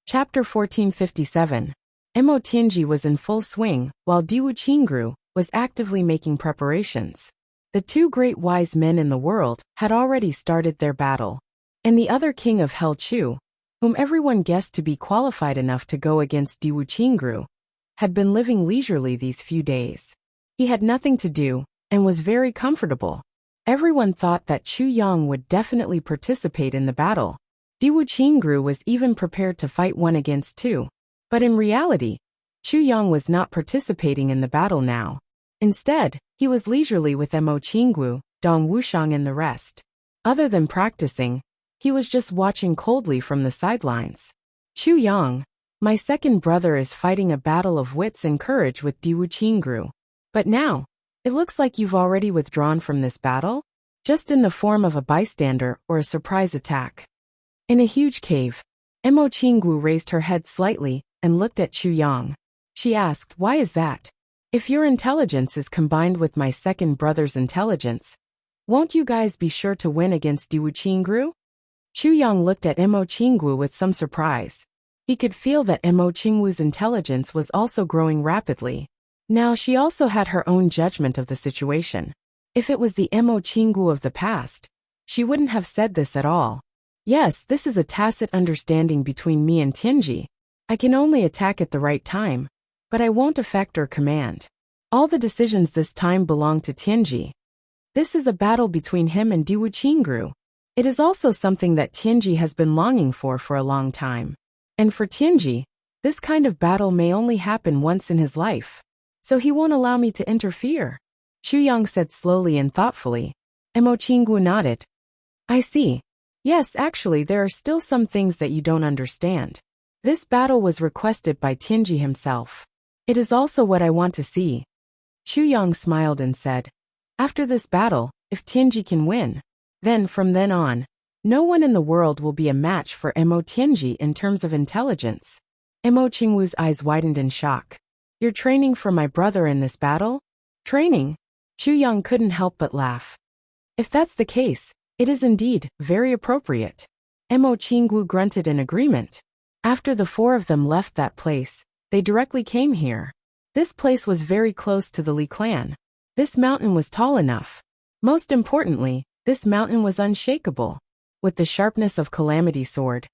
Chapter 1457. Mo Tianji was in full swing, while Diwu Qingru was actively making preparations. The two great wise men in the world had already started their battle. And the other king of Hell Chu, whom everyone guessed to be qualified enough to go against Diwu Qingru, had been living leisurely these few days. He had nothing to do, and was very comfortable. Everyone thought that Chu Yang would definitely participate in the battle. Diwu Qingru was even prepared to fight 1 against 2. But in reality, Chu Yang was not participating in the battle now. Instead, he was leisurely with Mo Qinggu, Dong Wuxiang and the rest. Other than practicing, he was just watching coldly from the sidelines. Chu Yang, my second brother, is fighting a battle of wits and courage with Diwu Qingru. But now, it looks like you've already withdrawn from this battle? Just in the form of a bystander or a surprise attack. In a huge cave, Mo Qinggu raised her head slightly and looked at Chu Yang. She asked, "Why is that? If your intelligence is combined with my second brother's intelligence, won't you guys be sure to win against Diwu Qingru?" Chu Yang looked at Mo Qinggu with some surprise. He could feel that Mo Qinggu's intelligence was also growing rapidly. Now she also had her own judgment of the situation. If it was the Mo Qinggu of the past, she wouldn't have said this at all. Yes, this is a tacit understanding between me and Tianji. I can only attack at the right time, but I won't affect or command. All the decisions this time belong to Tianji. This is a battle between him and Diwu Qingru. It is also something that Tianji has been longing for a long time. And for Tianji, this kind of battle may only happen once in his life. So he won't allow me to interfere. Chu Yang said slowly and thoughtfully. Mo Qinggu nodded. I see. Yes, actually there are still some things that you don't understand. This battle was requested by Tianji himself. It is also what I want to see. Chu Yang smiled and said, after this battle, if Tianji can win, then from then on, no one in the world will be a match for Mo Tianji in terms of intelligence. Mo Qinggu's eyes widened in shock. You're training for my brother in this battle? Training? Chu Yang couldn't help but laugh. If that's the case, it is indeed very appropriate. Mo Qinggu grunted in agreement. After the 4 of them left that place, they directly came here. This place was very close to the Li clan. This mountain was tall enough. Most importantly, this mountain was unshakable. With the sharpness of Calamity Sword,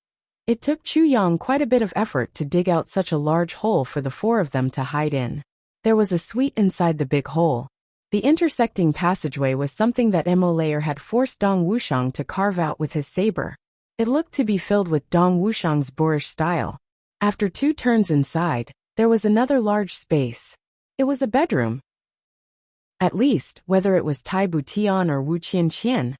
it took Chu Yang quite a bit of effort to dig out such a large hole for the 4 of them to hide in. There was a suite inside the big hole. The intersecting passageway was something that Mo Layer had forced Dong Wuxiang to carve out with his saber. It looked to be filled with Dong Wuxiang's boorish style. After 2 turns inside, there was another large space. It was a bedroom. At least, whether it was Tai Butian or Wu Qianqian,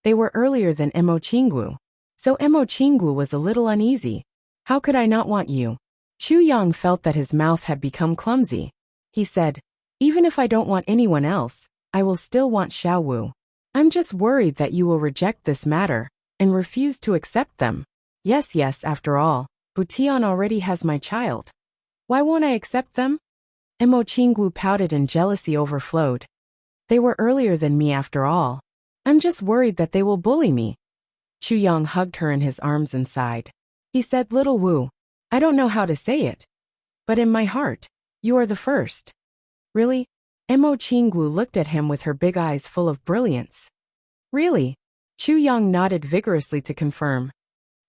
they were earlier than Mo Qinggu. So Mo Qinggu was a little uneasy. How could I not want you? Chu Yang felt that his mouth had become clumsy. He said, even if I don't want anyone else, I will still want Xiao Wu. I'm just worried that you will reject this matter and refuse to accept them. Yes, after all, Butian already has my child. Why won't I accept them? Mo Qinggu pouted and jealousy overflowed. They were earlier than me after all. I'm just worried that they will bully me. Chu Yang hugged her in his arms and sighed. He said, little Wu, I don't know how to say it, but in my heart, you are the first. Really? Mo Qinggu looked at him with her big eyes full of brilliance. Really? Chu Yang nodded vigorously to confirm.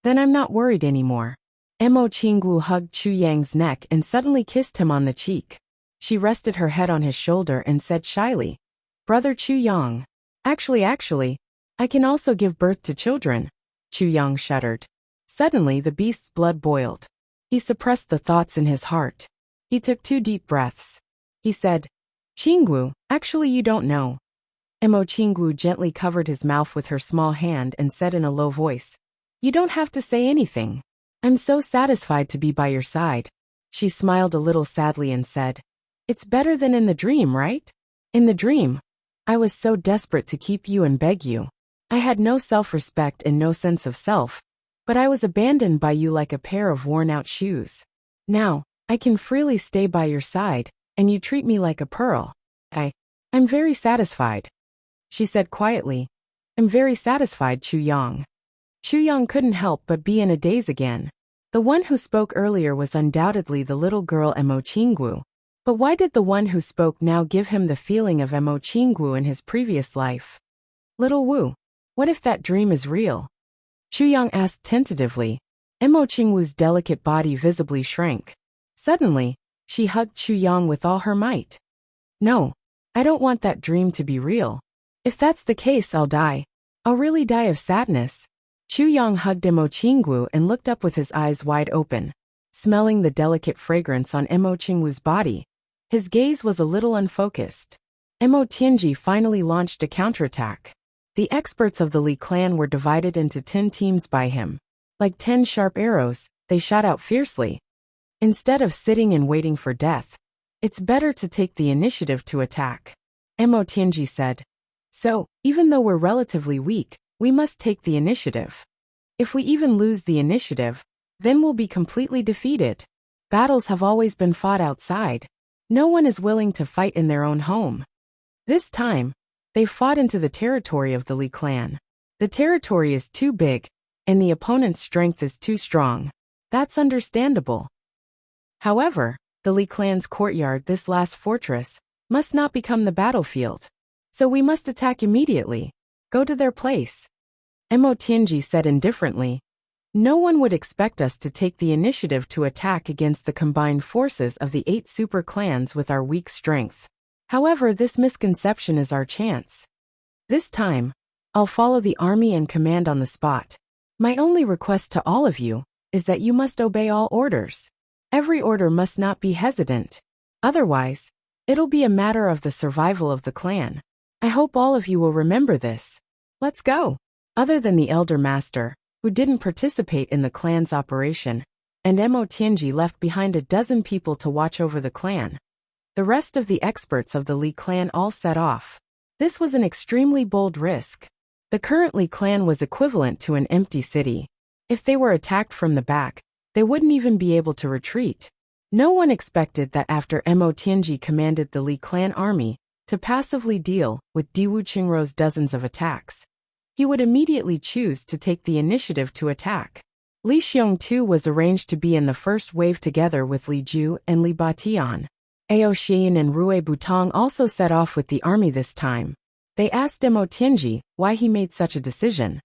Then I'm not worried anymore. Mo Qinggu hugged Chu Yang's neck and suddenly kissed him on the cheek. She rested her head on his shoulder and said shyly, Brother Chu Yang. Actually, I can also give birth to children. Chu Yang shuddered. Suddenly the beast's blood boiled. He suppressed the thoughts in his heart. He took 2 deep breaths. He said, Qinggu, actually you don't know. Mo Qinggu gently covered his mouth with her small hand and said in a low voice, you don't have to say anything. I'm so satisfied to be by your side. She smiled a little sadly and said, it's better than in the dream, right? In the dream, I was so desperate to keep you and beg you. I had no self-respect and no sense of self, but I was abandoned by you like a pair of worn-out shoes. Now, I can freely stay by your side, and you treat me like a pearl. I'm very satisfied. She said quietly, I'm very satisfied, Chu Yang. Chu Yang couldn't help but be in a daze again. The one who spoke earlier was undoubtedly the little girl Emo Qinggu. But why did the one who spoke now give him the feeling of Emo Qinggu in his previous life? Little Wu, what if that dream is real? Chuyang asked tentatively. Emo Qingwu's delicate body visibly shrank. Suddenly, she hugged Chuyang with all her might. No, I don't want that dream to be real. If that's the case, I'll die. I'll really die of sadness. Chuyang hugged Emo Qingwu and looked up with his eyes wide open, smelling the delicate fragrance on Emo Qingwu's body. His gaze was a little unfocused. Emo Tianji finally launched a counterattack. The experts of the Li clan were divided into 10 teams by him. Like 10 sharp arrows, they shot out fiercely. Instead of sitting and waiting for death, it's better to take the initiative to attack. Emo Tianji said. So, even though we're relatively weak, we must take the initiative. If we even lose the initiative, then we'll be completely defeated. Battles have always been fought outside. No one is willing to fight in their own home. This time, they fought into the territory of the Li clan. The territory is too big, and the opponent's strength is too strong. That's understandable. However, the Li clan's courtyard, this last fortress, must not become the battlefield. So we must attack immediately. Go to their place. Emo Tianji said indifferently. No one would expect us to take the initiative to attack against the combined forces of the 8 super clans with our weak strength. However, this misconception is our chance. This time, I'll follow the army and command on the spot. My only request to all of you is that you must obey all orders. Every order must not be hesitant. Otherwise, it'll be a matter of the survival of the clan. I hope all of you will remember this. Let's go. Other than the Elder Master, who didn't participate in the clan's operation, and Emo Tianji left behind a dozen people to watch over the clan. The rest of the experts of the Li clan all set off. This was an extremely bold risk. The current Li clan was equivalent to an empty city. If they were attacked from the back, they wouldn't even be able to retreat. No one expected that after Emo Tianji commanded the Li clan army to passively deal with Diwu Qingrou's dozens of attacks, he would immediately choose to take the initiative to attack. Li Xiong too was arranged to be in the first wave together with Li Ju and Li Batian. Ao Xian and Rui Butong also set off with the army this time. They asked Emo Tianji why he made such a decision.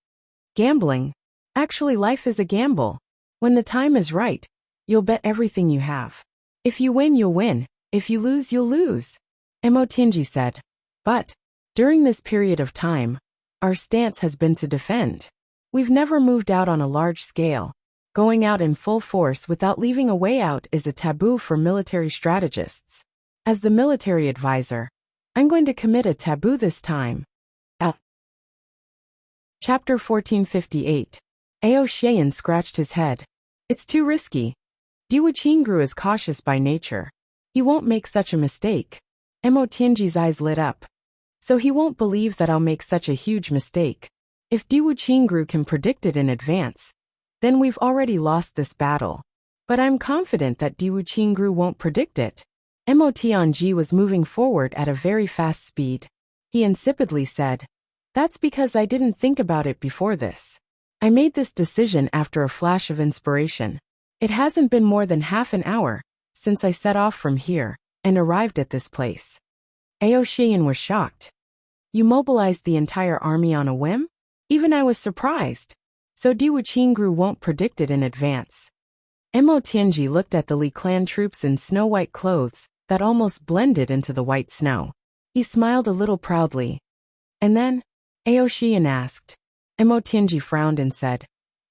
Gambling. Actually, life is a gamble. When the time is right, you'll bet everything you have. If you win, you'll win. If you lose, you'll lose. Emo Tianji said. But, during this period of time, our stance has been to defend. We've never moved out on a large scale. Going out in full force without leaving a way out is a taboo for military strategists. As the military advisor, I'm going to commit a taboo this time. Chapter 1458. Ao Xian scratched his head. It's too risky. Diwu Qingru is cautious by nature. He won't make such a mistake. Emo Tianji's eyes lit up. So he won't believe that I'll make such a huge mistake. If Diwu Qingru can predict it in advance, then we've already lost this battle. But I'm confident that Diwu Qingru won't predict it. Emo Tianji was moving forward at a very fast speed. He insipidly said, That's because I didn't think about it before this. I made this decision after a flash of inspiration. It hasn't been more than half an hour since I set off from here and arrived at this place. Ao Xian was shocked. You mobilized the entire army on a whim? Even I was surprised. So Diwu Qingru won't predict it in advance. Emo Tianji looked at the Li clan troops in snow-white clothes that almost blended into the white snow. He smiled a little proudly. And then? Ao Xian asked. Emo Tianji frowned and said,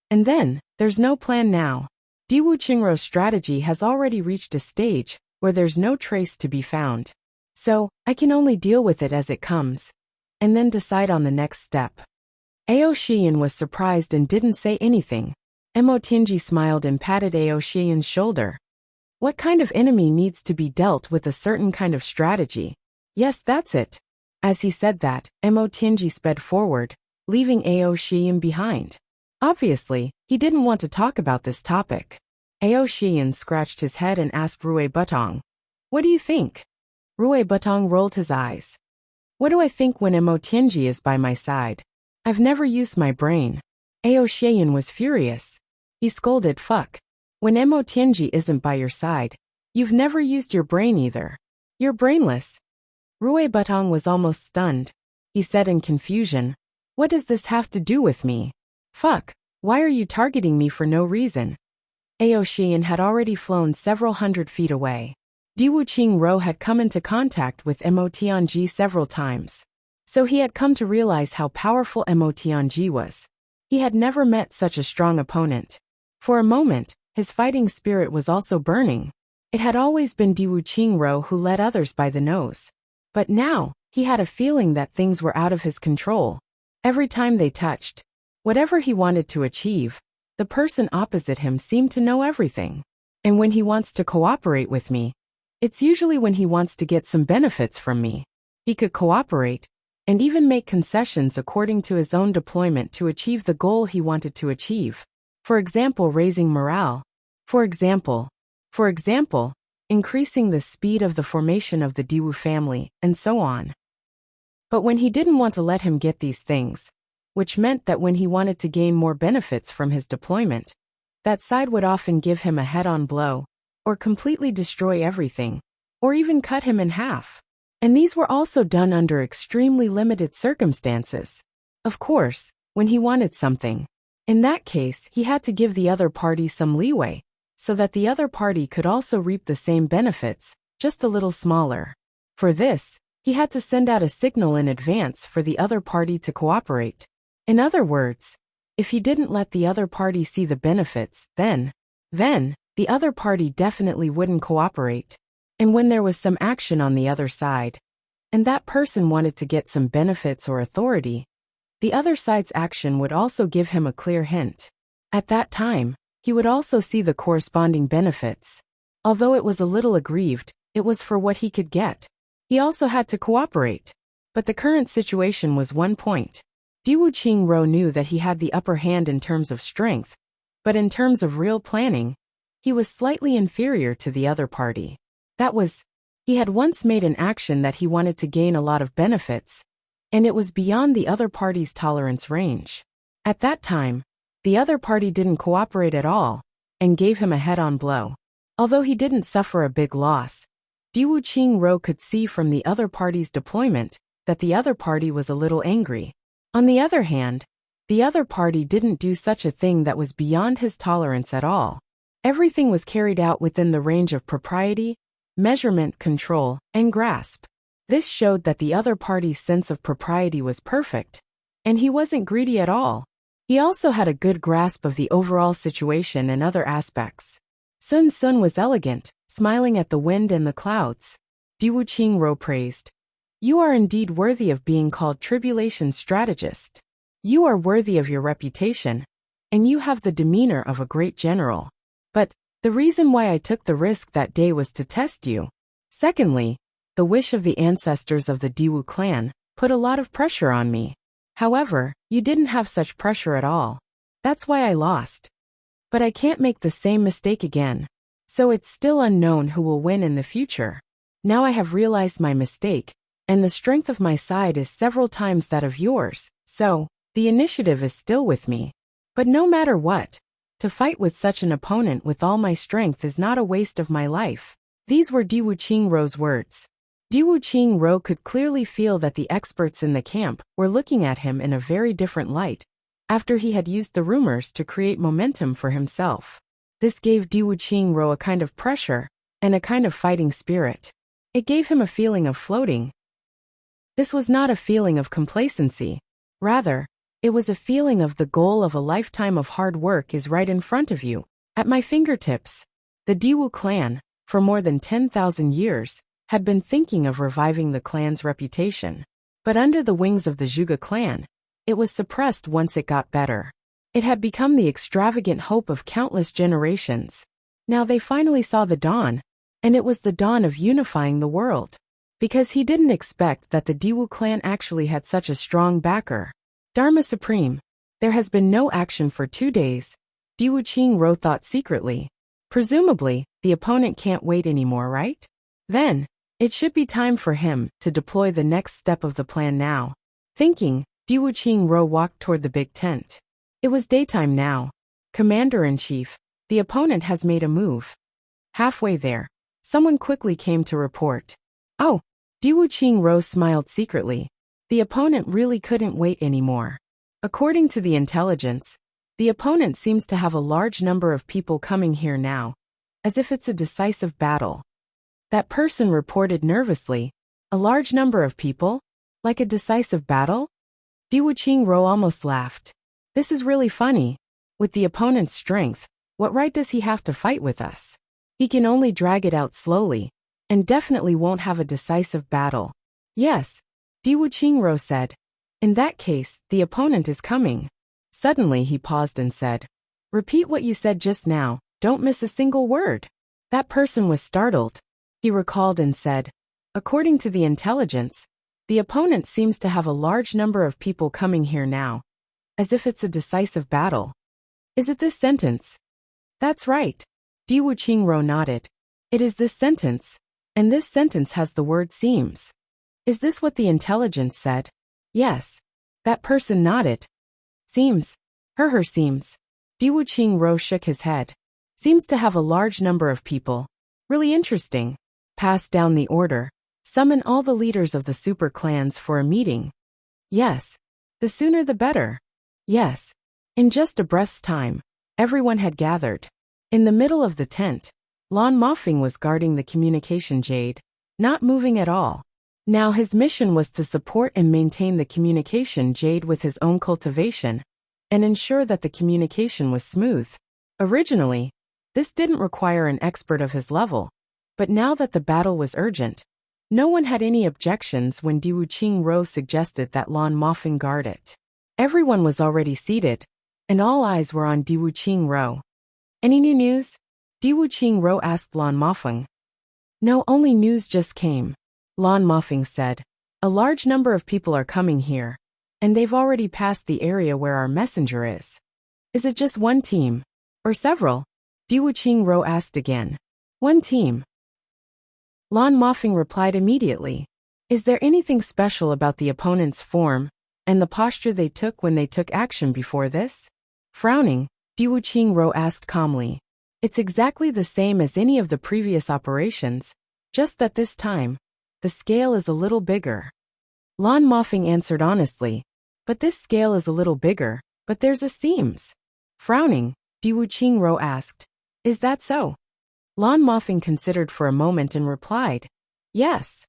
And then, there's no plan now. Diwu Qingrou's strategy has already reached a stage where there's no trace to be found. So, I can only deal with it as it comes, and then decide on the next step. Ao Xian was surprised and didn't say anything. Emo Tianji smiled and patted Ao Xian's shoulder. What kind of enemy needs to be dealt with a certain kind of strategy? Yes, that's it. As he said that, Emo Tianji sped forward, leaving Ao Xian behind. Obviously, he didn't want to talk about this topic. Ao Xian scratched his head and asked Rui Butong, What do you think? Rui Butong rolled his eyes. What do I think when Emo Tianji is by my side? I've never used my brain. Ao Xian was furious. He scolded, Fuck. When Mo Tianji isn't by your side, you've never used your brain either. You're brainless. Rui Butong was almost stunned. He said in confusion, "What does this have to do with me? Fuck, why are you targeting me for no reason?" Ao Xian had already flown several hundred feet away. Diwu Qingro had come into contact with Mo Tianji several times. So he had come to realize how powerful Mo Tianji was. He had never met such a strong opponent. For a moment, his fighting spirit was also burning. It had always been Diwu Qingro who led others by the nose. But now, he had a feeling that things were out of his control. Every time they touched, whatever he wanted to achieve, the person opposite him seemed to know everything. And when he wants to cooperate with me, it's usually when he wants to get some benefits from me. He could cooperate, and even make concessions according to his own deployment to achieve the goal he wanted to achieve. For example, raising morale. For example, increasing the speed of the formation of the Diwu family, and so on. But when he didn't want to let him get these things, which meant that when he wanted to gain more benefits from his deployment, that side would often give him a head-on blow, or completely destroy everything, or even cut him in half. And these were also done under extremely limited circumstances. Of course, when he wanted something. In that case, he had to give the other party some leeway, so that the other party could also reap the same benefits, just a little smaller. For this, he had to send out a signal in advance for the other party to cooperate. In other words, if he didn't let the other party see the benefits, then the other party definitely wouldn't cooperate. And when there was some action on the other side, and that person wanted to get some benefits or authority, the other side's action would also give him a clear hint. At that time, he would also see the corresponding benefits. Although it was a little aggrieved, it was for what he could get. He also had to cooperate. But the current situation was one point. Diwu Qingro knew that he had the upper hand in terms of strength, but in terms of real planning, he was slightly inferior to the other party. That was, he had once made an action that he wanted to gain a lot of benefits, and it was beyond the other party's tolerance range. At that time, the other party didn't cooperate at all, and gave him a head-on blow. Although he didn't suffer a big loss, Diwu Qingro could see from the other party's deployment that the other party was a little angry. On the other hand, the other party didn't do such a thing that was beyond his tolerance at all. Everything was carried out within the range of propriety, measurement, control, and grasp. This showed that the other party's sense of propriety was perfect, and he wasn't greedy at all. He also had a good grasp of the overall situation and other aspects. Sun Sun was elegant, smiling at the wind and the clouds. Diwu Qingro praised. "You are indeed worthy of being called tribulation strategist. You are worthy of your reputation, and you have the demeanor of a great general. But the reason why I took the risk that day was to test you. Secondly, the wish of the ancestors of the Diwu clan put a lot of pressure on me. However, you didn't have such pressure at all. That's why I lost. But I can't make the same mistake again. So it's still unknown who will win in the future. Now I have realized my mistake, and the strength of my side is several times that of yours, so the initiative is still with me. But no matter what, to fight with such an opponent with all my strength is not a waste of my life." These were Diwu Qingro's words. Diwu Qingro could clearly feel that the experts in the camp were looking at him in a very different light, after he had used the rumors to create momentum for himself. This gave Diwu Qingro a kind of pressure, and a kind of fighting spirit. It gave him a feeling of floating. This was not a feeling of complacency. Rather, it was a feeling of the goal of a lifetime of hard work is right in front of you, at my fingertips. The Diwu clan, for more than 10,000 years, had been thinking of reviving the clan's reputation. But under the wings of the Zhuge clan, it was suppressed once it got better. It had become the extravagant hope of countless generations. Now they finally saw the dawn, and it was the dawn of unifying the world. Because he didn't expect that the Diwu clan actually had such a strong backer. Dharma Supreme, there has been no action for 2 days, Diwu Qingro thought secretly. Presumably, the opponent can't wait anymore, right? Then, it should be time for him to deploy the next step of the plan now. Thinking, Diwu Qingro walked toward the big tent. It was daytime now. Commander-in-Chief, the opponent has made a move. Halfway there, someone quickly came to report. Oh, Diwu Qingruo smiled secretly. The opponent really couldn't wait anymore. According to the intelligence, the opponent seems to have a large number of people coming here now, as if it's a decisive battle. That person reported nervously. A large number of people? Like a decisive battle? Diwu Qingruo almost laughed. This is really funny. With the opponent's strength, what right does he have to fight with us? He can only drag it out slowly, and definitely won't have a decisive battle. Yes, Diwu Qingruo said. In that case, the opponent is coming. Suddenly he paused and said, "Repeat what you said just now, don't miss a single word." That person was startled. He recalled and said, "According to the intelligence, the opponent seems to have a large number of people coming here now, as if it's a decisive battle." Is it this sentence? That's right. Diwu Qingruo nodded. It is this sentence, and this sentence has the word seems. Is this what the intelligence said? Yes. That person nodded. Seems. Her seems. Diwu Qingruo shook his head. Seems to have a large number of people. Really interesting. Pass down the order. Summon all the leaders of the super clans for a meeting. Yes. The sooner the better. Yes. In just a breath's time, everyone had gathered. In the middle of the tent, Lan Mofeng was guarding the communication jade, not moving at all. Now his mission was to support and maintain the communication jade with his own cultivation, and ensure that the communication was smooth. Originally, this didn't require an expert of his level, but now that the battle was urgent, no one had any objections when Diwu Qingruo suggested that Lan Mofeng guard it. Everyone was already seated, and all eyes were on Diwu Qingruo. Any new news? Diwu Qingruo asked Lan Mofeng. No, only news just came. Lan Mofeng said, a large number of people are coming here, and they've already passed the area where our messenger is. Is it just one team? Or several? Diwu Qingruo asked again. One team. Lan Mofeng replied immediately. Is there anything special about the opponent's form, and the posture they took when they took action before this? Frowning, Diwu Qingruo asked calmly. It's exactly the same as any of the previous operations, just that this time, the scale is a little bigger. Lan Mofeng answered honestly. But this scale is a little bigger, but there's a seams. Frowning, Diwu Qingruo asked. Is that so? Lan Mofeng considered for a moment and replied. Yes.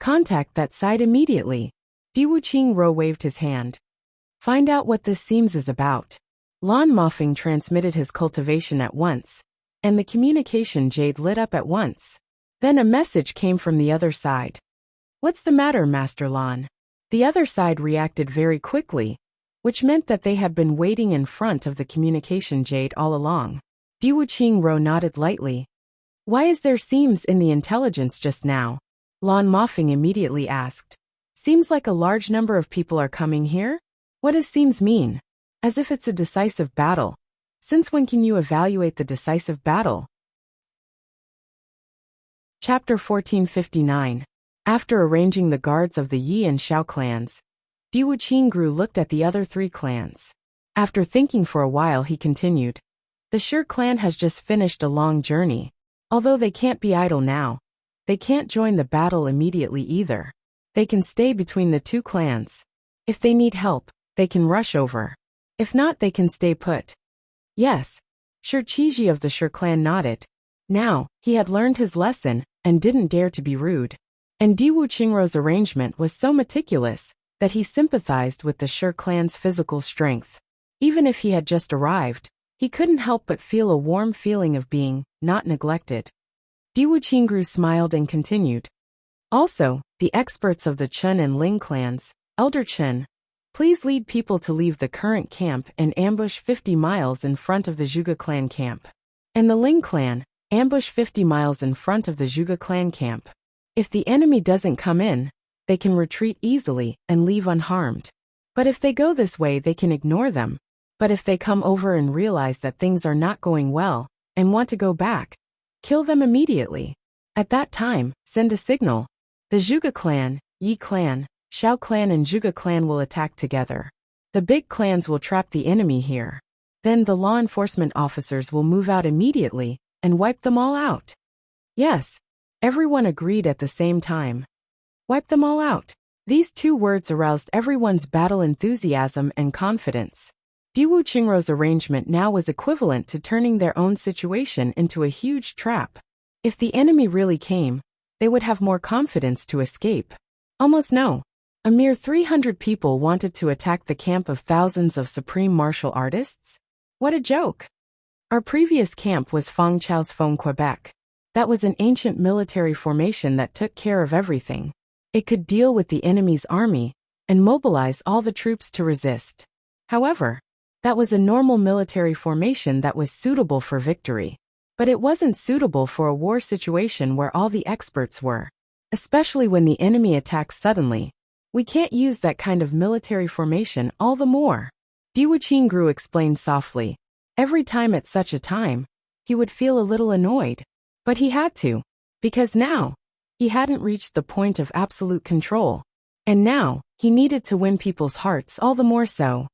Contact that side immediately. Diwu Qingruo waved his hand. Find out what this seams is about. Lan Mofeng transmitted his cultivation at once, and the communication jade lit up at once. Then a message came from the other side. What's the matter, Master Lan? The other side reacted very quickly, which meant that they had been waiting in front of the communication jade all along. Diwu Qingruo nodded lightly. Why is there seams in the intelligence just now? Lan Mofeng immediately asked. Seems like a large number of people are coming here? What does seems mean? As if it's a decisive battle. Since when can you evaluate the decisive battle? Chapter 1459. After arranging the guards of the Yi and Xiao clans, Diwu Qingruo looked at the other three clans. After thinking for a while he continued. The Shi clan has just finished a long journey. Although they can't be idle now, they can't join the battle immediately either. They can stay between the two clans. If they need help, they can rush over. If not, they can stay put. Yes. Shi Qiji of the Shi clan nodded. Now, he had learned his lesson, and didn't dare to be rude. And Diwu Qingruo's arrangement was so meticulous that he sympathized with the Shi clan's physical strength. Even if he had just arrived, he couldn't help but feel a warm feeling of being not neglected. Diwu Qingruo smiled and continued. Also, the experts of the Chen and Ling clans, Elder Chen, please lead people to leave the current camp and ambush 50 miles in front of the Zhuge clan camp. And the Ling clan, ambush 50 miles in front of the Zhuge clan camp. If the enemy doesn't come in, they can retreat easily and leave unharmed. But if they go this way, they can ignore them. But if they come over and realize that things are not going well, and want to go back, kill them immediately. At that time, send a signal. The Zhuge clan, Yi clan, Xiao clan and Zhuge clan will attack together. The big clans will trap the enemy here. Then the law enforcement officers will move out immediately and wipe them all out. Yes, everyone agreed at the same time. Wipe them all out. These two words aroused everyone's battle enthusiasm and confidence. Diwu Qingrou's arrangement now was equivalent to turning their own situation into a huge trap. If the enemy really came, they would have more confidence to escape. Almost no. A mere 300 people wanted to attack the camp of thousands of supreme martial artists? What a joke! Our previous camp was Fang Chao's Fong, Quebec. That was an ancient military formation that took care of everything. It could deal with the enemy's army and mobilize all the troops to resist. However, that was a normal military formation that was suitable for victory. But it wasn't suitable for a war situation where all the experts were. Especially when the enemy attacks suddenly. We can't use that kind of military formation all the more. Diwu Qingru explained softly. Every time at such a time, he would feel a little annoyed. But he had to. Because now, he hadn't reached the point of absolute control. And now, he needed to win people's hearts all the more so.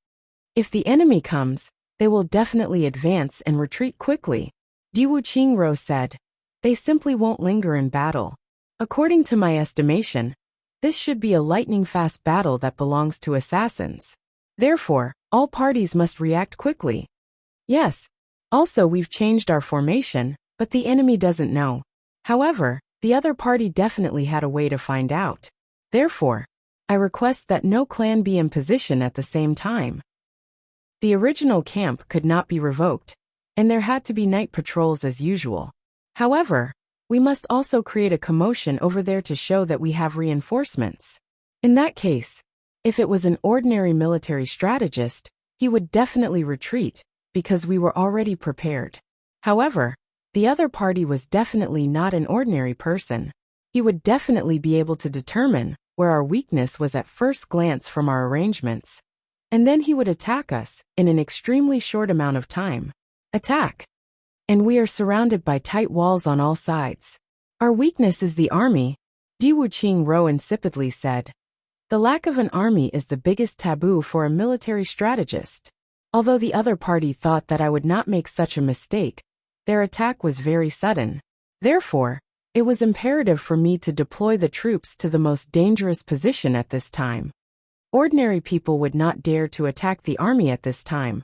If the enemy comes, they will definitely advance and retreat quickly. Diwu Qingrou said. They simply won't linger in battle. According to my estimation, this should be a lightning-fast battle that belongs to assassins. Therefore, all parties must react quickly. Yes. Also, we've changed our formation, but the enemy doesn't know. However, the other party definitely had a way to find out. Therefore, I request that no clan be in position at the same time. The original camp could not be revoked, and there had to be night patrols as usual. However, we must also create a commotion over there to show that we have reinforcements. In that case, if it was an ordinary military strategist, he would definitely retreat, because we were already prepared. However, the other party was definitely not an ordinary person. He would definitely be able to determine where our weakness was at first glance from our arrangements. And then he would attack us in an extremely short amount of time. Attack! And we are surrounded by tight walls on all sides. Our weakness is the army, Diwu Qingrou insipidly said. The lack of an army is the biggest taboo for a military strategist. Although the other party thought that I would not make such a mistake, their attack was very sudden. Therefore, it was imperative for me to deploy the troops to the most dangerous position at this time. Ordinary people would not dare to attack the army at this time,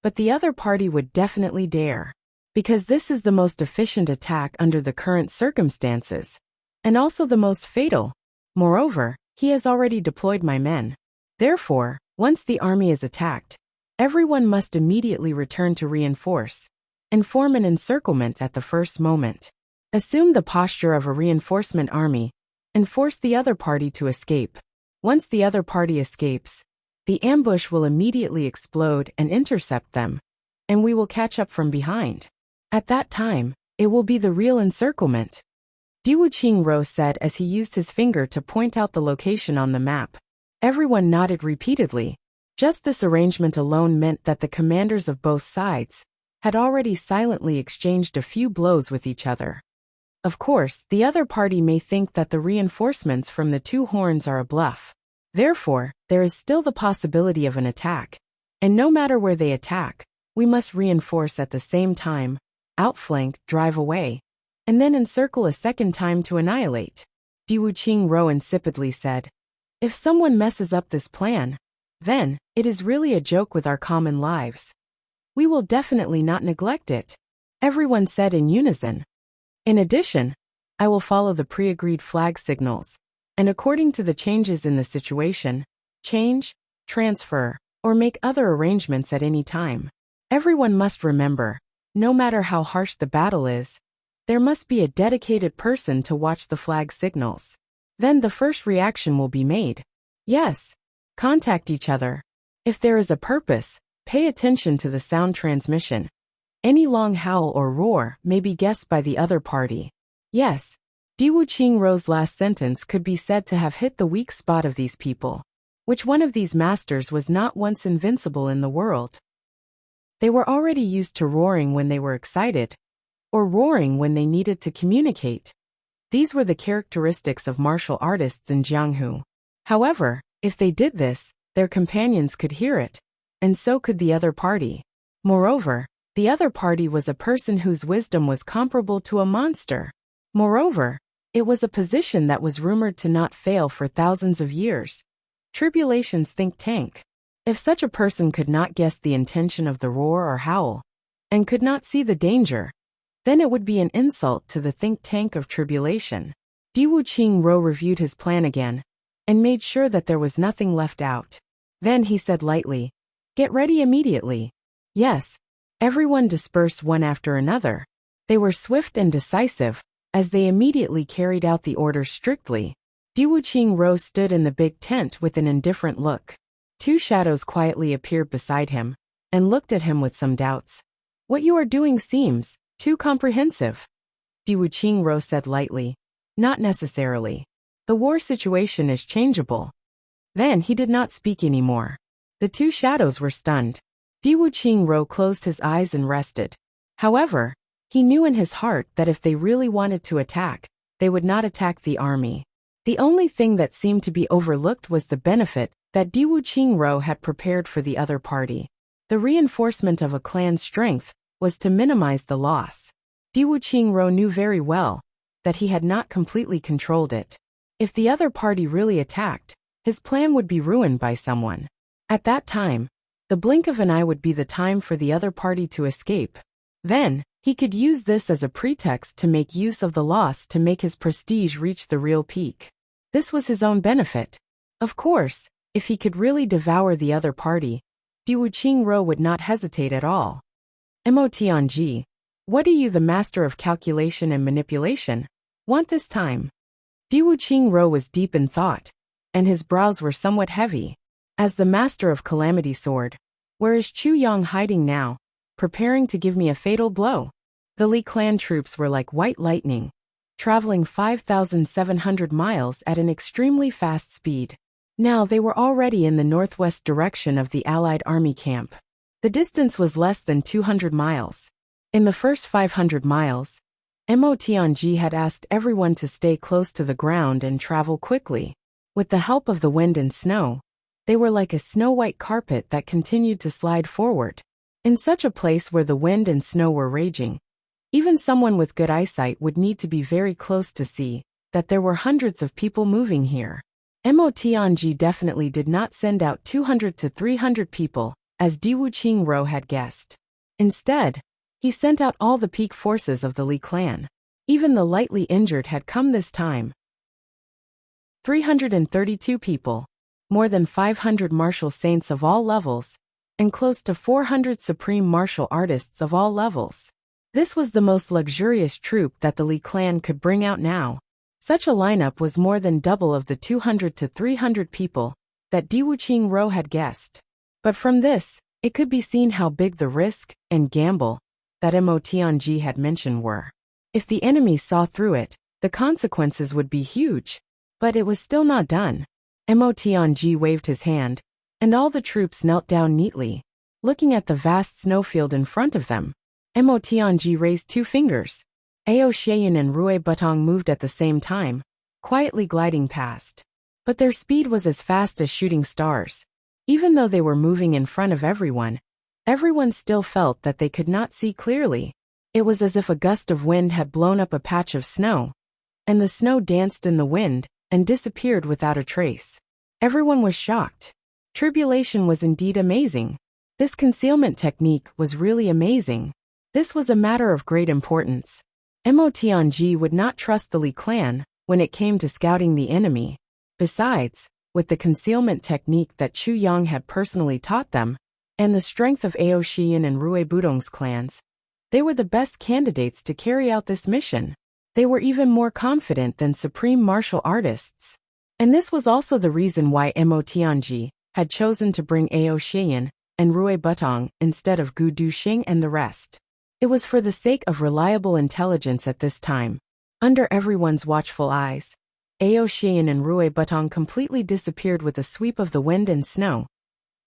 but the other party would definitely dare. Because this is the most efficient attack under the current circumstances, and also the most fatal. Moreover, he has already deployed my men. Therefore, once the army is attacked, everyone must immediately return to reinforce, and form an encirclement at the first moment. Assume the posture of a reinforcement army, and force the other party to escape. Once the other party escapes, the ambush will immediately explode and intercept them, and we will catch up from behind. At that time, it will be the real encirclement. Diwu Qingrou said as he used his finger to point out the location on the map. Everyone nodded repeatedly. Just this arrangement alone meant that the commanders of both sides had already silently exchanged a few blows with each other. Of course, the other party may think that the reinforcements from the two horns are a bluff. Therefore, there is still the possibility of an attack. And no matter where they attack, we must reinforce at the same time, outflank, drive away, and then encircle a second time to annihilate. Diwu Qingrou insipidly said. If someone messes up this plan, then it is really a joke with our common lives. We will definitely not neglect it, everyone said in unison. In addition, I will follow the pre-agreed flag signals, and according to the changes in the situation, change, transfer, or make other arrangements at any time. Everyone must remember, no matter how harsh the battle is, there must be a dedicated person to watch the flag signals. Then the first reaction will be made. Yes, contact each other. If there is a purpose, pay attention to the sound transmission. Any long howl or roar may be guessed by the other party. Yes, Diwu Qingrou's last sentence could be said to have hit the weak spot of these people. Which one of these masters was not once invincible in the world? They were already used to roaring when they were excited, or roaring when they needed to communicate. These were the characteristics of martial artists in Jianghu. However, if they did this, their companions could hear it, and so could the other party. Moreover, the other party was a person whose wisdom was comparable to a monster. Moreover, it was a position that was rumored to not fail for thousands of years. Tribulation's think tank. If such a person could not guess the intention of the roar or howl, and could not see the danger, then it would be an insult to the think tank of tribulation. Wuxia reviewed his plan again, and made sure that there was nothing left out. Then he said lightly, "Get ready immediately." Yes. Everyone dispersed one after another. They were swift and decisive, as they immediately carried out the orders strictly. Wuxia stood in the big tent with an indifferent look. Two shadows quietly appeared beside him, and looked at him with some doubts. "What you are doing seems too comprehensive," Wuxia said lightly. "Not necessarily. The war situation is changeable." Then he did not speak anymore. The two shadows were stunned. Wuxia closed his eyes and rested. However, he knew in his heart that if they really wanted to attack, they would not attack the army. The only thing that seemed to be overlooked was the benefit that Wuxia had prepared for the other party. The reinforcement of a clan's strength was to minimize the loss. Wuxia knew very well that he had not completely controlled it. If the other party really attacked, his plan would be ruined by someone. At that time, the blink of an eye would be the time for the other party to escape. Then, he could use this as a pretext to make use of the loss to make his prestige reach the real peak. This was his own benefit. Of course, if he could really devour the other party, Wuxia would not hesitate at all. Emotianji, what are you, the master of calculation and manipulation, want this time? Wuxia was deep in thought, and his brows were somewhat heavy. As the master of Calamity Sword, where is Chu Yang hiding now, preparing to give me a fatal blow? The Li clan troops were like white lightning, traveling 5,700 miles at an extremely fast speed. Now they were already in the northwest direction of the Allied army camp. The distance was less than 200 miles. In the first 500 miles, Emotianji had asked everyone to stay close to the ground and travel quickly. With the help of the wind and snow, they were like a snow-white carpet that continued to slide forward. In such a place where the wind and snow were raging, even someone with good eyesight would need to be very close to see that there were hundreds of people moving here. Emotianji definitely did not send out 200 to 300 people, as Wuxia had guessed. Instead, he sent out all the peak forces of the Li clan. Even the lightly injured had come this time. 332 people, more than 500 martial saints of all levels, and close to 400 supreme martial artists of all levels. This was the most luxurious troop that the Li clan could bring out now. Such a lineup was more than double of the 200 to 300 people that Wuxia had guessed. But from this, it could be seen how big the risk and gamble that Emotianji had mentioned were. If the enemy saw through it, the consequences would be huge. But it was still not done. Emotianji waved his hand, and all the troops knelt down neatly, looking at the vast snowfield in front of them. Emotianji raised two fingers. Ao Sheyan and Rui Butong moved at the same time, quietly gliding past. But their speed was as fast as shooting stars. Even though they were moving in front of everyone still felt that they could not see clearly. It was as if a gust of wind had blown up a patch of snow, and the snow danced in the wind and disappeared without a trace. Everyone was shocked. Tribulation was indeed amazing. This concealment technique was really amazing. This was a matter of great importance. Emotianji would not trust the Li clan when it came to scouting the enemy. Besides, with the concealment technique that Chu Yang had personally taught them, and the strength of Ao Shiyan and Rui Budong's clans, they were the best candidates to carry out this mission. They were even more confident than supreme martial artists. And this was also the reason why Emotianji had chosen to bring Ao Shiyan and Rui Butong instead of Gu Duxing and the rest. It was for the sake of reliable intelligence at this time. Under everyone's watchful eyes, Ao Shiyan and Rui Butong completely disappeared with a sweep of the wind and snow.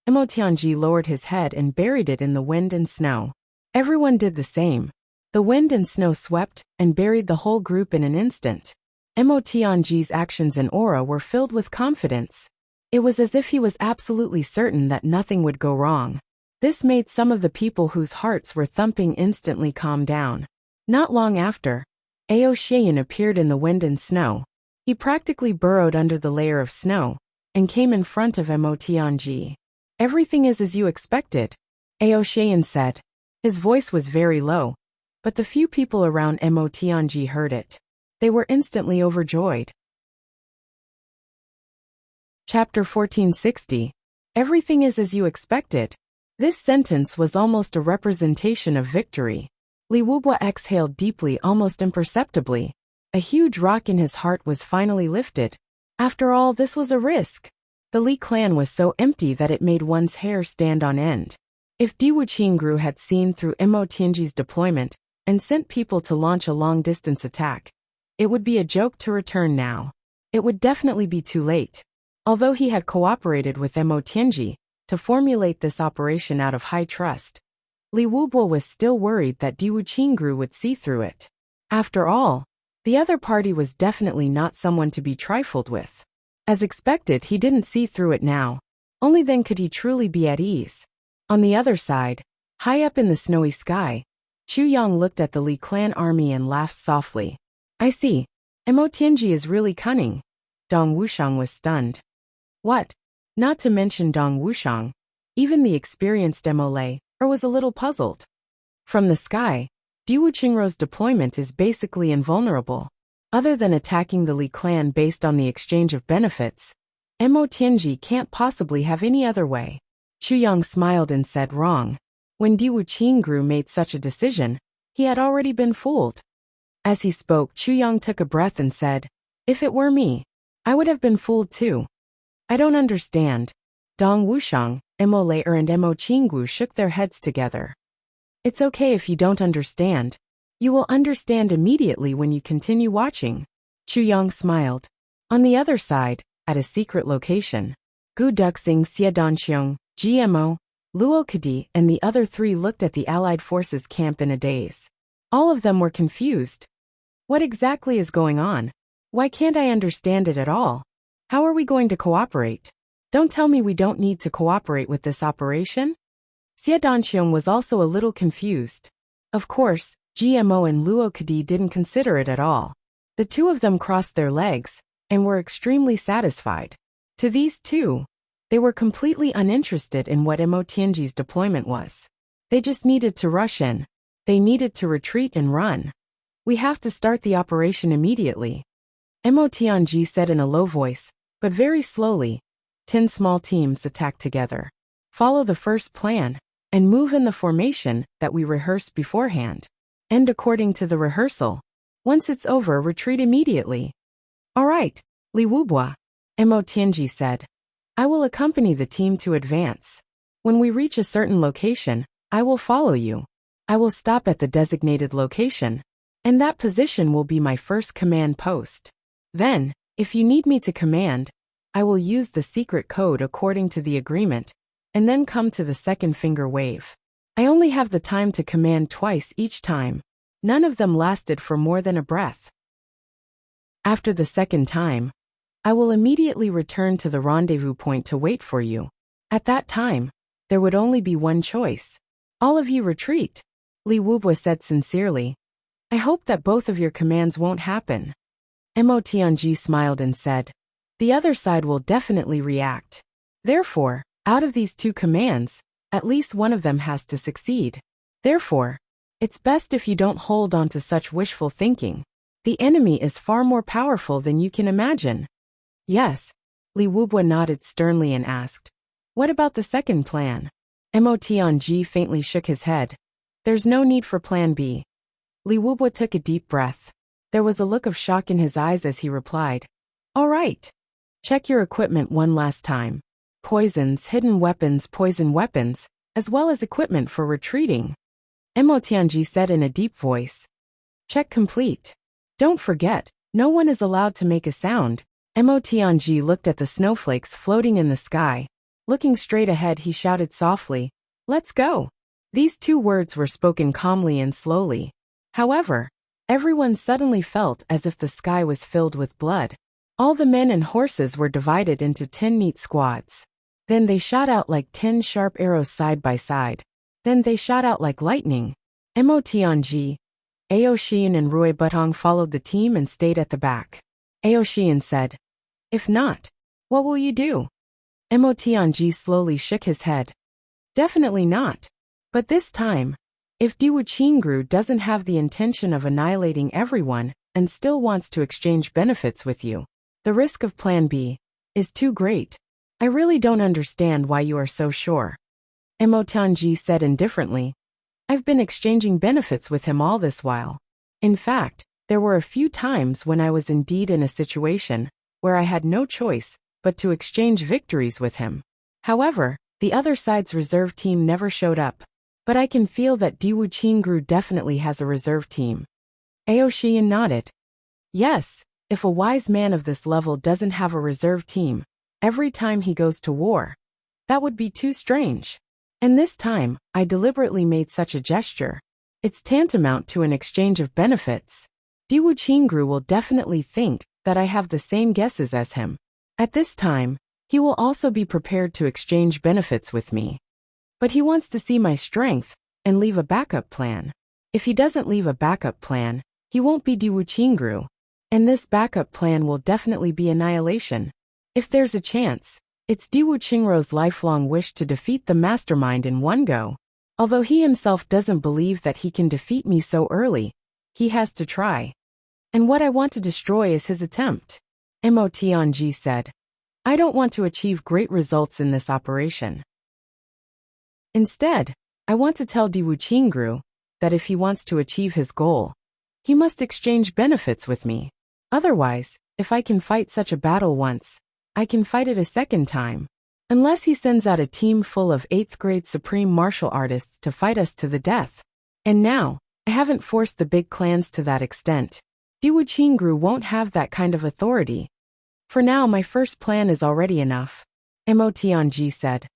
Emotianji lowered his head and buried it in the wind and snow. Everyone did the same. The wind and snow swept and buried the whole group in an instant. Emotianji's actions and aura were filled with confidence. It was as if he was absolutely certain that nothing would go wrong. This made some of the people whose hearts were thumping instantly calm down. Not long after, Ao Xian appeared in the wind and snow. He practically burrowed under the layer of snow and came in front of Mo Tianji. "Everything is as you expected," Ao Xian said. His voice was very low, but the few people around Mo Tianji heard it. They were instantly overjoyed. Chapter 1460. Everything is as you expected. This sentence was almost a representation of victory. Li Wubua exhaled deeply, almost imperceptibly. A huge rock in his heart was finally lifted. After all, this was a risk. The Li clan was so empty that it made one's hair stand on end. If Diwu Qingru had seen through Mo Tianji's deployment and sent people to launch a long-distance attack, it would be a joke to return now. It would definitely be too late. Although he had cooperated with Mo Tianji to formulate this operation out of high trust, Li Wubo was still worried that Diwu Qingru would see through it. After all, the other party was definitely not someone to be trifled with. As expected, he didn't see through it now. Only then could he truly be at ease. On the other side, high up in the snowy sky, Chu Yang looked at the Li clan army and laughed softly. "I see. Mo Tianji is really cunning." Dong Wushang was stunned. What? Not to mention Dong Wushang, even the experienced Mo was a little puzzled. From the sky, Diwu Qingru's deployment is basically invulnerable. Other than attacking the Li clan based on the exchange of benefits, Mo Tianji can't possibly have any other way. Chu Yang smiled and said, "Wrong. When Diwu Qingru made such a decision, he had already been fooled." As he spoke, Chu Yang took a breath and said, "If it were me, I would have been fooled too." "I don't understand." Dong Wushang, Mo Laer and Mo Qinggu shook their heads together. "It's okay if you don't understand. You will understand immediately when you continue watching." Chu Yang smiled. On the other side, at a secret location, Gu Duxing, Xie Danxiong, GMO, Luo Kadi, and the other three looked at the Allied forces camp in a daze. All of them were confused. What exactly is going on? Why can't I understand it at all? How are we going to cooperate? Don't tell me we don't need to cooperate with this operation? Xie Danxiong was also a little confused. Of course, GMO and Luo Kadi didn't consider it at all. The two of them crossed their legs and were extremely satisfied. To these two, they were completely uninterested in what Mo Tianji's deployment was. They just needed to rush in. They needed to retreat and run. "We have to start the operation immediately," Mo Tianji said in a low voice, but very slowly. 10 small teams attack together. Follow the first plan and move in the formation that we rehearsed beforehand. And according to the rehearsal, once it's over, retreat immediately. "All right, Li Wubua," Mo Tianji said. "I will accompany the team to advance. When we reach a certain location, I will follow you. I will stop at the designated location, and that position will be my first command post. Then, if you need me to command, I will use the secret code according to the agreement, and then come to the second finger wave. I only have the time to command twice each time. None of them lasted for more than a breath. After the second time, I will immediately return to the rendezvous point to wait for you. At that time, there would only be one choice. All of you retreat," Li Wubua said sincerely. "I hope that both of your commands won't happen." Mo Tianji smiled and said, "The other side will definitely react. Therefore, out of these two commands, at least one of them has to succeed. Therefore, it's best if you don't hold on to such wishful thinking. The enemy is far more powerful than you can imagine." "Yes," Li Wubua nodded sternly and asked, "What about the second plan?" Mo Tianji faintly shook his head. "There's no need for plan B." Li Wubua took a deep breath. There was a look of shock in his eyes as he replied, "All right. Check your equipment one last time. Poisons, hidden weapons, poison weapons, as well as equipment for retreating." Mo Tianji said in a deep voice. "Check complete. Don't forget, no one is allowed to make a sound." Mo Tianji looked at the snowflakes floating in the sky. Looking straight ahead, he shouted softly, "Let's go." These two words were spoken calmly and slowly. However, everyone suddenly felt as if the sky was filled with blood. All the men and horses were divided into 10 neat squads. Then they shot out like 10 sharp arrows side by side. Then they shot out like lightning. Motianji, Aoshin and Rui Butong followed the team and stayed at the back. Aoshin said, "If not, what will you do?" Motianji slowly shook his head. "Definitely not. But this time, if Diwu Qingru doesn't have the intention of annihilating everyone and still wants to exchange benefits with you, the risk of Plan B is too great. I really don't understand why you are so sure." Motianji said indifferently, "I've been exchanging benefits with him all this while. In fact, there were a few times when I was indeed in a situation where I had no choice but to exchange victories with him. However, the other side's reserve team never showed up. But I can feel that Diwu Qingru definitely has a reserve team." Aoshin nodded. "Yes, if a wise man of this level doesn't have a reserve team every time he goes to war, that would be too strange. And this time, I deliberately made such a gesture. It's tantamount to an exchange of benefits. Diwu Qingru will definitely think that I have the same guesses as him. At this time, he will also be prepared to exchange benefits with me. But he wants to see my strength and leave a backup plan. If he doesn't leave a backup plan, he won't be Diwu Qingru. And this backup plan will definitely be annihilation. If there's a chance, it's Diwu Qingru's lifelong wish to defeat the mastermind in one go. Although he himself doesn't believe that he can defeat me so early, he has to try. And what I want to destroy is his attempt." Motianji said, "I don't want to achieve great results in this operation. Instead, I want to tell Diwu Qingru that if he wants to achieve his goal, he must exchange benefits with me. Otherwise, if I can fight such a battle once, I can fight it a second time. Unless he sends out a team full of 8th grade supreme martial artists to fight us to the death. And now, I haven't forced the big clans to that extent. Diwu Qingru won't have that kind of authority. For now, my first plan is already enough." Motianji said,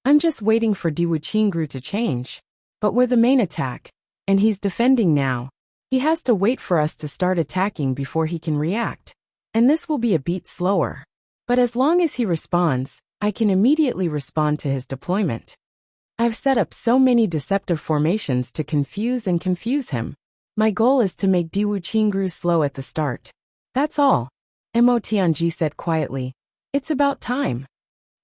"I'm just waiting for Diwu Qingru to change. But we're the main attack, and he's defending now. He has to wait for us to start attacking before he can react. And this will be a beat slower. But as long as he responds, I can immediately respond to his deployment. I've set up so many deceptive formations to confuse him. My goal is to make Diwu Qingru slow at the start. That's all." Motianji said quietly, "It's about time."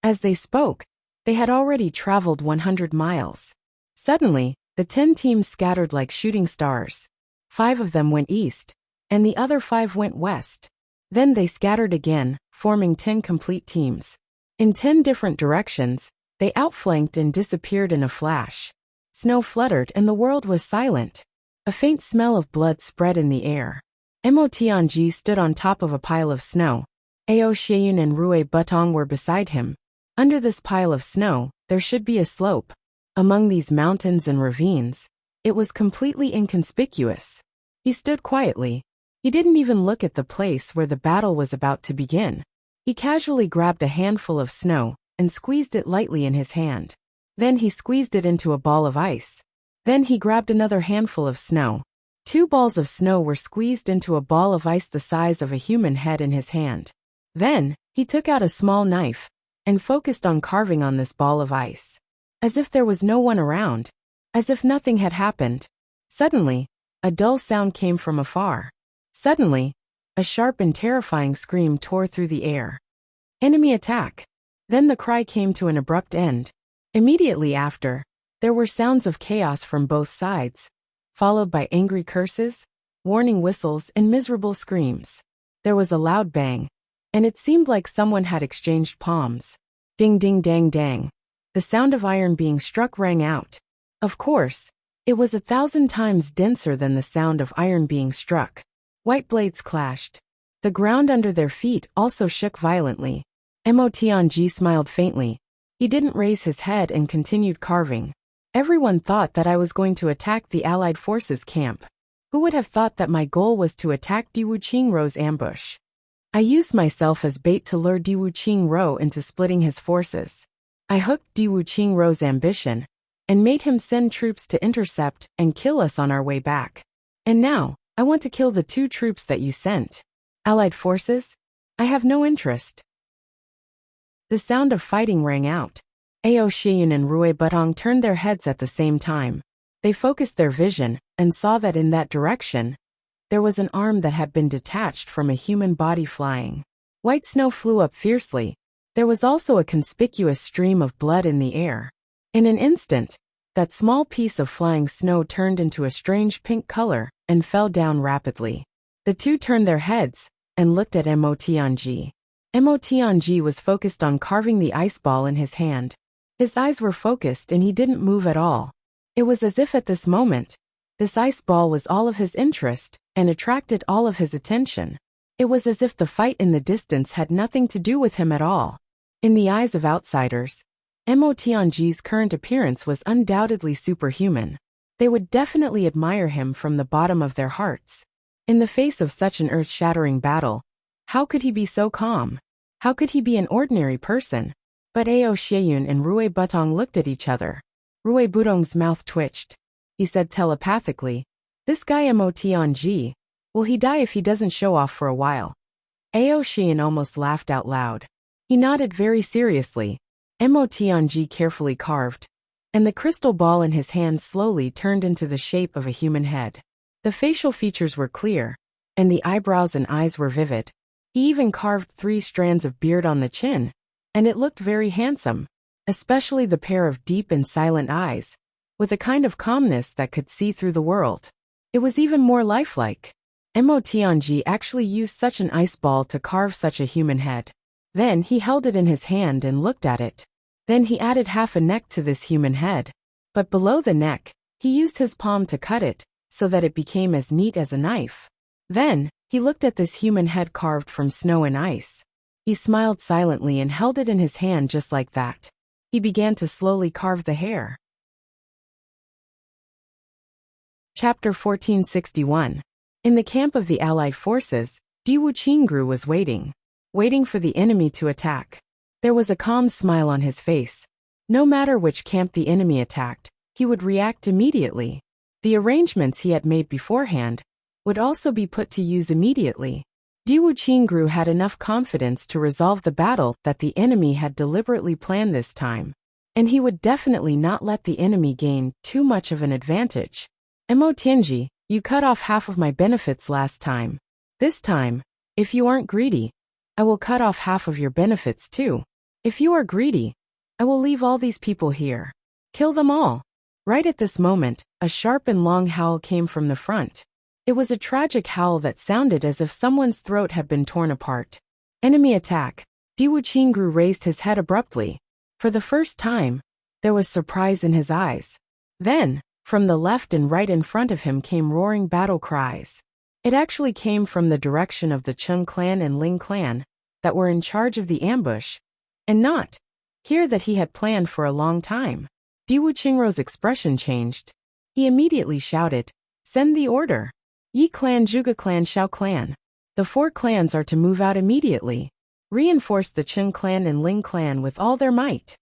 As they spoke, they had already traveled 100 miles. Suddenly, the 10 teams scattered like shooting stars. 5 of them went east, and the other 5 went west. Then they scattered again, forming 10 complete teams. In 10 different directions, they outflanked and disappeared in a flash. Snow fluttered and the world was silent. A faint smell of blood spread in the air. Motianji stood on top of a pile of snow. Aoshin and Rui Butong were beside him. Under this pile of snow, there should be a slope. Among these mountains and ravines, it was completely inconspicuous. He stood quietly. He didn't even look at the place where the battle was about to begin. He casually grabbed a handful of snow and squeezed it lightly in his hand. Then he squeezed it into a ball of ice. Then he grabbed another handful of snow. 2 balls of snow were squeezed into a ball of ice the size of a human head in his hand. Then, he took out a small knife and focused on carving on this ball of ice. As if there was no one around. As if nothing had happened. Suddenly, a dull sound came from afar. Suddenly, a sharp and terrifying scream tore through the air. "Enemy attack!" Then the cry came to an abrupt end. Immediately after, there were sounds of chaos from both sides, followed by angry curses, warning whistles, and miserable screams. There was a loud bang, and it seemed like someone had exchanged palms. Ding ding dang dang. The sound of iron being struck rang out. Of course, it was 1,000 times denser than the sound of iron being struck. White blades clashed. The ground under their feet also shook violently. Motianji smiled faintly. He didn't raise his head and continued carving. Everyone thought that I was going to attack the Allied forces camp. Who would have thought that my goal was to attack Diwu Qingru's ambush? I used myself as bait to lure Diwu Qingru into splitting his forces. I hooked Diwu Qingru's ambition and made him send troops to intercept and kill us on our way back. And now, I want to kill the 2 troops that you sent. Allied forces? I have no interest. The sound of fighting rang out. Ao Shiyun and Rui Butong turned their heads at the same time. They focused their vision and saw that in that direction, there was an arm that had been detached from a human body flying. White snow flew up fiercely. There was also a conspicuous stream of blood in the air. In an instant, that small piece of flying snow turned into a strange pink color and fell down rapidly. The two turned their heads and looked at Mo Tianji. Mo Tianji was focused on carving the ice ball in his hand. His eyes were focused and he didn't move at all. It was as if at this moment, this ice ball was all of his interest and attracted all of his attention. It was as if the fight in the distance had nothing to do with him at all. In the eyes of outsiders, Mo Tianji's current appearance was undoubtedly superhuman. They would definitely admire him from the bottom of their hearts. In the face of such an earth-shattering battle, how could he be so calm? How could he be an ordinary person? But Ao Shiyun and Rui Butong looked at each other. Rui Butong's mouth twitched. He said telepathically, "This guy Mo Tianji, will he die if he doesn't show off for a while?" Ao Shiyun almost laughed out loud. He nodded very seriously. Mo Tianji carefully carved, and the crystal ball in his hand slowly turned into the shape of a human head. The facial features were clear, and the eyebrows and eyes were vivid. He even carved 3 strands of beard on the chin, and it looked very handsome, especially the pair of deep and silent eyes, with a kind of calmness that could see through the world. It was even more lifelike. Mo Tianji actually used such an ice ball to carve such a human head. Then he held it in his hand and looked at it. Then he added half a neck to this human head. But below the neck, he used his palm to cut it, so that it became as neat as a knife. Then, he looked at this human head carved from snow and ice. He smiled silently and held it in his hand just like that. He began to slowly carve the hair. Chapter 1461. In the camp of the Allied forces, Diwu Qingru was waiting for the enemy to attack. There was a calm smile on his face. No matter which camp the enemy attacked, he would react immediately. The arrangements he had made beforehand would also be put to use immediately. Diwu Qingru had enough confidence to resolve the battle that the enemy had deliberately planned this time, and he would definitely not let the enemy gain too much of an advantage. Mo Tianji, you cut off half of my benefits last time. This time, if you aren't greedy, I will cut off half of your benefits too. If you are greedy, I will leave all these people here. Kill them all. Right at this moment, a sharp and long howl came from the front. It was a tragic howl that sounded as if someone's throat had been torn apart. Enemy attack. Diwu Qingru raised his head abruptly. For the first time, there was surprise in his eyes. Then, from the left and right in front of him came roaring battle cries. It actually came from the direction of the Cheng clan and Ling clan that were in charge of the ambush, and not here that he had planned for a long time. Diwu Qingru's expression changed. He immediately shouted, "Send the order. Yi clan, Zhuge clan, Xiao clan. The 4 clans are to move out immediately. Reinforce the Cheng clan and Ling clan with all their might."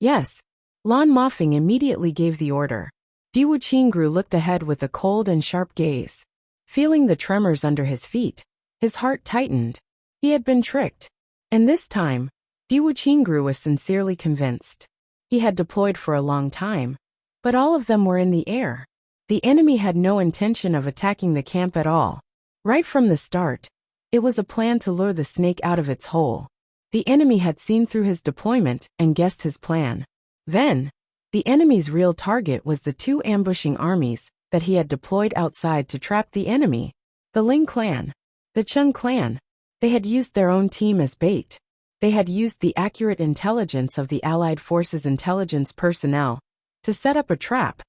Yes. Lan Mofeng immediately gave the order. Diwu Qingru looked ahead with a cold and sharp gaze. Feeling the tremors under his feet, his heart tightened. He had been tricked. And this time, Diwu Qingru was sincerely convinced. He had deployed for a long time, but all of them were in the air. The enemy had no intention of attacking the camp at all. Right from the start, it was a plan to lure the snake out of its hole. The enemy had seen through his deployment and guessed his plan. Then, the enemy's real target was the 2 ambushing armies that he had deployed outside to trap the enemy. The Ling clan, the Cheng clan. They had used their own team as bait. They had used the accurate intelligence of the Allied forces' intelligence personnel to set up a trap,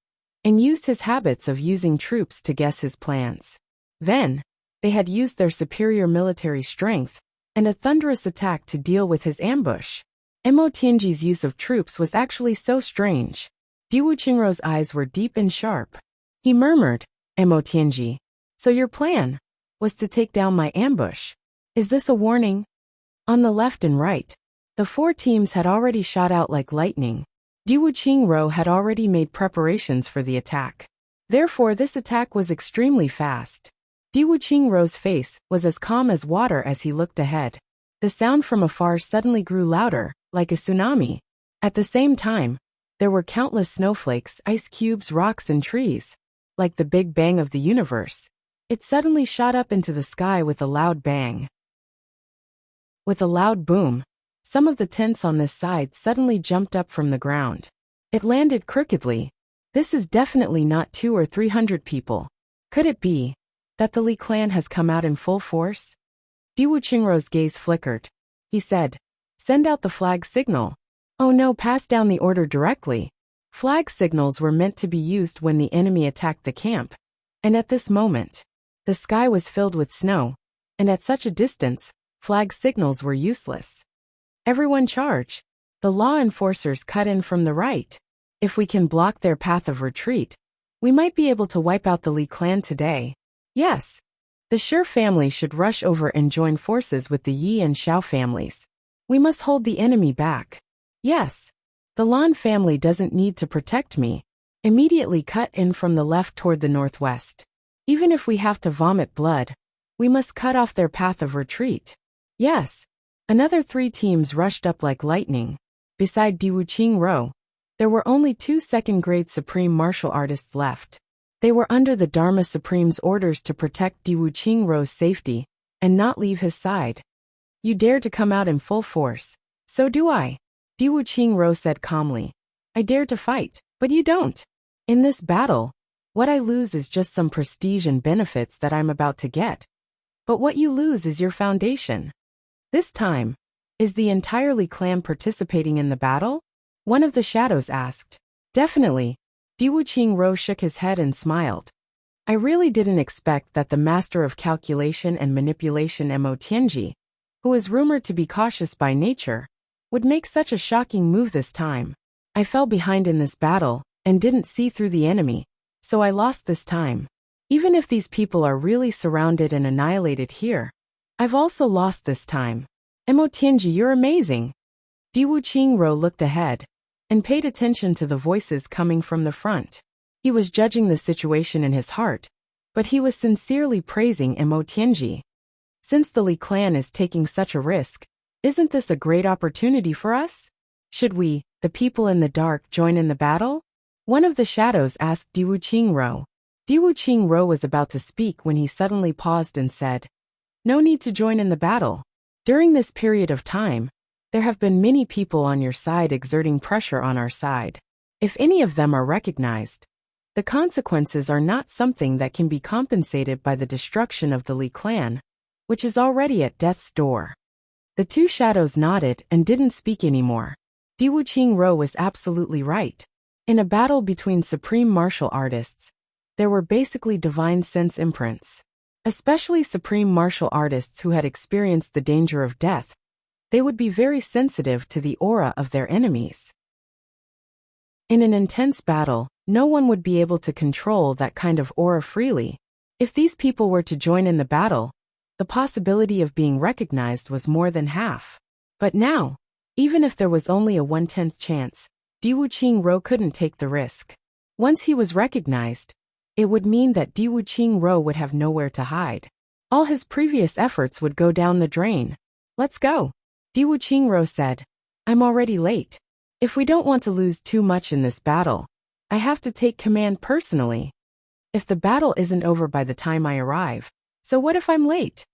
and used his habits of using troops to guess his plans. Then, they had used their superior military strength and a thunderous attack to deal with his ambush. Mo Tianji's use of troops was actually so strange. Diwu Qingru's eyes were deep and sharp. He murmured, "Mo Tianji, so your plan was to take down my ambush. Is this a warning?" On the left and right, the 4 teams had already shot out like lightning. Diwu Qingru had already made preparations for the attack. Therefore, this attack was extremely fast. Diwu Qingru's face was as calm as water as he looked ahead. The sound from afar suddenly grew louder, like a tsunami. At the same time, there were countless snowflakes, ice cubes, rocks, and trees. Like the Big Bang of the universe. It suddenly shot up into the sky with a loud bang. With a loud boom, some of the tents on this side suddenly jumped up from the ground. It landed crookedly. This is definitely not 200 or 300 people. Could it be that the Li clan has come out in full force? Diwu Qingrou's gaze flickered. He said, "Send out the flag signal." Oh no, pass down the order directly. Flag signals were meant to be used when the enemy attacked the camp. And at this moment, the sky was filled with snow, and at such a distance, flag signals were useless. Everyone charge. The law enforcers cut in from the right. If we can block their path of retreat, we might be able to wipe out the Li clan today. Yes. The Shi family should rush over and join forces with the Yi and Xiao families. We must hold the enemy back. Yes. The Lan family doesn't need to protect me. Immediately cut in from the left toward the northwest. Even if we have to vomit blood, we must cut off their path of retreat. Yes. Another 3 teams rushed up like lightning. Beside Diwu Qingru, there were only 2 second-grade supreme martial artists left. They were under the Dharma Supreme's orders to protect Diwu Qingru's safety and not leave his side. You dare to come out in full force. So do I. Diwu Qingru said calmly. I dare to fight, but you don't. In this battle, what I lose is just some prestige and benefits that I'm about to get. But what you lose is your foundation. This time, is the entire Li clan participating in the battle? One of the shadows asked. Definitely. Diwu Qingru shook his head and smiled. I really didn't expect that the master of calculation and manipulation Mo Tianji, who is rumored to be cautious by nature, would make such a shocking move this time. I fell behind in this battle and didn't see through the enemy, so I lost this time. Even if these people are really surrounded and annihilated here, I've also lost this time. Mo Tianji, you're amazing. Diwu Qingru looked ahead and paid attention to the voices coming from the front. He was judging the situation in his heart, but he was sincerely praising Mo Tianji. Since the Li clan is taking such a risk, isn't this a great opportunity for us? Should we, the people in the dark, join in the battle? One of the shadows asked Diwu Qingru. Diwu Qingru was about to speak when he suddenly paused and said, No need to join in the battle. During this period of time, there have been many people on your side exerting pressure on our side. If any of them are recognized, the consequences are not something that can be compensated by the destruction of the Li clan, which is already at death's door. The 2 shadows nodded and didn't speak anymore. Diwu Qingru was absolutely right. In a battle between supreme martial artists, there were basically divine sense imprints. Especially supreme martial artists who had experienced the danger of death, they would be very sensitive to the aura of their enemies. In an intense battle, no one would be able to control that kind of aura freely. If these people were to join in the battle, the possibility of being recognized was more than half. But now, even if there was only a 1/10 chance, Diwu Qingru couldn't take the risk. Once he was recognized, it would mean that Diwu Qingru would have nowhere to hide. All his previous efforts would go down the drain. Let's go. Diwu Qingru said. I'm already late. If we don't want to lose too much in this battle, I have to take command personally. If the battle isn't over by the time I arrive, so what if I'm late?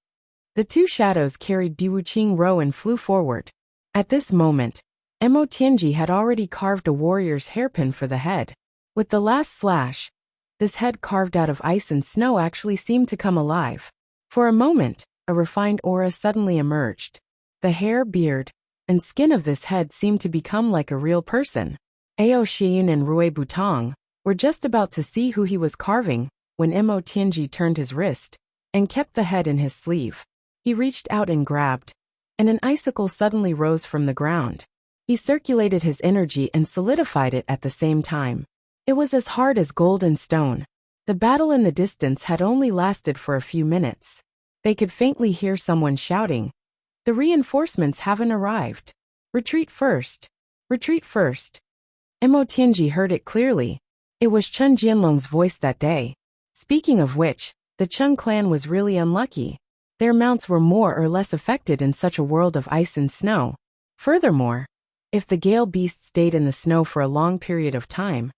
The 2 shadows carried Diwu Qingru and flew forward. At this moment, Mo Tianji had already carved a warrior's hairpin for the head. With the last slash, this head carved out of ice and snow actually seemed to come alive. For a moment, a refined aura suddenly emerged. The hair, beard, and skin of this head seemed to become like a real person. Ao Xian and Rui Butong were just about to see who he was carving when Mo Tianji turned his wrist and kept the head in his sleeve. He reached out and grabbed, and an icicle suddenly rose from the ground. He circulated his energy and solidified it at the same time. It was as hard as gold and stone. The battle in the distance had only lasted for a few minutes. They could faintly hear someone shouting, The reinforcements haven't arrived. Retreat first. Retreat first. Mo Tianji heard it clearly. It was Chen Jianlong's voice that day. Speaking of which, the Chen clan was really unlucky. Their mounts were more or less affected in such a world of ice and snow. Furthermore, If the gale beast stayed in the snow for a long period of time,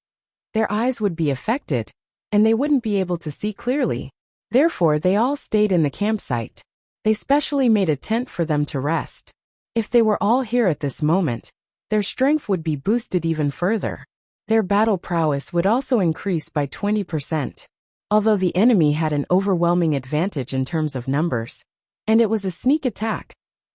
their eyes would be affected, and they wouldn't be able to see clearly. Therefore, they all stayed in the campsite. They specially made a tent for them to rest. If they were all here at this moment, their strength would be boosted even further. Their battle prowess would also increase by 20%. Although the enemy had an overwhelming advantage in terms of numbers, and it was a sneak attack,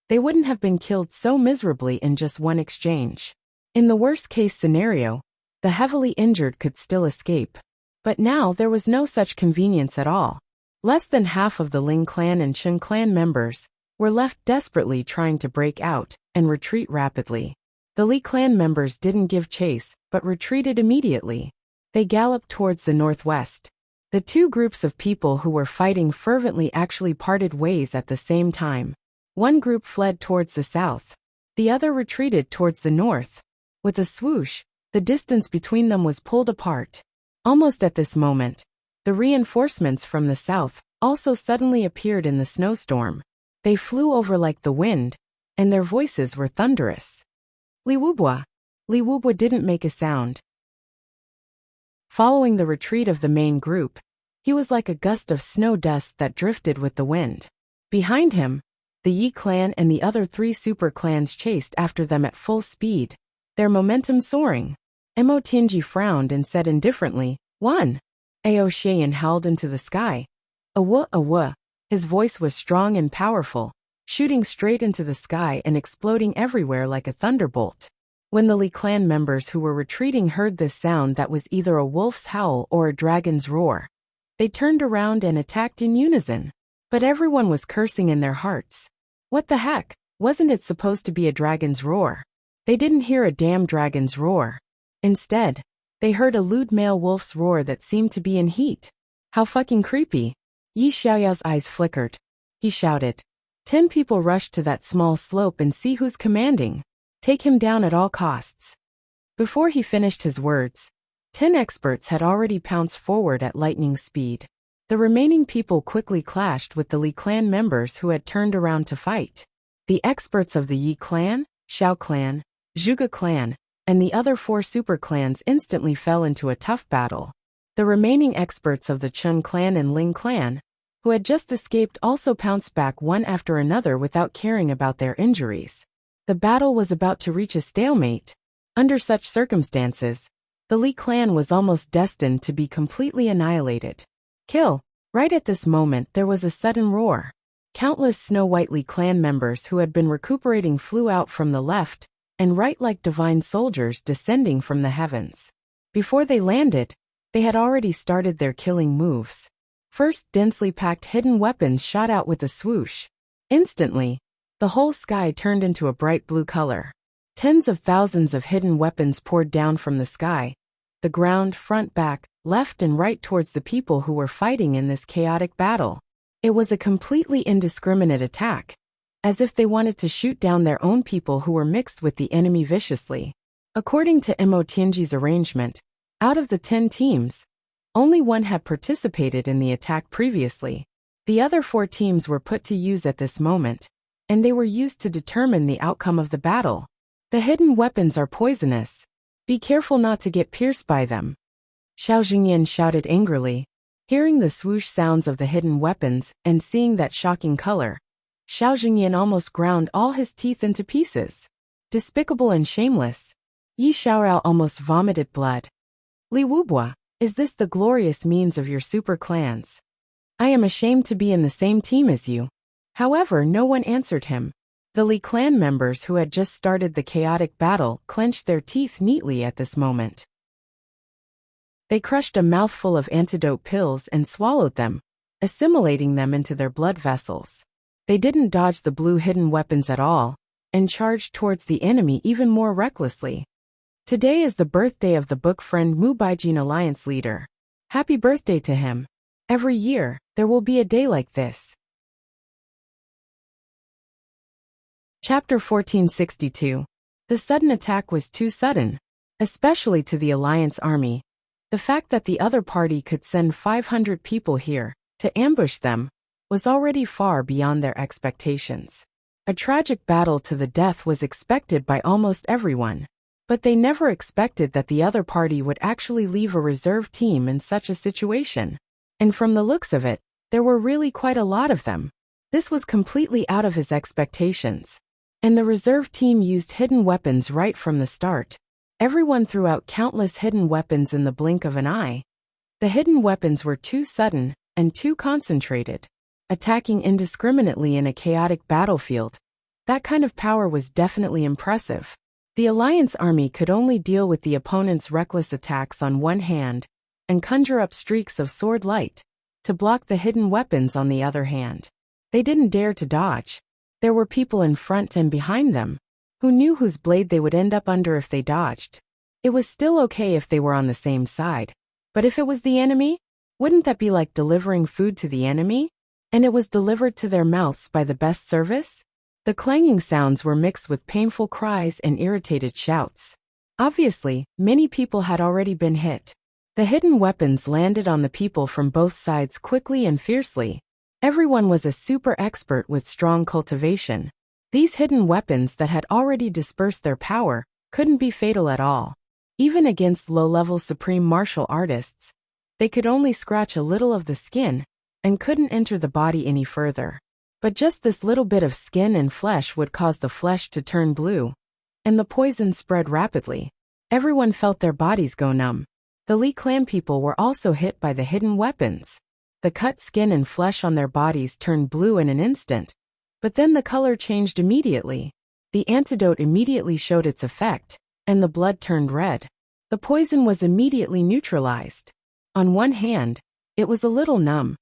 they wouldn't have been killed so miserably in just one exchange. In the worst-case scenario, the heavily injured could still escape. But now there was no such convenience at all. Less than half of the Ling clan and Chen clan members were left desperately trying to break out and retreat rapidly. The Li clan members didn't give chase, but retreated immediately. They galloped towards the northwest. The two groups of people who were fighting fervently actually parted ways at the same time. One group fled towards the south. The other retreated towards the north. With a swoosh, the distance between them was pulled apart. Almost at this moment, the reinforcements from the south also suddenly appeared in the snowstorm. They flew over like the wind, and their voices were thunderous. Li Wubua. Li Wubua didn't make a sound. Following the retreat of the main group, he was like a gust of snow dust that drifted with the wind. Behind him, the Yi clan and the other three super clans chased after them at full speed, their momentum soaring. Mo Tianji frowned and said indifferently, "One." Ao Xian howled into the sky. "Awa, awa." His voice was strong and powerful, shooting straight into the sky and exploding everywhere like a thunderbolt. When the Li clan members who were retreating heard this sound that was either a wolf's howl or a dragon's roar, they turned around and attacked in unison. But everyone was cursing in their hearts. What the heck? Wasn't it supposed to be a dragon's roar? They didn't hear a damn dragon's roar. Instead, they heard a lewd male wolf's roar that seemed to be in heat. How fucking creepy. Yi Xiaoyao's eyes flickered. He shouted. 10 people rushed to that small slope and see who's commanding. Take him down at all costs. Before he finished his words, 10 experts had already pounced forward at lightning speed. The remaining people quickly clashed with the Li clan members who had turned around to fight. The experts of the Yi clan, Xiao clan, Zhuge clan, and the other 4 super clans instantly fell into a tough battle. The remaining experts of the Chen clan and Ling clan, who had just escaped, also pounced back one after another without caring about their injuries. The battle was about to reach a stalemate. Under such circumstances, the Li clan was almost destined to be completely annihilated. Kill! Right at this moment there was a sudden roar. Countless snow-white Li clan members who had been recuperating flew out from the left and right like divine soldiers descending from the heavens. Before they landed, they had already started their killing moves. First, densely packed hidden weapons shot out with a swoosh. Instantly, the whole sky turned into a bright blue color. Tens of thousands of hidden weapons poured down from the sky, the ground, front, back, left and right towards the people who were fighting in this chaotic battle. It was a completely indiscriminate attack, as if they wanted to shoot down their own people who were mixed with the enemy viciously. According to Mo Tianji's arrangement, out of the 10 teams, only one had participated in the attack previously. The other 4 teams were put to use at this moment, and they were used to determine the outcome of the battle. The hidden weapons are poisonous. Be careful not to get pierced by them. Xiao Jingyan shouted angrily. Hearing the swoosh sounds of the hidden weapons and seeing that shocking color, Xiao Jingyan almost ground all his teeth into pieces. Despicable and shameless. Yi Xiaorao almost vomited blood. Li Wubua, is this the glorious means of your super clans? I am ashamed to be in the same team as you. However, no one answered him. The Li clan members who had just started the chaotic battle clenched their teeth neatly at this moment. They crushed a mouthful of antidote pills and swallowed them, assimilating them into their blood vessels. They didn't dodge the blue hidden weapons at all, and charged towards the enemy even more recklessly. Today is the birthday of the book friend Mu Baijin Alliance leader. Happy birthday to him. Every year, there will be a day like this. Chapter 1462. The sudden attack was too sudden, especially to the Alliance army. The fact that the other party could send 500 people here to ambush them was already far beyond their expectations. A tragic battle to the death was expected by almost everyone. But they never expected that the other party would actually leave a reserve team in such a situation. And from the looks of it, there were really quite a lot of them. This was completely out of his expectations. And the reserve team used hidden weapons right from the start. Everyone threw out countless hidden weapons in the blink of an eye. The hidden weapons were too sudden and too concentrated. Attacking indiscriminately in a chaotic battlefield. That kind of power was definitely impressive. The Alliance army could only deal with the opponent's reckless attacks on one hand and conjure up streaks of sword light to block the hidden weapons on the other hand. They didn't dare to dodge. There were people in front and behind them who knew whose blade they would end up under if they dodged. It was still okay if they were on the same side. But if it was the enemy, wouldn't that be like delivering food to the enemy? And it was delivered to their mouths by the best service? The clanging sounds were mixed with painful cries and irritated shouts. Obviously, many people had already been hit. The hidden weapons landed on the people from both sides quickly and fiercely. Everyone was a super expert with strong cultivation. These hidden weapons that had already dispersed their power couldn't be fatal at all. Even against low-level supreme martial artists, they could only scratch a little of the skin and couldn't enter the body any further. But just this little bit of skin and flesh would cause the flesh to turn blue, and the poison spread rapidly. Everyone felt their bodies go numb. The Li clan people were also hit by the hidden weapons. The cut skin and flesh on their bodies turned blue in an instant. But then the color changed immediately. The antidote immediately showed its effect, and the blood turned red. The poison was immediately neutralized. On one hand, it was a little numb,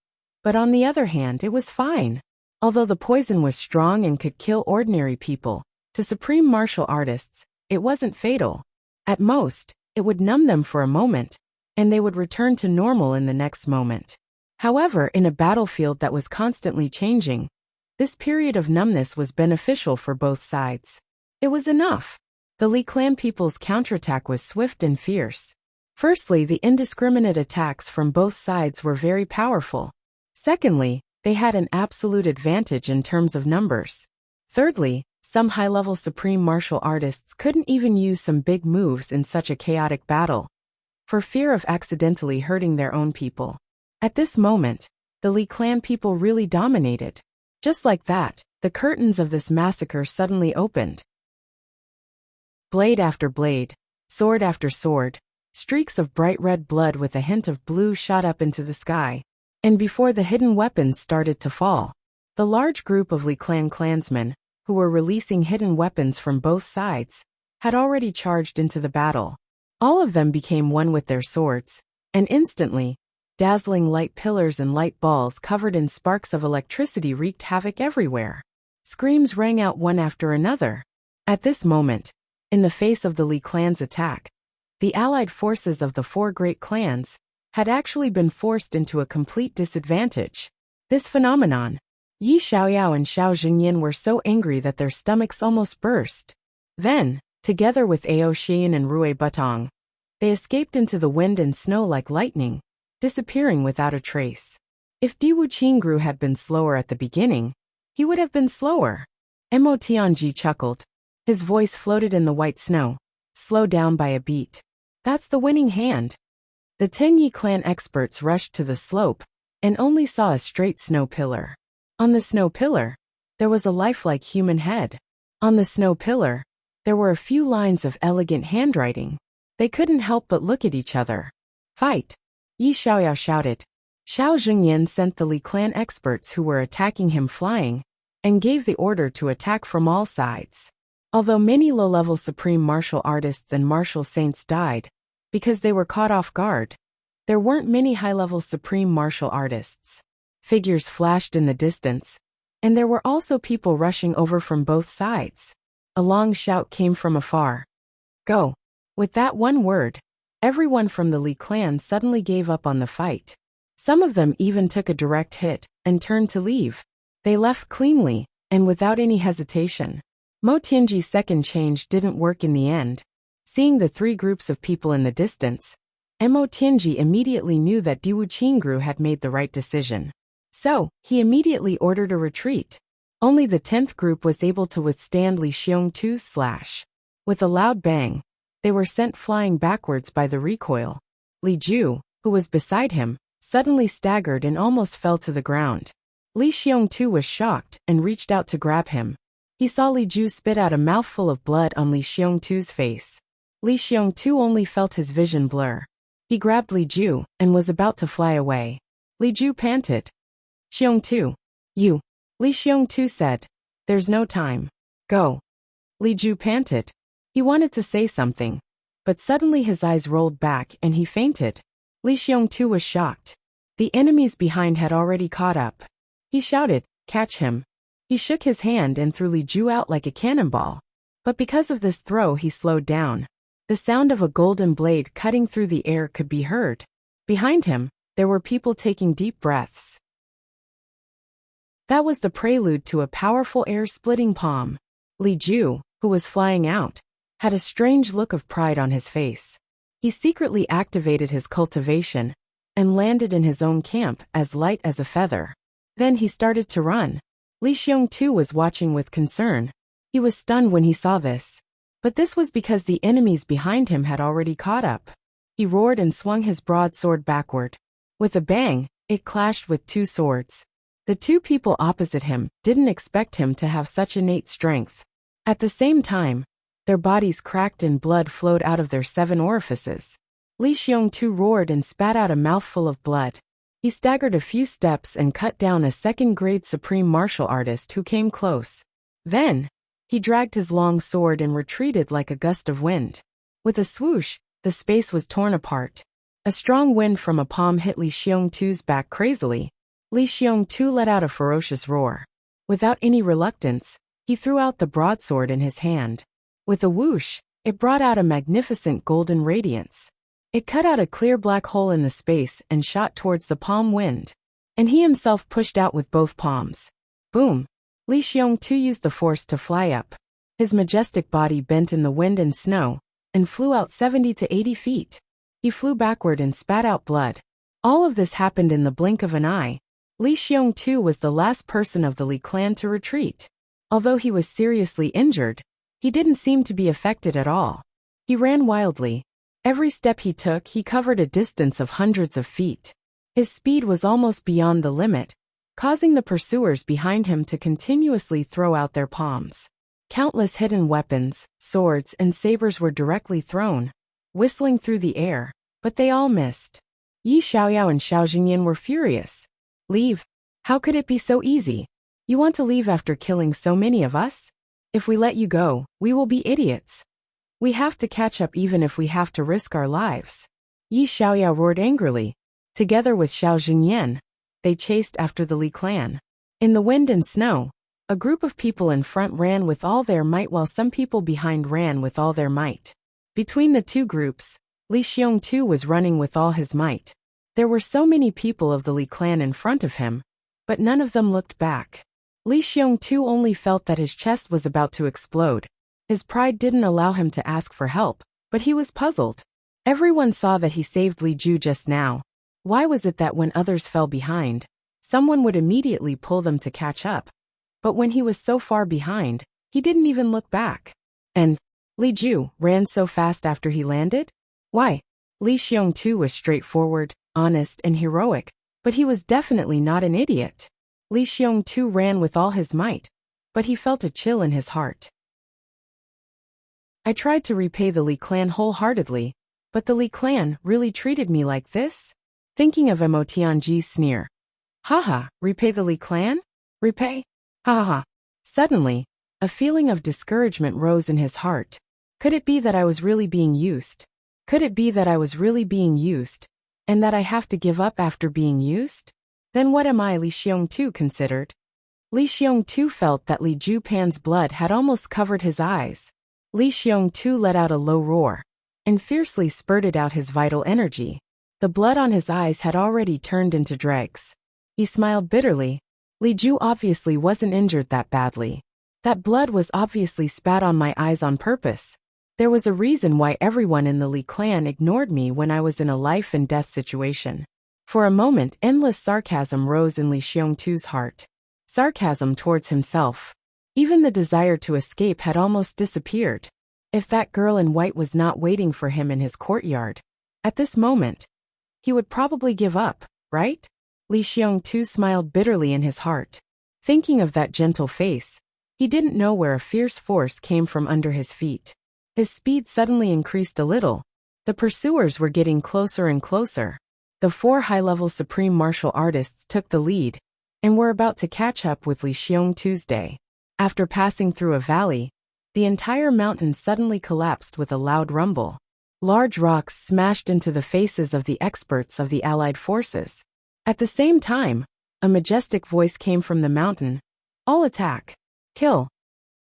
but on the other hand it was fine. Although the poison was strong and could kill ordinary people, to supreme martial artists, it wasn't fatal. At most, it would numb them for a moment, and they would return to normal in the next moment. However, in a battlefield that was constantly changing, this period of numbness was beneficial for both sides. It was enough. The Li clan people's counterattack was swift and fierce. Firstly, the indiscriminate attacks from both sides were very powerful. Secondly, they had an absolute advantage in terms of numbers. Thirdly, some high-level supreme martial artists couldn't even use some big moves in such a chaotic battle, for fear of accidentally hurting their own people. At this moment, the Li clan people really dominated. Just like that, the curtains of this massacre suddenly opened. Blade after blade, sword after sword, streaks of bright red blood with a hint of blue shot up into the sky. And before the hidden weapons started to fall, the large group of Li clan clansmen, who were releasing hidden weapons from both sides, had already charged into the battle. All of them became one with their swords, and instantly, dazzling light pillars and light balls covered in sparks of electricity wreaked havoc everywhere. Screams rang out one after another. At this moment, in the face of the Li clan's attack, the allied forces of the four great clans had actually been forced into a complete disadvantage. This phenomenon, Yi Xiaoyao and Xiao Jingyan were so angry that their stomachs almost burst. Then, together with Ao Xian and Rui Butong, they escaped into the wind and snow like lightning, disappearing without a trace. If Diwu Qingru had been slower at the beginning, he would have been slower. Mo Tianji chuckled. His voice floated in the white snow. Slow down by a beat. That's the winning hand. The Tenyi clan experts rushed to the slope and only saw a straight snow pillar. On the snow pillar, there was a lifelike human head. On the snow pillar, there were a few lines of elegant handwriting. They couldn't help but look at each other. Fight! Yi Xiaoyao shouted. Xiao Jingyan sent the Li clan experts who were attacking him flying, and gave the order to attack from all sides. Although many low-level supreme martial artists and martial saints died, because they were caught off guard, there weren't many high-level supreme martial artists. Figures flashed in the distance, and there were also people rushing over from both sides. A long shout came from afar. Go! With that one word, everyone from the Li clan suddenly gave up on the fight. Some of them even took a direct hit and turned to leave. They left cleanly, and without any hesitation. Mo Tianji's second change didn't work in the end. Seeing the three groups of people in the distance, Mo Tianji immediately knew that Diwu Qingru had made the right decision. So, he immediately ordered a retreat. Only the 10th group was able to withstand Li Xiongtu's slash. With a loud bang, they were sent flying backwards by the recoil. Li Ju, who was beside him, suddenly staggered and almost fell to the ground. Li Xiongtu was shocked and reached out to grab him. He saw Li Ju spit out a mouthful of blood on Li Xiongtu's face. Li Xiongtu only felt his vision blur. He grabbed Li Ju and was about to fly away. Li Ju panted. Xiongtu. You. Li Xiongtu said. There's no time. Go. Li Ju panted. He wanted to say something, but suddenly his eyes rolled back and he fainted. Li Xiongtu was shocked. The enemies behind had already caught up. He shouted, catch him. He shook his hand and threw Li Ju out like a cannonball. But because of this throw he slowed down. The sound of a golden blade cutting through the air could be heard. Behind him, there were people taking deep breaths. That was the prelude to a powerful air-splitting palm. Li Ju, who was flying out, had a strange look of pride on his face. He secretly activated his cultivation and landed in his own camp as light as a feather. Then he started to run. Li Xiongtu was watching with concern. He was stunned when he saw this. But this was because the enemies behind him had already caught up. He roared and swung his broadsword backward. With a bang, it clashed with two swords. The two people opposite him didn't expect him to have such innate strength. At the same time, their bodies cracked and blood flowed out of their 7 orifices. Li Xiongtu roared and spat out a mouthful of blood. He staggered a few steps and cut down a second-grade supreme martial artist who came close. Then, he dragged his long sword and retreated like a gust of wind. With a swoosh, the space was torn apart. A strong wind from a palm hit Li Xiongtu's back crazily. Li Xiongtu let out a ferocious roar. Without any reluctance, he threw out the broadsword in his hand. With a whoosh, it brought out a magnificent golden radiance. It cut out a clear black hole in the space and shot towards the palm wind. And he himself pushed out with both palms. Boom! Li Xiongtu used the force to fly up. His majestic body bent in the wind and snow, and flew out 70 to 80 feet. He flew backward and spat out blood. All of this happened in the blink of an eye. Li Xiongtu was the last person of the Li clan to retreat. Although he was seriously injured, he didn't seem to be affected at all. He ran wildly. Every step he took, he covered a distance of hundreds of feet. His speed was almost beyond the limit, causing the pursuers behind him to continuously throw out their palms. Countless hidden weapons, swords, and sabers were directly thrown, whistling through the air, but they all missed. Yi Xiaoyao and Xiao Jingyan were furious. Leave? How could it be so easy? You want to leave after killing so many of us? If we let you go, we will be idiots. We have to catch up even if we have to risk our lives. Yi Xiaoyao roared angrily. Together with Xiao Jingyan, they chased after the Li clan. In the wind and snow, a group of people in front ran with all their might while some people behind ran with all their might. Between the two groups, Li Xiongtu was running with all his might. There were so many people of the Li clan in front of him, but none of them looked back. Li Xiongtu only felt that his chest was about to explode. His pride didn't allow him to ask for help, but he was puzzled. Everyone saw that he saved Li Ju just now. Why was it that when others fell behind, someone would immediately pull them to catch up? But when he was so far behind, he didn't even look back. And Li Ju ran so fast after he landed? Why? Li Xiongtu was straightforward, honest, and heroic, but he was definitely not an idiot. Li Xiongtu ran with all his might, but he felt a chill in his heart. I tried to repay the Li clan wholeheartedly, but the Li clan really treated me like this? Thinking of Mo Tianji's sneer. Haha, repay the Li clan? Repay? Ha ha ha. Suddenly, a feeling of discouragement rose in his heart. Could it be that I was really being used? Could it be that I was really being used, and that I have to give up after being used? Then what am I? Li Xiongtu considered. Li Xiongtu felt that Li Jupan's blood had almost covered his eyes. Li Xiongtu let out a low roar, and fiercely spurted out his vital energy. The blood on his eyes had already turned into dregs. He smiled bitterly. Li Ju obviously wasn't injured that badly. That blood was obviously spat on my eyes on purpose. There was a reason why everyone in the Li clan ignored me when I was in a life and death situation. For a moment, endless sarcasm rose in Li Xiongtu's heart. sarcasm towards himself. Even the desire to escape had almost disappeared. If that girl in white was not waiting for him in his courtyard, at this moment, he would probably give up, right? Li Xiongtu smiled bitterly in his heart. Thinking of that gentle face, he didn't know where a fierce force came from under his feet. His speed suddenly increased a little. The pursuers were getting closer and closer. The 4 high-level supreme martial artists took the lead, and were about to catch up with Li Xiongtu's day. After passing through a valley, the entire mountain suddenly collapsed with a loud rumble. Large rocks smashed into the faces of the experts of the allied forces. At the same time, a majestic voice came from the mountain. All attack. Kill.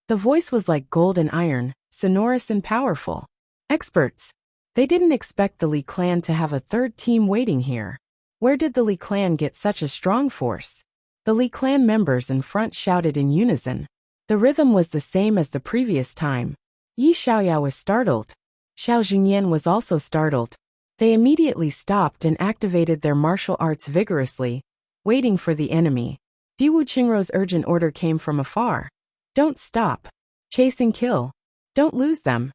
The voice was like gold and iron, sonorous and powerful. Experts. They didn't expect the Li clan to have a third team waiting here. Where did the Li clan get such a strong force? The Li clan members in front shouted in unison. The rhythm was the same as the previous time. Yi Xiaoyao was startled. Xiao Jingyan was also startled. They immediately stopped and activated their martial arts vigorously, waiting for the enemy. Diwu Qingrou's urgent order came from afar. Don't stop. Chase and kill. Don't lose them.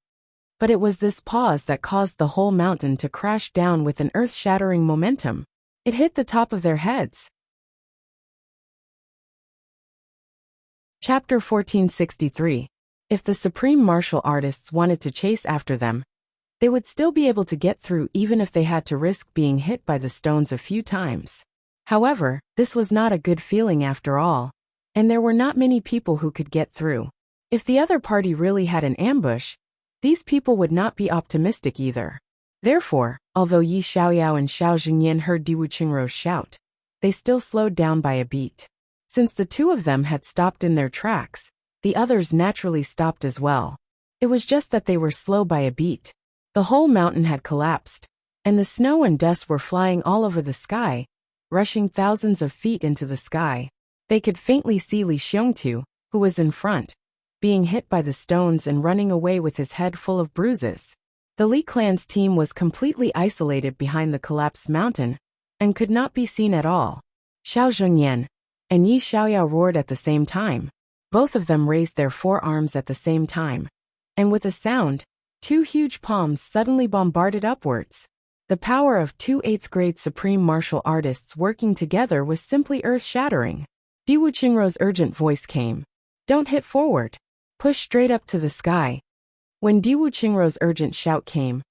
But it was this pause that caused the whole mountain to crash down with an earth-shattering momentum. It hit the top of their heads. Chapter 1463. If the supreme martial artists wanted to chase after them, they would still be able to get through even if they had to risk being hit by the stones a few times. However, this was not a good feeling after all, and there were not many people who could get through. If the other party really had an ambush, these people would not be optimistic either. Therefore, although Yi Xiaoyao and Xiao Jingyan heard Diwu Qingrou shout, they still slowed down by a beat. Since the two of them had stopped in their tracks, the others naturally stopped as well. It was just that they were slow by a beat. The whole mountain had collapsed, and the snow and dust were flying all over the sky, rushing thousands of feet into the sky. They could faintly see Li Xiongtu, who was in front, being hit by the stones and running away with his head full of bruises. The Li clan's team was completely isolated behind the collapsed mountain, and could not be seen at all. Xiao Zhengyan and Yi Xiaoyao roared at the same time. Both of them raised their forearms at the same time, and with a sound, 2 huge palms suddenly bombarded upwards. The power of 2 8th-grade supreme martial artists working together was simply earth-shattering. Diwu Qingrou's urgent voice came. Don't hit forward. Push straight up to the sky. When Diwu Qingrou's urgent shout came,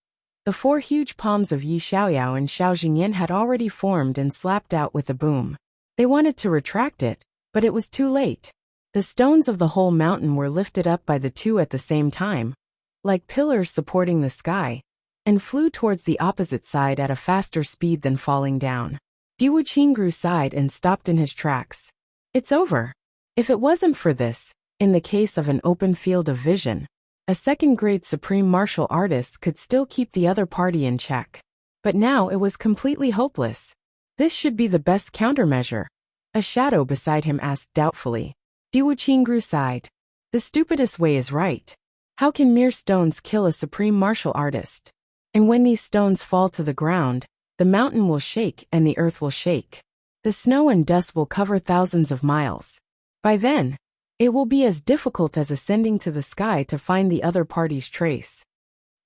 the 4 huge palms of Yi Xiaoyao and Xiao Jingyan had already formed and slapped out with a boom. They wanted to retract it, but it was too late. The stones of the whole mountain were lifted up by the two at the same time, like pillars supporting the sky, and flew towards the opposite side at a faster speed than falling down. Diwu Qingrou sighed and stopped in his tracks. It's over. If it wasn't for this, in the case of an open field of vision, a second-grade supreme martial artist could still keep the other party in check. But now it was completely hopeless. This should be the best countermeasure. A shadow beside him asked doubtfully. Diwu Qingrou sighed. The stupidest way is right. How can mere stones kill a supreme martial artist? And when these stones fall to the ground, the mountain will shake and the earth will shake. The snow and dust will cover thousands of miles. By then, it will be as difficult as ascending to the sky to find the other party's trace.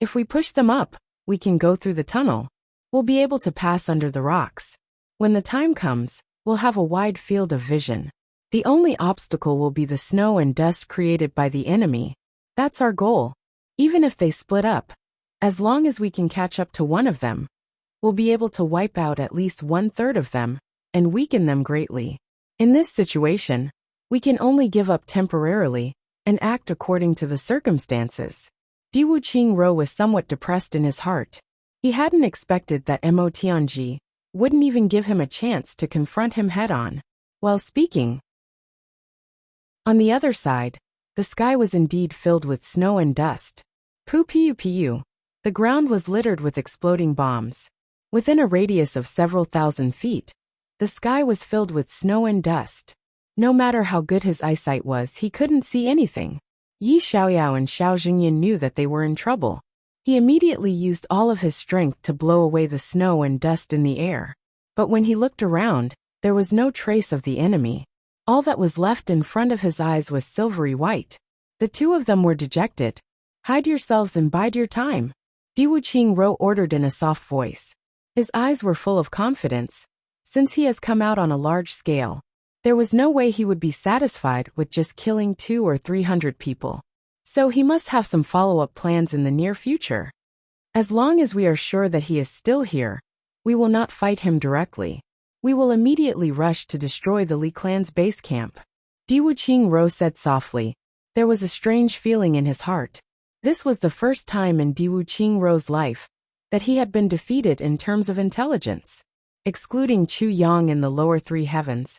If we push them up, we can go through the tunnel. We'll be able to pass under the rocks. When the time comes, we'll have a wide field of vision. The only obstacle will be the snow and dust created by the enemy. That's our goal. Even if they split up, as long as we can catch up to one of them, we'll be able to wipe out at least 1/3 of them, and weaken them greatly. In this situation, we can only give up temporarily, and act according to the circumstances. Diwu Qingrou was somewhat depressed in his heart. He hadn't expected that Mo Tianji wouldn't even give him a chance to confront him head-on. While speaking, on the other side, the sky was indeed filled with snow and dust. Pu. The ground was littered with exploding bombs. Within a radius of several thousand feet, the sky was filled with snow and dust. No matter how good his eyesight was, he couldn't see anything. Yi Xiaoyao and Xiao Jingyan knew that they were in trouble. He immediately used all of his strength to blow away the snow and dust in the air. But when he looked around, there was no trace of the enemy. All that was left in front of his eyes was silvery white. The two of them were dejected. "Hide yourselves and bide your time," Diwu ordered in a soft voice. His eyes were full of confidence. Since he has come out on a large scale, there was no way he would be satisfied with just killing 200 or 300 people. So he must have some follow-up plans in the near future. As long as we are sure that he is still here, we will not fight him directly. We will immediately rush to destroy the Li clan's base camp. Diwu said softly. There was a strange feeling in his heart. This was the first time in Diwu life that he had been defeated in terms of intelligence. Excluding Chu Yang in the lower three heavens,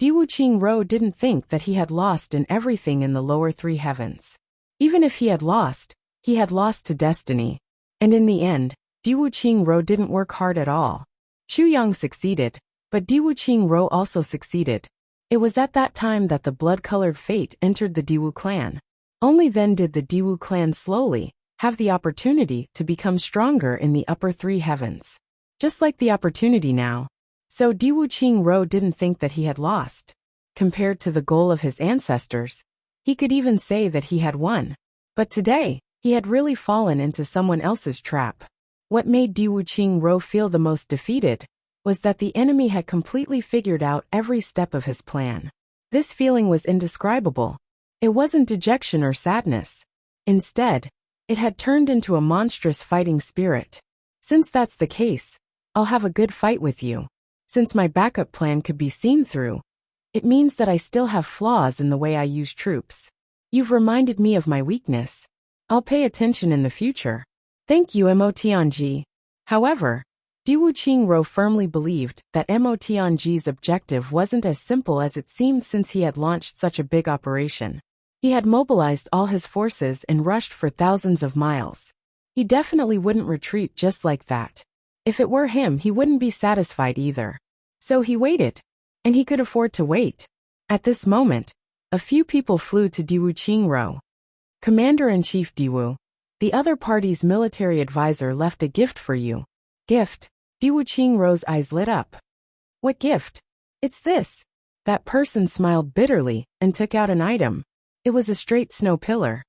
Diwu didn't think that he had lost in everything in the lower three heavens. Even if he had lost to destiny. And in the end, Diwu didn't work hard at all. Chu Yang succeeded, but Diwu also succeeded. It was at that time that the blood-colored fate entered the Diwu clan. Only then did the Diwu clan slowly have the opportunity to become stronger in the upper three heavens. Just like the opportunity now. So Diwu didn't think that he had lost. Compared to the goal of his ancestors, he could even say that he had won. But today, he had really fallen into someone else's trap. What made Diwu feel the most defeated was that the enemy had completely figured out every step of his plan. This feeling was indescribable. It wasn't dejection or sadness. Instead, it had turned into a monstrous fighting spirit. Since that's the case, I'll have a good fight with you. Since my backup plan could be seen through, it means that I still have flaws in the way I use troops. You've reminded me of my weakness. I'll pay attention in the future. Thank you, Motianji. However, Diwu firmly believed that Motianji's objective wasn't as simple as it seemed since he had launched such a big operation. He had mobilized all his forces and rushed for thousands of miles. He definitely wouldn't retreat just like that. If it were him, he wouldn't be satisfied either. So he waited. And he could afford to wait. At this moment, a few people flew to Diwu. Commander-in-Chief Diwu, the other party's military advisor left a gift for you. Gift? Diwu eyes lit up. What gift? It's this. That person smiled bitterly and took out an item. It was a straight snow pillar.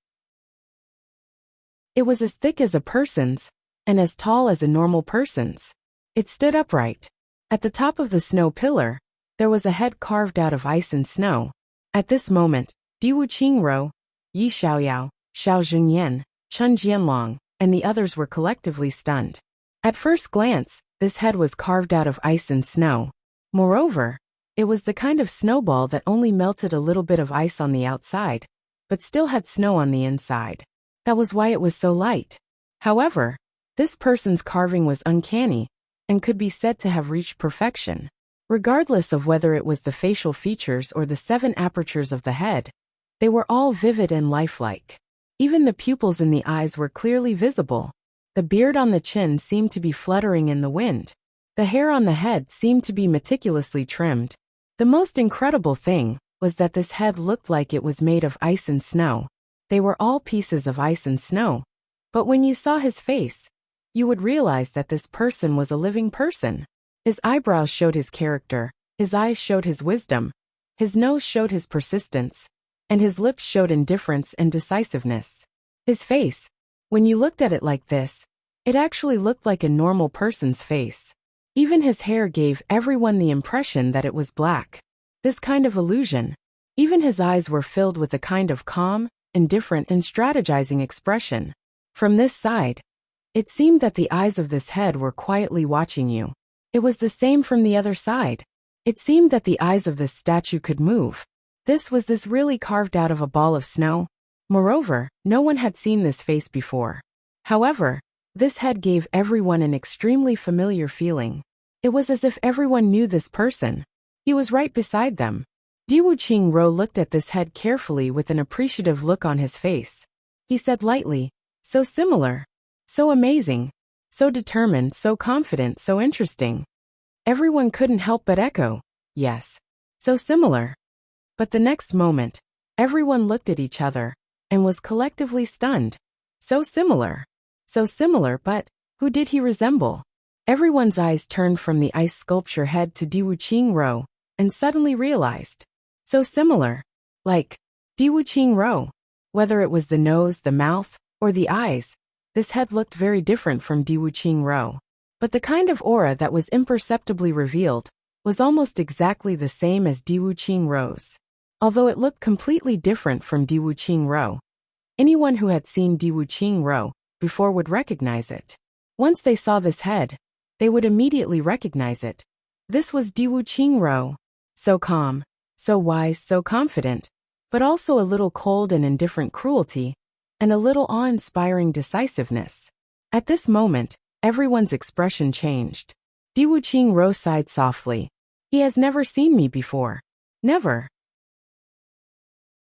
It was as thick as a person's, and as tall as a normal person's. It stood upright. At the top of the snow pillar, there was a head carved out of ice and snow. At this moment, Diwu, Yi Xiaoyao, Xiao Zhengyan, Chun Jianlong, and the others were collectively stunned. At first glance, this head was carved out of ice and snow. Moreover, it was the kind of snowball that only melted a little bit of ice on the outside, but still had snow on the inside. That was why it was so light. However, this person's carving was uncanny, and could be said to have reached perfection. Regardless of whether it was the facial features or the 7 apertures of the head, they were all vivid and lifelike. Even the pupils in the eyes were clearly visible. The beard on the chin seemed to be fluttering in the wind. The hair on the head seemed to be meticulously trimmed. The most incredible thing was that this head looked like it was made of ice and snow. They were all pieces of ice and snow. But when you saw his face, you would realize that this person was a living person. His eyebrows showed his character, his eyes showed his wisdom, his nose showed his persistence, and his lips showed indifference and decisiveness. His face, when you looked at it like this, it actually looked like a normal person's face. Even his hair gave everyone the impression that it was black. This kind of illusion. Even his eyes were filled with a kind of calm, indifferent and strategizing expression. From this side, it seemed that the eyes of this head were quietly watching you. It was the same from the other side. It seemed that the eyes of this statue could move. Was this really carved out of a ball of snow? Moreover, no one had seen this face before. However, this head gave everyone an extremely familiar feeling. It was as if everyone knew this person. He was right beside them. Diwu looked at this head carefully with an appreciative look on his face. He said lightly, "So similar. So amazing. So determined, so confident, so interesting." Everyone couldn't help but echo, "Yes. So similar." But the next moment, everyone looked at each other and was collectively stunned. So similar. So similar, but who did he resemble? Everyone's eyes turned from the ice sculpture head to Diwu and suddenly realized. So similar. Like, Di Wuqing Ro. Whether it was the nose, the mouth, or the eyes, this head looked very different from Di Wuqing Ro. But the kind of aura that was imperceptibly revealed was almost exactly the same as Di Wuqing Ro's. Although it looked completely different from Di Wuqing Ro, anyone who had seen Di Wuqing Ro before would recognize it. Once they saw this head, they would immediately recognize it. This was Di Wuqing Ro. So calm, so wise, so confident, but also a little cold and indifferent cruelty, and a little awe-inspiring decisiveness. At this moment, everyone's expression changed. Di Wuqing Ro sighed softly. He has never seen me before. Never.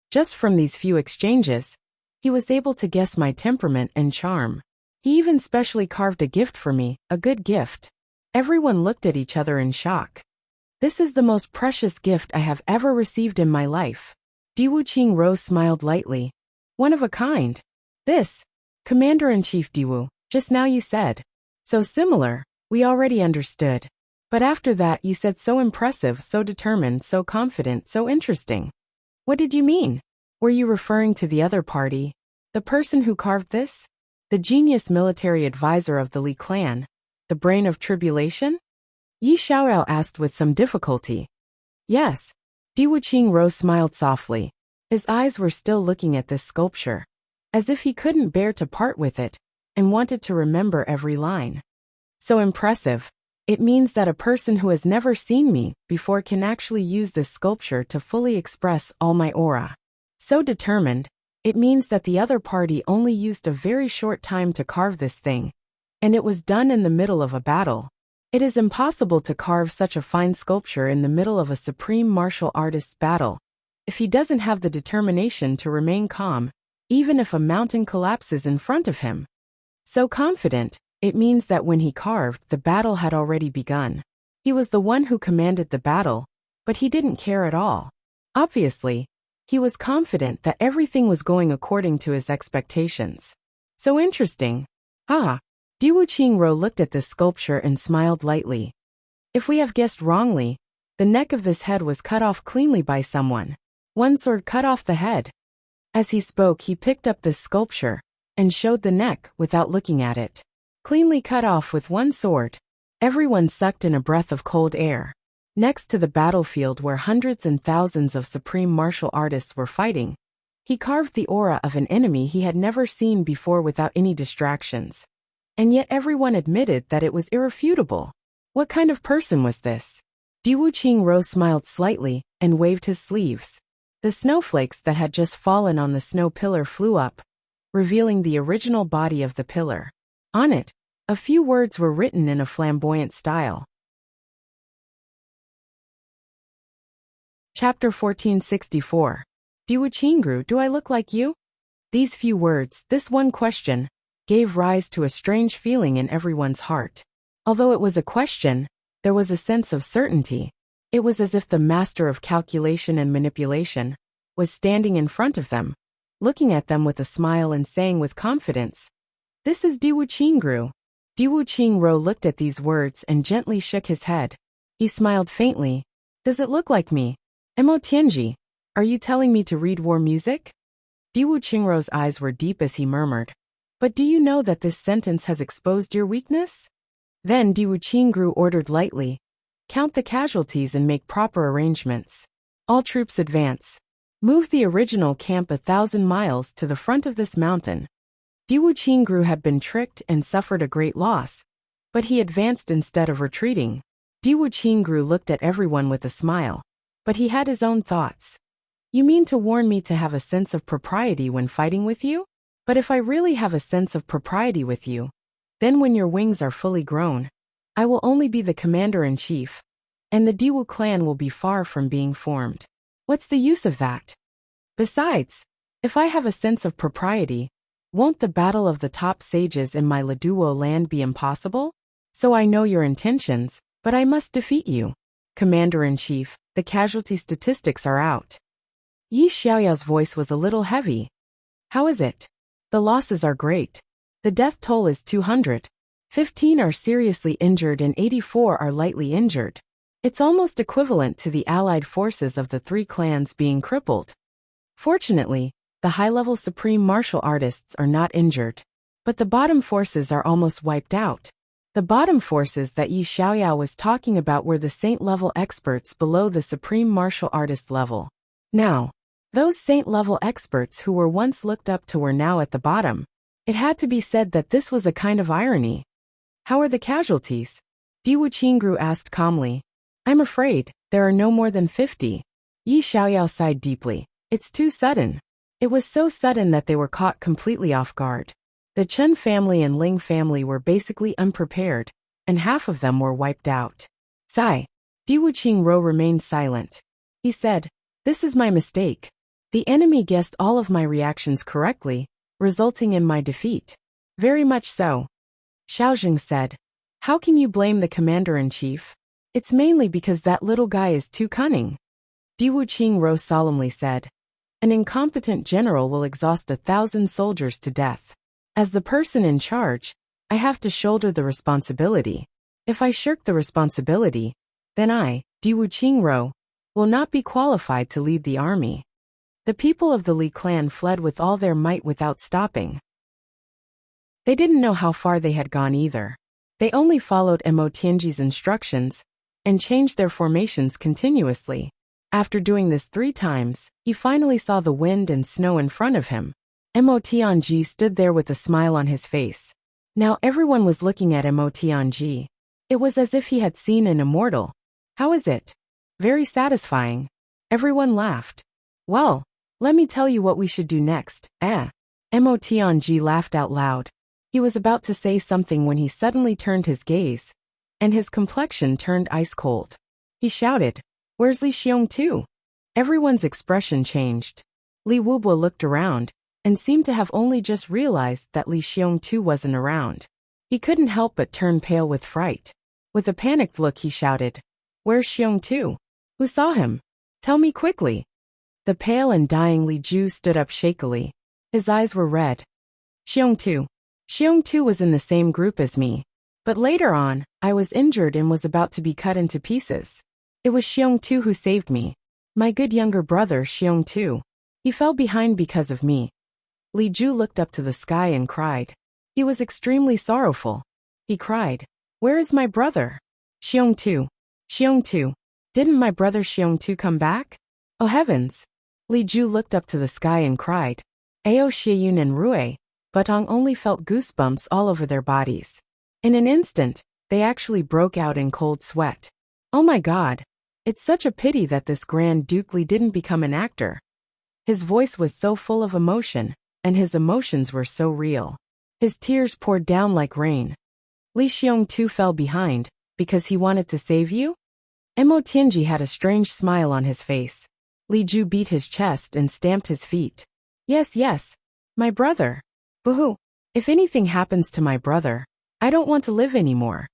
Just from these few exchanges, he was able to guess my temperament and charm. He even specially carved a gift for me, a good gift. Everyone looked at each other in shock. This is the most precious gift I have ever received in my life. Di Wuqing Ro smiled lightly. One of a kind. This, Commander-in-Chief Diwu, just now you said. So similar, we already understood. But after that you said so impressive, so determined, so confident, so interesting. What did you mean? Were you referring to the other party? The person who carved this? The genius military advisor of the Li clan? The brain of tribulation? Yi Xiaoyao asked with some difficulty. Yes. Di Wuqing Ro smiled softly. His eyes were still looking at this sculpture, as if he couldn't bear to part with it, and wanted to remember every line. So impressive. It means that a person who has never seen me before can actually use this sculpture to fully express all my aura. So determined, it means that the other party only used a very short time to carve this thing, and it was done in the middle of a battle. It is impossible to carve such a fine sculpture in the middle of a supreme martial artist's battle, if he doesn't have the determination to remain calm, even if a mountain collapses in front of him. So confident, it means that when he carved, the battle had already begun. He was the one who commanded the battle, but he didn't care at all. Obviously, he was confident that everything was going according to his expectations. So interesting. Ah. Di Wuqing Ro looked at this sculpture and smiled lightly. If we have guessed wrongly, the neck of this head was cut off cleanly by someone. One sword cut off the head. As he spoke, he picked up this sculpture and showed the neck without looking at it. Cleanly cut off with one sword. Everyone sucked in a breath of cold air. Next to the battlefield where hundreds and thousands of supreme martial artists were fighting, he carved the aura of an enemy he had never seen before without any distractions. And yet everyone admitted that it was irrefutable. What kind of person was this? Di Wuqing Ro smiled slightly and waved his sleeves. The snowflakes that had just fallen on the snow pillar flew up, revealing the original body of the pillar. On it, a few words were written in a flamboyant style. Chapter 1464. Di Wuqing Ru, do I look like you? These few words, this one question, gave rise to a strange feeling in everyone's heart. Although it was a question, there was a sense of certainty. It was as if the master of calculation and manipulation was standing in front of them, looking at them with a smile and saying with confidence, "This is Di Wuqing Ru." Di Wuqing Ro looked at these words and gently shook his head. He smiled faintly. "Does it look like me? Mo Tianji, are you telling me to read war music?" Di Wuqing Ro's eyes were deep as he murmured, "But do you know that this sentence has exposed your weakness?" Then Di Wuqing Ru ordered lightly, "Count the casualties and make proper arrangements. All troops advance. Move the original camp 1,000 miles to the front of this mountain." Di Wuqing Ru had been tricked and suffered a great loss, but he advanced instead of retreating. Di Wuqing Ru looked at everyone with a smile, but he had his own thoughts. "You mean to warn me to have a sense of propriety when fighting with you? But if I really have a sense of propriety with you, then when your wings are fully grown, I will only be the commander-in-chief, and the Diwu clan will be far from being formed. What's the use of that? Besides, if I have a sense of propriety, won't the battle of the top sages in my Leduo land be impossible? So I know your intentions, but I must defeat you. Commander-in-chief, the casualty statistics are out." Yi Xiaoyao's voice was a little heavy. "How is it?" "The losses are great. The death toll is 200. 15 are seriously injured and 84 are lightly injured. It's almost equivalent to the allied forces of the three clans being crippled. Fortunately, the high-level supreme martial artists are not injured. But the bottom forces are almost wiped out. The bottom forces that Yi Xiaoyao was talking about were the saint-level experts below the supreme martial artist level. Now, those saint-level experts who were once looked up to were now at the bottom. It had to be said that this was a kind of irony. How are the casualties? Diwu Qingru asked calmly. I'm afraid there are no more than 50. Yi Xiaoyao sighed deeply. It's too sudden. It was so sudden that they were caught completely off guard. The Chen family and Ling family were basically unprepared, and half of them were wiped out. Sigh. Diwu Qingru remained silent. He said, this is my mistake. The enemy guessed all of my reactions correctly, resulting in my defeat. Very much so. Xiaojing said, how can you blame the commander-in-chief? It's mainly because that little guy is too cunning. Diwu Qingru solemnly said, an incompetent general will exhaust 1,000 soldiers to death. As the person in charge, I have to shoulder the responsibility. If I shirk the responsibility, then I, Diwu Qingru, will not be qualified to lead the army. The people of the Li clan fled with all their might without stopping. They didn't know how far they had gone either. They only followed Mo Tianji's instructions and changed their formations continuously. After doing this 3 times, he finally saw the wind and snow in front of him. Mo Tianji stood there with a smile on his face. Now everyone was looking at Mo Tianji. It was as if he had seen an immortal. How is it? Very satisfying. Everyone laughed. Well, let me tell you what we should do next. Mo Tianji laughed out loud. He was about to say something when he suddenly turned his gaze, and his complexion turned ice cold. He shouted, where's Li Xiongtu? Everyone's expression changed. Li Wubo looked around and seemed to have only just realized that Li Xiongtu wasn't around. He couldn't help but turn pale with fright. With a panicked look he shouted, where's Xiongtu? Who saw him? Tell me quickly. The pale and dying Li Ju stood up shakily. His eyes were red. Xiongtu. Xiongtu was in the same group as me. But later on, I was injured and was about to be cut into pieces. It was Xiongtu who saved me. My good younger brother Xiongtu. He fell behind because of me. Li Ju looked up to the sky and cried. He was extremely sorrowful. He cried, where is my brother? Xiongtu. Xiongtu. Didn't my brother Xiongtu come back? Oh heavens. Li Ju looked up to the sky and cried. Ao Shiyun and Rui, Butong only felt goosebumps all over their bodies. In an instant, they actually broke out in cold sweat. Oh my God. It's such a pity that this Grand Duke Li didn't become an actor. His voice was so full of emotion, and his emotions were so real. His tears poured down like rain. Li Xiongtu fell behind, because he wanted to save you? Mo Tianji had a strange smile on his face. Li Ju beat his chest and stamped his feet. Yes, yes. My brother. Boo-hoo. If anything happens to my brother, I don't want to live anymore.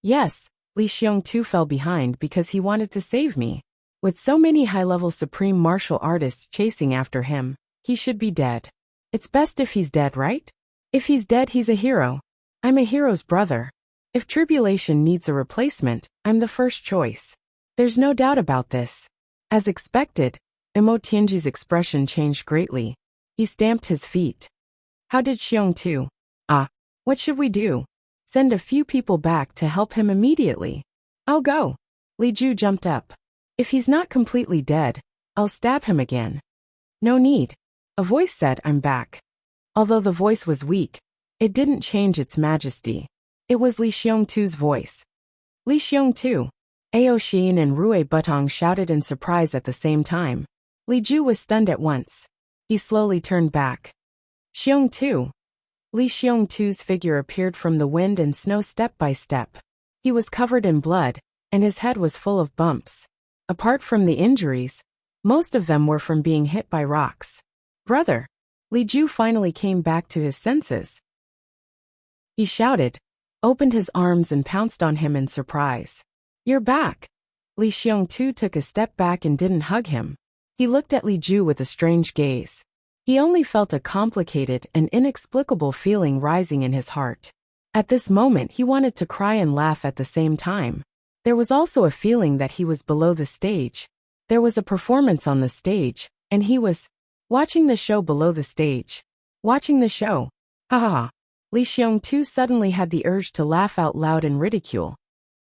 Yes, Li Xiongtu fell behind because he wanted to save me. With so many high-level supreme martial artists chasing after him, he should be dead. It's best if he's dead, right? If he's dead, he's a hero. I'm a hero's brother. If tribulation needs a replacement, I'm the first choice. There's no doubt about this. As expected, Mo Tianji's expression changed greatly. He stamped his feet. How did Xiongtu? What should we do? Send a few people back to help him immediately. I'll go. Li Ju jumped up. If he's not completely dead, I'll stab him again. No need. A voice said, I'm back. Although the voice was weak, it didn't change its majesty. It was Li Xiongtu's voice. Li Xiongtu. Ao Xin and Rui Butong shouted in surprise at the same time. Li Ju was stunned at once. He slowly turned back. Xiongtu. Li Xiongtu's figure appeared from the wind and snow step by step. He was covered in blood, and his head was full of bumps. Apart from the injuries, most of them were from being hit by rocks. Brother. Li Ju finally came back to his senses. He shouted, opened his arms and pounced on him in surprise. You're back. Li Xiongtu took a step back and didn't hug him. He looked at Li Ju with a strange gaze. He only felt a complicated and inexplicable feeling rising in his heart. At this moment he wanted to cry and laugh at the same time. There was also a feeling that he was below the stage. There was a performance on the stage, and he was watching the show below the stage. Watching the show. Ha ha ha. Li Xiongtu suddenly had the urge to laugh out loud in ridicule.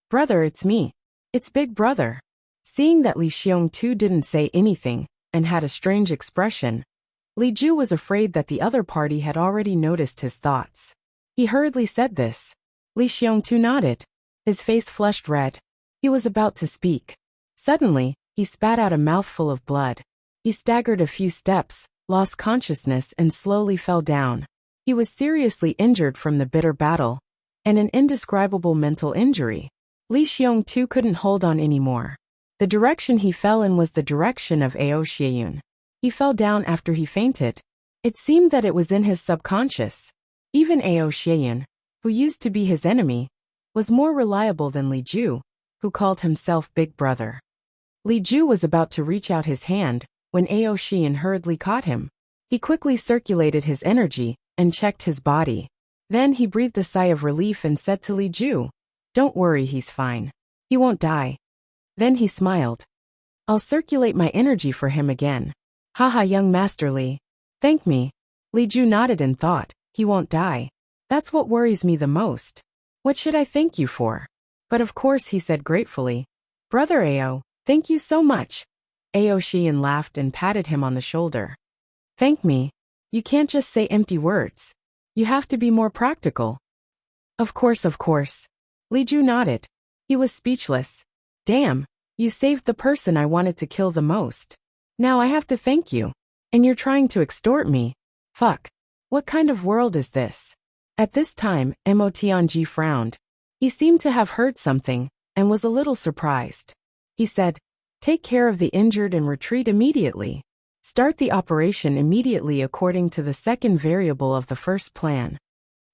Brother, it's me. It's Big Brother. Seeing that Li Xiongtu didn't say anything, and had a strange expression, Li Ju was afraid that the other party had already noticed his thoughts. He hurriedly said this. Li Xiongtu nodded. His face flushed red. He was about to speak. Suddenly, he spat out a mouthful of blood. He staggered a few steps, lost consciousness and slowly fell down. He was seriously injured from the bitter battle, and an indescribable mental injury. Li Xiongtu couldn't hold on anymore. The direction he fell in was the direction of Ao Xieyun. He fell down after he fainted. It seemed that it was in his subconscious. Even Ao Xieyun, who used to be his enemy, was more reliable than Li Ju, who called himself Big Brother. Li Ju was about to reach out his hand when Ao Xieyun hurriedly caught him. He quickly circulated his energy and checked his body. Then he breathed a sigh of relief and said to Li Ju, "Don't worry, he's fine. He won't die." Then he smiled. "I'll circulate my energy for him again." Haha, young Master Li. Thank me. Li Ju nodded and thought, he won't die. That's what worries me the most. What should I thank you for? But of course, he said gratefully. Brother Ao, thank you so much. Ao Xieyun laughed and patted him on the shoulder. Thank me. You can't just say empty words. You have to be more practical. Of course, of course. Li Ju nodded. He was speechless. Damn, you saved the person I wanted to kill the most. Now I have to thank you. And you're trying to extort me. Fuck. What kind of world is this? At this time, Mo Tianji frowned. He seemed to have heard something, and was a little surprised. He said, "Take care of the injured and retreat immediately. Start the operation immediately according to the second variable of the first plan."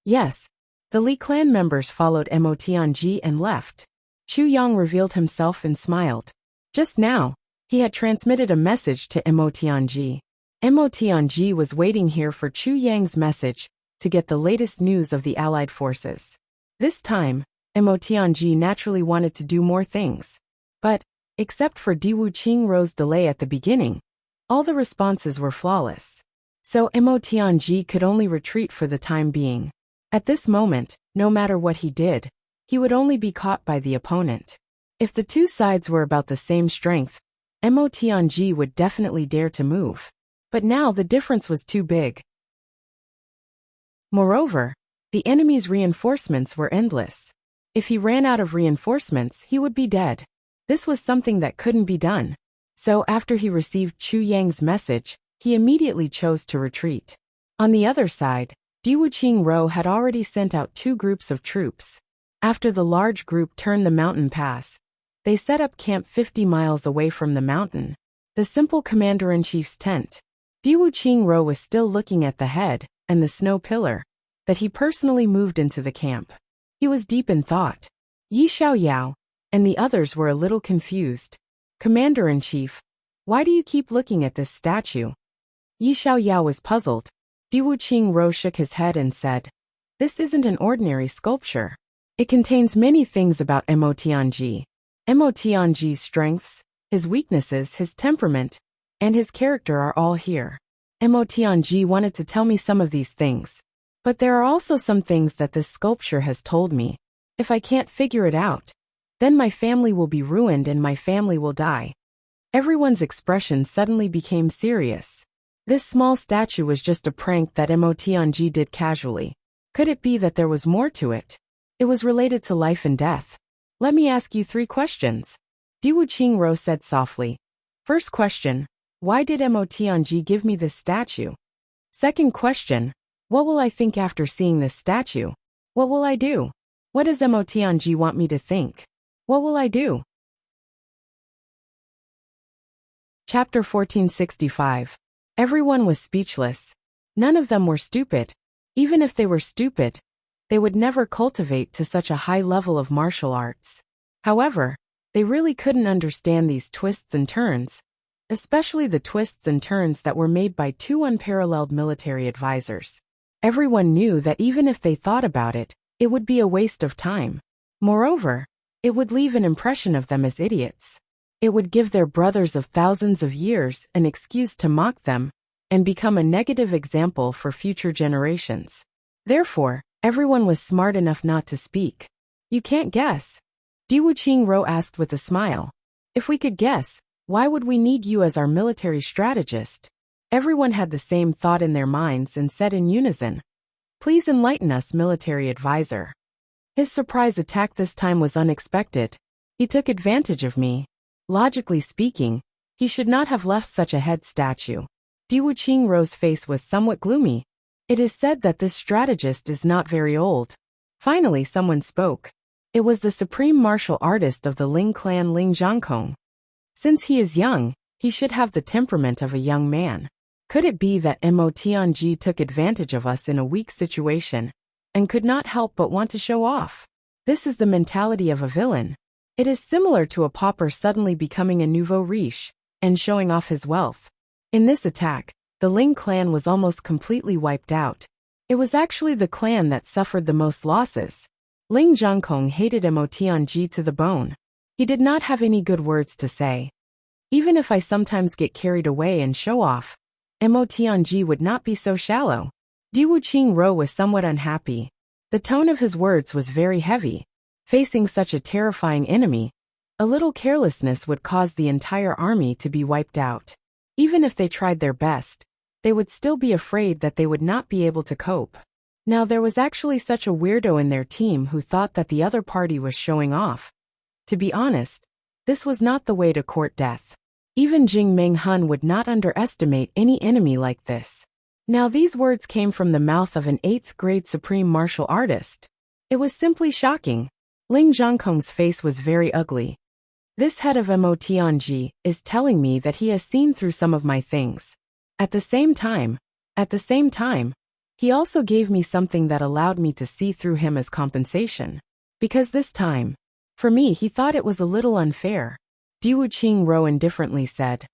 Yes. The Li clan members followed Mo Tianji and left. Chu Yang revealed himself and smiled. Just now, he had transmitted a message to Mo Tianji. Mo Tianji was waiting here for Chu Yang's message to get the latest news of the Allied forces. This time, Mo Tianji naturally wanted to do more things. But, except for Diwu Qingrou's delay at the beginning, all the responses were flawless. So Mo Tianji could only retreat for the time being. At this moment, no matter what he did, he would only be caught by the opponent. If the two sides were about the same strength, Mo Tianji would definitely dare to move. But now the difference was too big. Moreover, the enemy's reinforcements were endless. If he ran out of reinforcements, he would be dead. This was something that couldn't be done. So after he received Chu Yang's message, he immediately chose to retreat. On the other side, Diwu Qingru had already sent out two groups of troops. After the large group turned the mountain pass, they set up camp 50 miles away from the mountain, the simple commander-in-chief's tent. Diwu Qingru was still looking at the head and the snow pillar that he personally moved into the camp. He was deep in thought. Yi Xiaoyao and the others were a little confused. Commander-in-chief, why do you keep looking at this statue? Yi Xiaoyao was puzzled. Diwu Qingru shook his head and said, "This isn't an ordinary sculpture. It contains many things about Mo Tianji. Mo Tianji's strengths, his weaknesses, his temperament, and his character are all here. Mo Tianji wanted to tell me some of these things. But there are also some things that this sculpture has told me. If I can't figure it out, then my family will be ruined and my family will die." Everyone's expression suddenly became serious. This small statue was just a prank that Mo Tianji did casually. Could it be that there was more to it? It was related to life and death. Let me ask you 3 questions. Diwu Qingru said softly. First question, why did Mo Tianji give me this statue? Second question, what will I think after seeing this statue? What will I do? What does Mo Tianji want me to think? What will I do? Chapter 1465. Everyone was speechless. None of them were stupid. Even if they were stupid, they would never cultivate to such a high level of martial arts. However, they really couldn't understand these twists and turns, especially the twists and turns that were made by 2 unparalleled military advisors. Everyone knew that even if they thought about it, it would be a waste of time. Moreover, It would leave an impression of them as idiots. It would give their brothers of thousands of years an excuse to mock them and become a negative example for future generations. Therefore, everyone was smart enough not to speak. You can't guess? Diwu Qingro asked with a smile. If we could guess, why would we need you as our military strategist? Everyone had the same thought in their minds and said in unison, "Please enlighten us, military advisor." His surprise attack this time was unexpected. He took advantage of me. Logically speaking, he should not have left such a head statue. Diwu Qingro's face was somewhat gloomy. It is said that this strategist is not very old. Finally someone spoke. It was the supreme martial artist of the Ling clan, Ling Zhangkong. Since he is young, he should have the temperament of a young man. Could it be that Mo Tianji took advantage of us in a weak situation and could not help but want to show off? This is the mentality of a villain. It is similar to a pauper suddenly becoming a nouveau riche and showing off his wealth. In this attack, the Ling clan was almost completely wiped out. It was actually the clan that suffered the most losses. Ling Zhangkong hated Mo Tianji to the bone. He did not have any good words to say. Even if I sometimes get carried away and show off, Mo Tianji would not be so shallow. Diwu Qingro was somewhat unhappy. The tone of his words was very heavy. Facing such a terrifying enemy, a little carelessness would cause the entire army to be wiped out. Even if they tried their best, they would still be afraid that they would not be able to cope. Now there was actually such a weirdo in their team who thought that the other party was showing off. To be honest, this was not the way to court death. Even Jing Meng Hun would not underestimate any enemy like this. Now these words came from the mouth of an 8th grade supreme martial artist. It was simply shocking. Ling Zhangkong's face was very ugly. This head of Mo Tianji is telling me that he has seen through some of my things. At the same time, he also gave me something that allowed me to see through him as compensation. Because this time, for me, he thought it was a little unfair. Diwu Qingro indifferently said,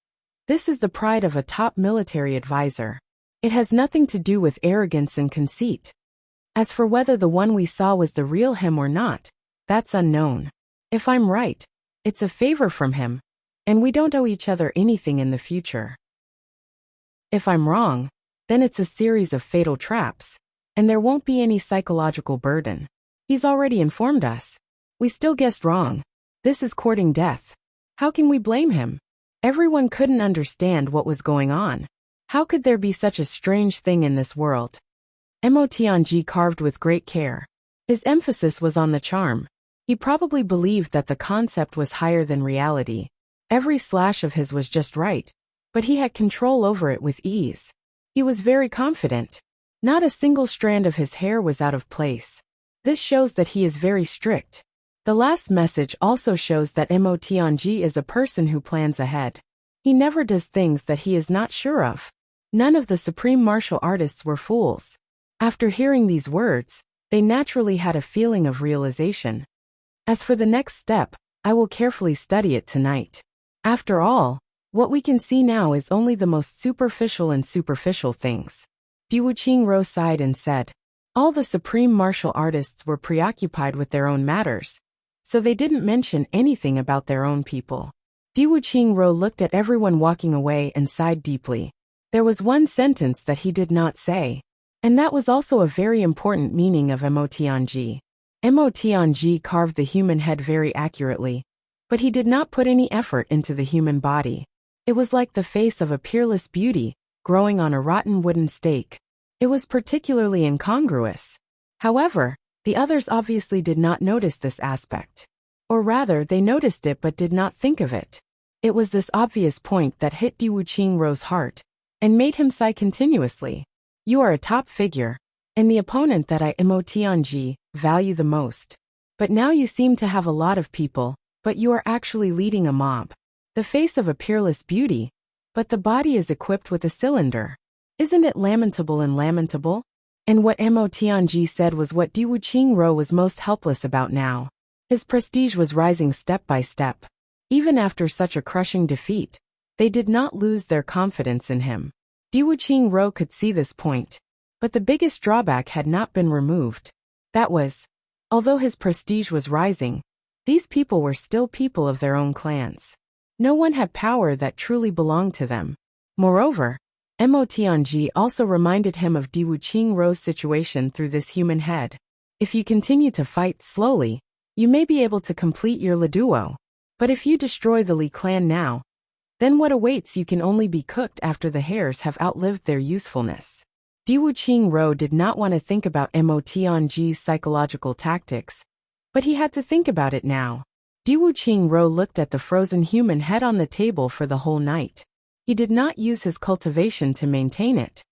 "This is the pride of a top military advisor. It has nothing to do with arrogance and conceit. As for whether the one we saw was the real him or not, that's unknown. If I'm right, it's a favor from him, and we don't owe each other anything in the future. If I'm wrong, then it's a series of fatal traps, and there won't be any psychological burden. He's already informed us. We still guessed wrong. This is courting death. How can we blame him?" Everyone couldn't understand what was going on. How could there be such a strange thing in this world? Mo Tianji carved with great care. His emphasis was on the charm. He probably believed that the concept was higher than reality. Every slash of his was just right, but he had control over it with ease. He was very confident. Not a single strand of his hair was out of place. This shows that he is very strict. The last message also shows that Mo Tianji is a person who plans ahead. He never does things that he is not sure of. None of the supreme martial artists were fools. After hearing these words, they naturally had a feeling of realization. As for the next step, I will carefully study it tonight. After all, what we can see now is only the most superficial and superficial things. Diwu Qingro sighed and said, all the supreme martial artists were preoccupied with their own matters, so they didn't mention anything about their own people. Diwu Qingro looked at everyone walking away and sighed deeply. There was one sentence that he did not say, and that was also a very important meaning of Mo Tianji. Mo Tianji carved the human head very accurately, but he did not put any effort into the human body. It was like the face of a peerless beauty, growing on a rotten wooden stake. It was particularly incongruous. However, the others obviously did not notice this aspect. Or rather, they noticed it but did not think of it. It was this obvious point that hit Diwu Qingro's heart, and made him sigh continuously. You are a top figure, and the opponent that I, Mo Tianji, value the most. But now you seem to have a lot of people, but you are actually leading a mob. The face of a peerless beauty, but the body is equipped with a cylinder. Isn't it lamentable and lamentable? And what Mo Tianji said was what Diwu Qingro was most helpless about now. His prestige was rising step by step. Even after such a crushing defeat, they did not lose their confidence in him. Diwu Qingro could see this point. But the biggest drawback had not been removed. That was, although his prestige was rising, These people were still people of their own clans. No one had power that truly belonged to them. Moreover, Mo Tianji also reminded him of Di Wuqingrou's situation through this human head. If you continue to fight slowly, you may be able to complete your Leduo. But if you destroy the Li clan now, then what awaits you can only be cooked after the hairs have outlived their usefulness. Di Wuqingrou did not want to think about Mo Tianji's psychological tactics, but he had to think about it now. Di Wuqingrou looked at the frozen human head on the table for the whole night. He did not use his cultivation to maintain it.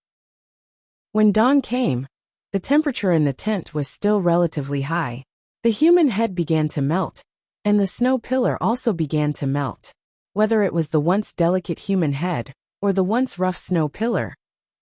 When dawn came, the temperature in the tent was still relatively high. The human head began to melt, and the snow pillar also began to melt. Whether it was the once delicate human head, or the once rough snow pillar,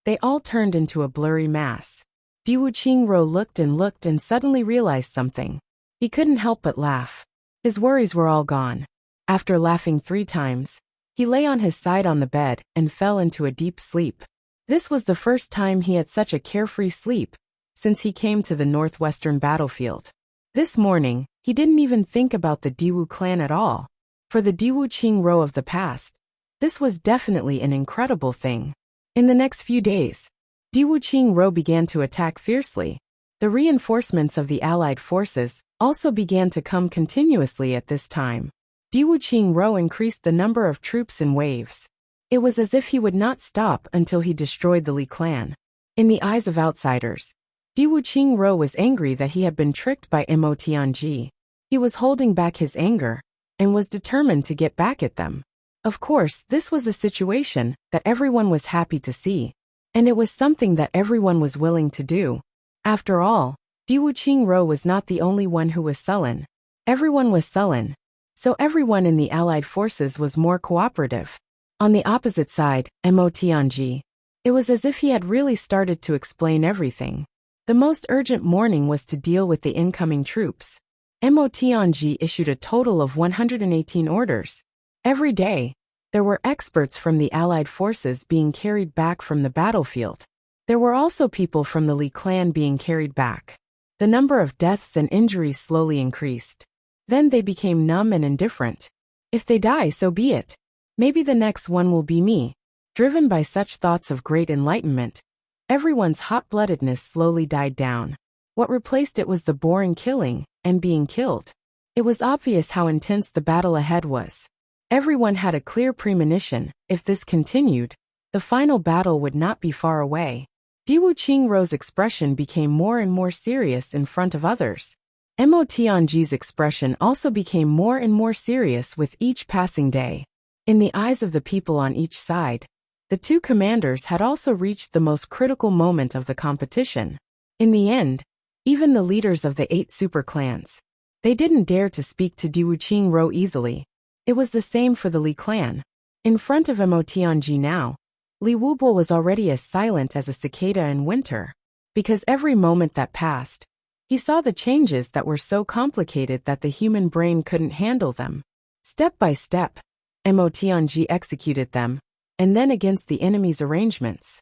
they all turned into a blurry mass. Di Wuqingrou looked and suddenly realized something. He couldn't help but laugh. His worries were all gone. After laughing 3 times, he lay on his side on the bed and fell into a deep sleep. This was the first time he had such a carefree sleep since he came to the northwestern battlefield. This morning, he didn't even think about the Diwu clan at all. For the Di Wuqingrou of the past, this was definitely an incredible thing. In the next few days, Di Wuqingrou began to attack fiercely. The reinforcements of the allied forces also began to come continuously at this time. Di Wuqingrou increased the number of troops in waves. It was as if he would not stop until he destroyed the Li clan. In the eyes of outsiders, Di Wuqingrou was angry that he had been tricked by Mo Tianji. He was holding back his anger and was determined to get back at them. Of course, this was a situation that everyone was happy to see, and it was something that everyone was willing to do. After all, Di Wuqingrou was not the only one who was sullen. Everyone was sullen, so everyone in the allied forces was more cooperative. On the opposite side, Mo Tianji. It was as if he had really started to explain everything. The most urgent morning was to deal with the incoming troops. Mo Tianji issued a total of 118 orders. Every day, there were experts from the allied forces being carried back from the battlefield. There were also people from the Li clan being carried back. The number of deaths and injuries slowly increased. Then they became numb and indifferent. If they die, so be it. Maybe the next one will be me. Driven by such thoughts of great enlightenment, everyone's hot-bloodedness slowly died down. What replaced it was the boring killing and being killed. It was obvious how intense the battle ahead was. Everyone had a clear premonition. If this continued, the final battle would not be far away. Di Wuqingrou's expression became more and more serious in front of others. Mo Tianji's expression also became more and more serious with each passing day. In the eyes of the people on each side, the 2 commanders had also reached the most critical moment of the competition. In the end, even the leaders of the 8 super clans, they didn't dare to speak to Di Wuqingrou easily. It was the same for the Li clan. In front of Mo Tianji now, Li Wubo was already as silent as a cicada in winter. Because every moment that passed, he saw the changes that were so complicated that the human brain couldn't handle them. Step by step, Mo Tianji executed them, and then against the enemy's arrangements.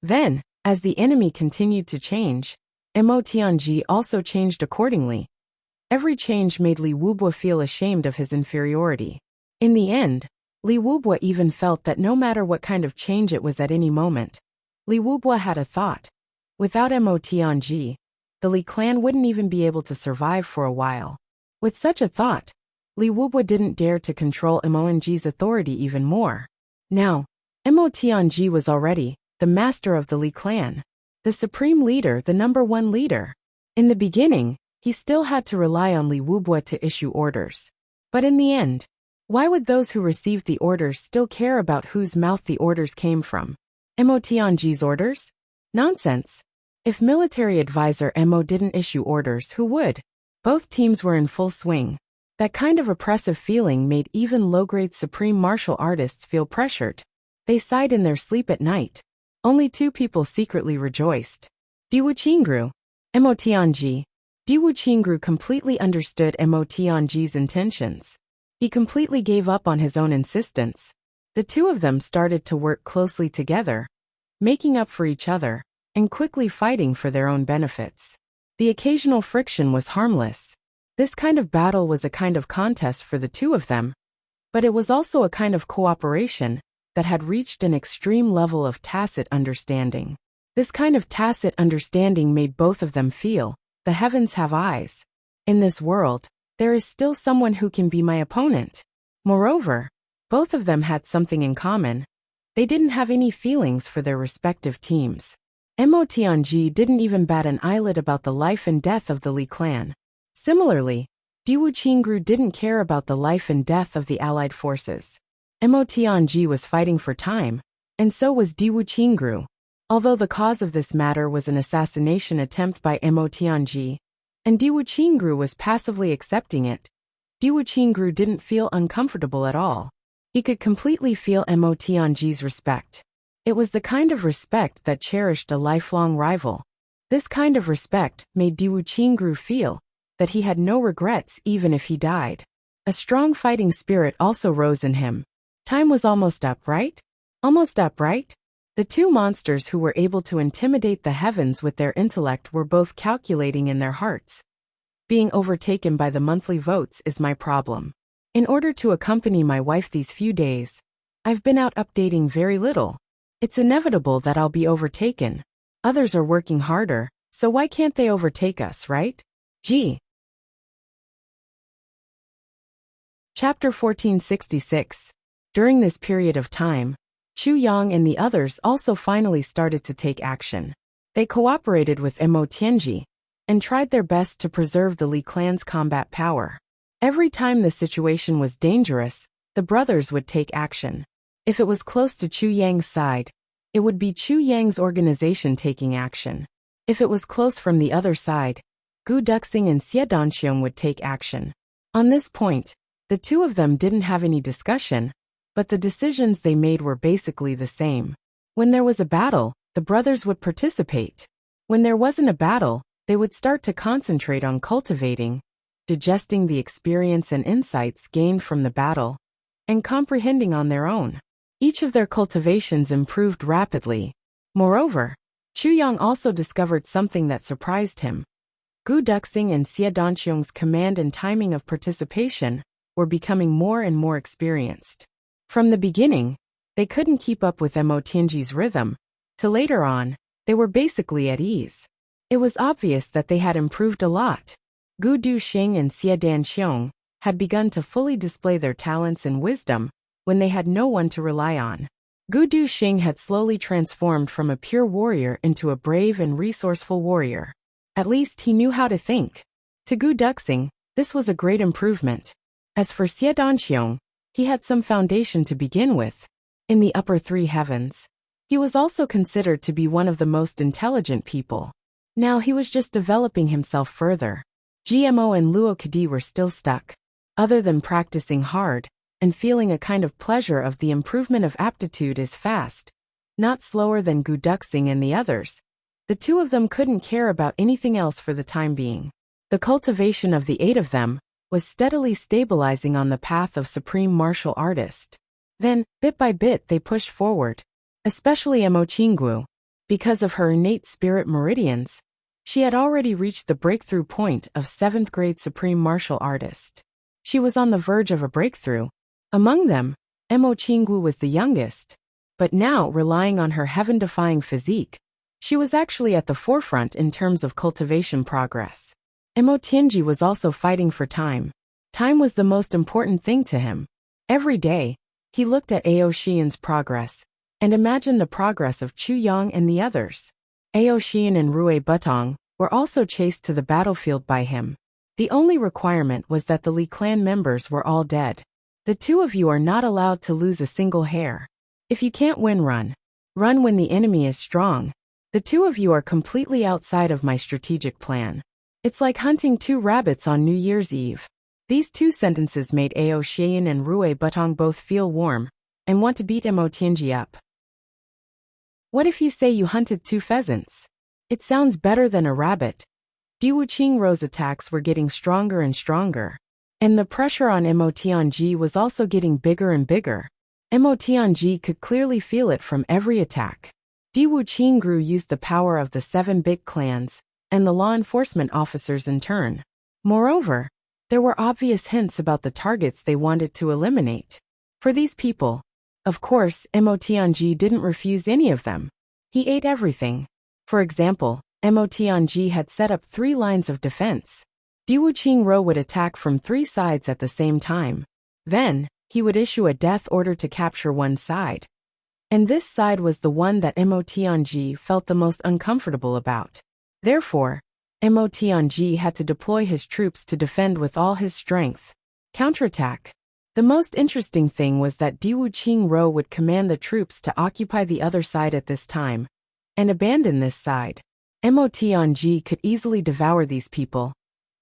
Then, as the enemy continued to change, Mo Tianji also changed accordingly. Every change made Li Wubo feel ashamed of his inferiority. In the end, Li Wubo even felt that no matter what kind of change it was at any moment, Li Wubo had a thought. Without Mo Tianji, the Li clan wouldn't even be able to survive for a while. With such a thought, Li Wubo didn't dare to control Mo Tianji's authority even more. Now, Mo Tianji was already the master of the Li clan, the supreme leader, the number 1 leader. In the beginning, he still had to rely on Li Wubo to issue orders. But in the end, why would those who received the orders still care about whose mouth the orders came from? Mo Tianji's orders? Nonsense. If military advisor Mo didn't issue orders, who would? Both teams were in full swing. That kind of oppressive feeling made even low-grade supreme martial artists feel pressured. They sighed in their sleep at night. Only 2 people secretly rejoiced. Di Wuqingrou, Mo Tianji. Di Wuqingrou completely understood Mo Tianji's intentions. He completely gave up on his own insistence. The 2 of them started to work closely together, making up for each other, and quickly fighting for their own benefits. The occasional friction was harmless. This kind of battle was a kind of contest for the two of them, but it was also a kind of cooperation that had reached an extreme level of tacit understanding. This kind of tacit understanding made both of them feel, the heavens have eyes. In this world, there is still someone who can be my opponent. Moreover, both of them had something in common. They didn't have any feelings for their respective teams. Mo Tianji didn't even bat an eyelid about the life and death of the Li clan. Similarly, Diwu Qingru didn't care about the life and death of the allied forces. Mo Tianji was fighting for time, and so was Diwu Qingru. Although the cause of this matter was an assassination attempt by Mo Tianji, and Diwu Qingru was passively accepting it, Diwu Qingru didn't feel uncomfortable at all. He could completely feel Mo Tianji's respect. It was the kind of respect that cherished a lifelong rival. This kind of respect made Diwu Qingru feel that he had no regrets even if he died. A strong fighting spirit also rose in him. Time was almost up, right? Almost up, right? The two monsters who were able to intimidate the heavens with their intellect were both calculating in their hearts. Being overtaken by the monthly votes is my problem. In order to accompany my wife these few days, I've been out updating very little. It's inevitable that I'll be overtaken. Others are working harder, so why can't they overtake us, right? Gee. Chapter 1466. During this period of time, Chu Yang and the others also finally started to take action. They cooperated with Mo Tianji and tried their best to preserve the Li clan's combat power. Every time the situation was dangerous, the brothers would take action. If it was close to Chu Yang's side, it would be Chu Yang's organization taking action. If it was close from the other side, Gu Duxing and Xie Danxiong would take action. On this point, the two of them didn't have any discussion, but the decisions they made were basically the same. When there was a battle, the brothers would participate. When there wasn't a battle, they would start to concentrate on cultivating, digesting the experience and insights gained from the battle, and comprehending on their own. Each of their cultivations improved rapidly. Moreover, Chu Yang also discovered something that surprised him. Gu Duxing and Xie Danxiong's command and timing of participation were becoming more and more experienced. From the beginning, they couldn't keep up with Mo Tianji's rhythm, till later on, they were basically at ease. It was obvious that they had improved a lot. Gu Duxing and Xie Danxiong had begun to fully display their talents and wisdom when they had no one to rely on. Gu Duxing had slowly transformed from a pure warrior into a brave and resourceful warrior. At least he knew how to think. To Gu Duxing, this was a great improvement. As for Xie Danxiong, he had some foundation to begin with. In the upper three heavens, he was also considered to be one of the most intelligent people. Now he was just developing himself further. GMO and Luo Kadi were still stuck. Other than practicing hard and feeling a kind of pleasure of the improvement of aptitude is fast, not slower than Gu Duxing and the others, the two of them couldn't care about anything else for the time being. The cultivation of the 8 of them was steadily stabilizing on the path of supreme martial artist. Then, bit by bit they pushed forward, especially Mo Qinggu. Because of her innate spirit meridians, she had already reached the breakthrough point of 7th grade supreme martial artist. She was on the verge of a breakthrough. Among them, Mo Qinggu was the youngest, but now, relying on her heaven-defying physique, she was actually at the forefront in terms of cultivation progress. Mo Tianji was also fighting for time. Time was the most important thing to him. Every day, he looked at Ao Xian's progress and imagined the progress of Chu Yang and the others. Ao Xian and Rui Butong were also chased to the battlefield by him. The only requirement was that the Li clan members were all dead. The two of you are not allowed to lose a single hair. If you can't win, run. Run when the enemy is strong. The two of you are completely outside of my strategic plan. It's like hunting 2 rabbits on New Year's Eve. These 2 sentences made Ao Xian and Rui Butong both feel warm and want to beat Mo Tianji up. What if you say you hunted 2 pheasants? It sounds better than a rabbit. Diwu Qingru's attacks were getting stronger and stronger, and the pressure on Mo Tianji was also getting bigger and bigger. Mo Tianji could clearly feel it from every attack. Diwu Qingru used the power of the 7 big clans and the law enforcement officers in turn. Moreover, There were obvious hints about the targets they wanted to eliminate. For these people, of course, Mo Tianji didn't refuse any of them. He ate everything. For example, Mo Tianji had set up 3 lines of defense. Diwu Qingro would attack from 3 sides at the same time. Then, he would issue a death order to capture one side. And this side was the one that Mo Tianji felt the most uncomfortable about. Therefore, Mo Tianji had to deploy his troops to defend with all his strength. Counterattack. The most interesting thing was that Diwu Qingro would command the troops to occupy the other side at this time and abandon this side. Mo Tianji could easily devour these people,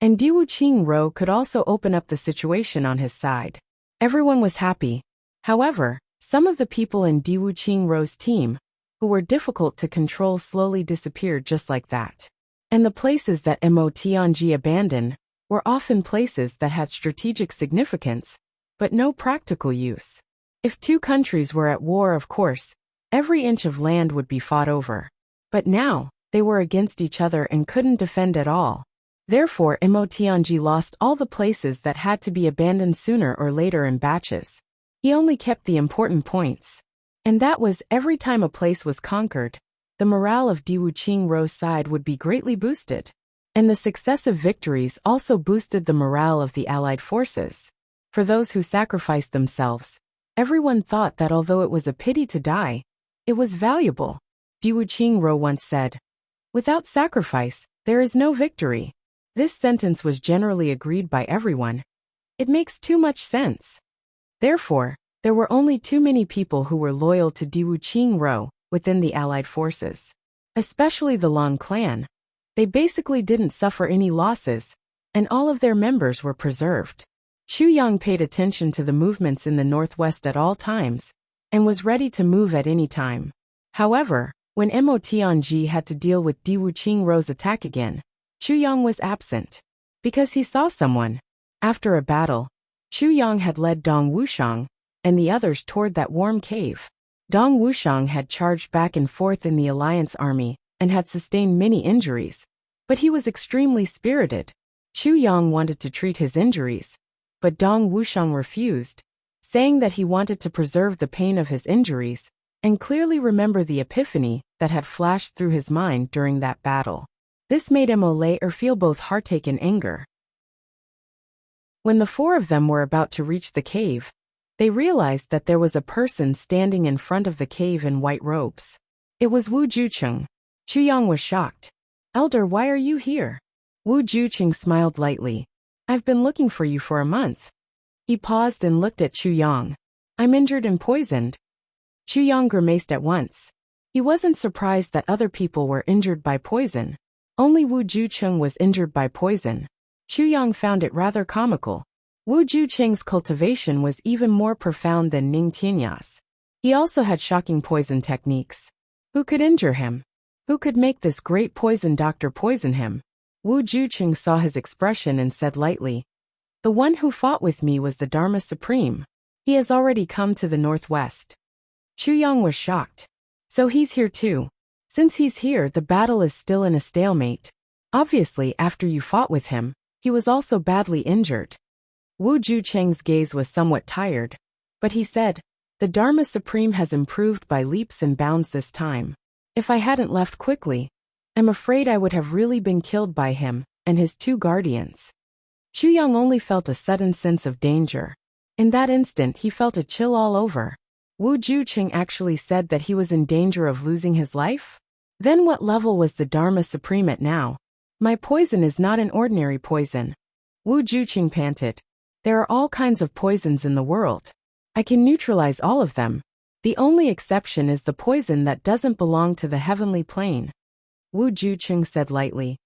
and Diwu Qingro could also open up the situation on his side. Everyone was happy. However, some of the people in Diwu Qingro's team, who were difficult to control, slowly disappeared just like that. And the places that Mo Tianji abandoned were often places that had strategic significance, but no practical use. If 2 countries were at war, of course, every inch of land would be fought over. But now, they were against each other and couldn't defend at all. Therefore, Mo Tianji lost all the places that had to be abandoned sooner or later in batches. He only kept the important points. And that was every time a place was conquered, the morale of Diwu Qingro's side would be greatly boosted. And the successive victories also boosted the morale of the allied forces. For those who sacrificed themselves, everyone thought that although it was a pity to die, it was valuable. Diwu Qingro once said, "Without sacrifice, there is no victory." This sentence was generally agreed by everyone. It makes too much sense. Therefore, there were only too many people who were loyal to Diwu Qingro within the allied forces. Especially the Long clan. They basically didn't suffer any losses, and all of their members were preserved. Xu Yang paid attention to the movements in the northwest at all times, and was ready to move at any time. However, when Mo Tianji had to deal with Diwu Qingro's attack again, Xu Yang was absent. Because he saw someone. After a battle, Xu Yang had led Dong Wuxiang and the others toward that warm cave. Dong Wuxiang had charged back and forth in the alliance army and had sustained many injuries, but he was extremely spirited. Xu Yang wanted to treat his injuries, but Dong Wuxiang refused, saying that he wanted to preserve the pain of his injuries and clearly remember the epiphany that had flashed through his mind during that battle. This made Mo later feel both heartache and anger. When the 4 of them were about to reach the cave, they realized that there was a person standing in front of the cave in white robes. It was Wu Jucheng. Xu Yang was shocked. "Elder, why are you here?" Wu Jucheng smiled lightly. "I've been looking for you for a month." He paused and looked at Xu Yang. "I'm injured and poisoned." Xu Yang grimaced at once. He wasn't surprised that other people were injured by poison. Only Wu Jucheng was injured by poison. Xu Yang found it rather comical. Wu Jucheng's cultivation was even more profound than Ning Tianya's. He also had shocking poison techniques. Who could injure him? Who could make this great poison doctor poison him? Wu Jucheng saw his expression and said lightly, "The one who fought with me was the Dharma Supreme. He has already come to the northwest." Xu Yang was shocked. "So he's here too. Since he's here, the battle is still in a stalemate. Obviously, after you fought with him, he was also badly injured." Wu Jucheng's gaze was somewhat tired, but he said, "The Dharma Supreme has improved by leaps and bounds this time. If I hadn't left quickly, I'm afraid I would have really been killed by him and his 2 guardians." Xu Yang only felt a sudden sense of danger. In that instant, he felt a chill all over. Wu Jucheng actually said that he was in danger of losing his life? Then what level was the Dharma Supreme at now? "My poison is not an ordinary poison." Wu Jucheng panted. "There are all kinds of poisons in the world. I can neutralize all of them. The only exception is the poison that doesn't belong to the heavenly plane." Wu Jucheng said lightly,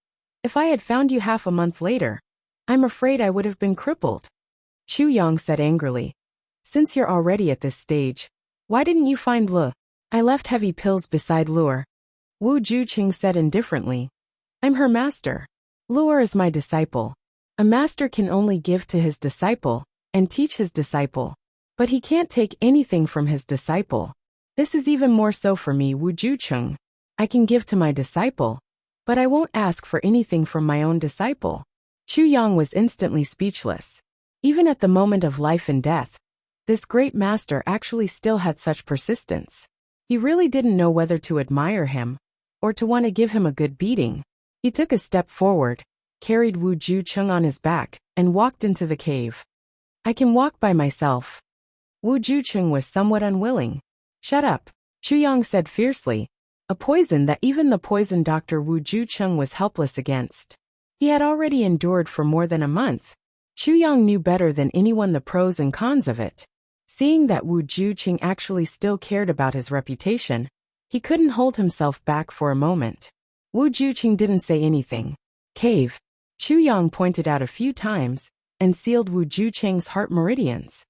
"If I had found you half a month later, I'm afraid I would have been crippled." Xu Yang said angrily, "Since you're already at this stage, why didn't you find Le? I left heavy pills beside Lure." Wu Jucheng said indifferently, "I'm her master. Lure is my disciple. A master can only give to his disciple and teach his disciple, but he can't take anything from his disciple. This is even more so for me, Wu Jucheng. I can give to my disciple, but I won't ask for anything from my own disciple." Chu Yang was instantly speechless. Even at the moment of life and death, this great master actually still had such persistence. He really didn't know whether to admire him or to want to give him a good beating. He took a step forward, carried Wu Jucheng on his back, and walked into the cave. I can walk by myself. Wu Jucheng was somewhat unwilling. Shut up, Chu Yang said fiercely, a poison that even the poison doctor Wu Jucheng was helpless against. He had already endured for more than a month. Chu Yang knew better than anyone the pros and cons of it. Seeing that Wu Jucheng actually still cared about his reputation, he couldn't hold himself back for a moment. Wu Jucheng didn't say anything. Cave. Chu Yang pointed out a few times and sealed Wu Jucheng's heart meridians.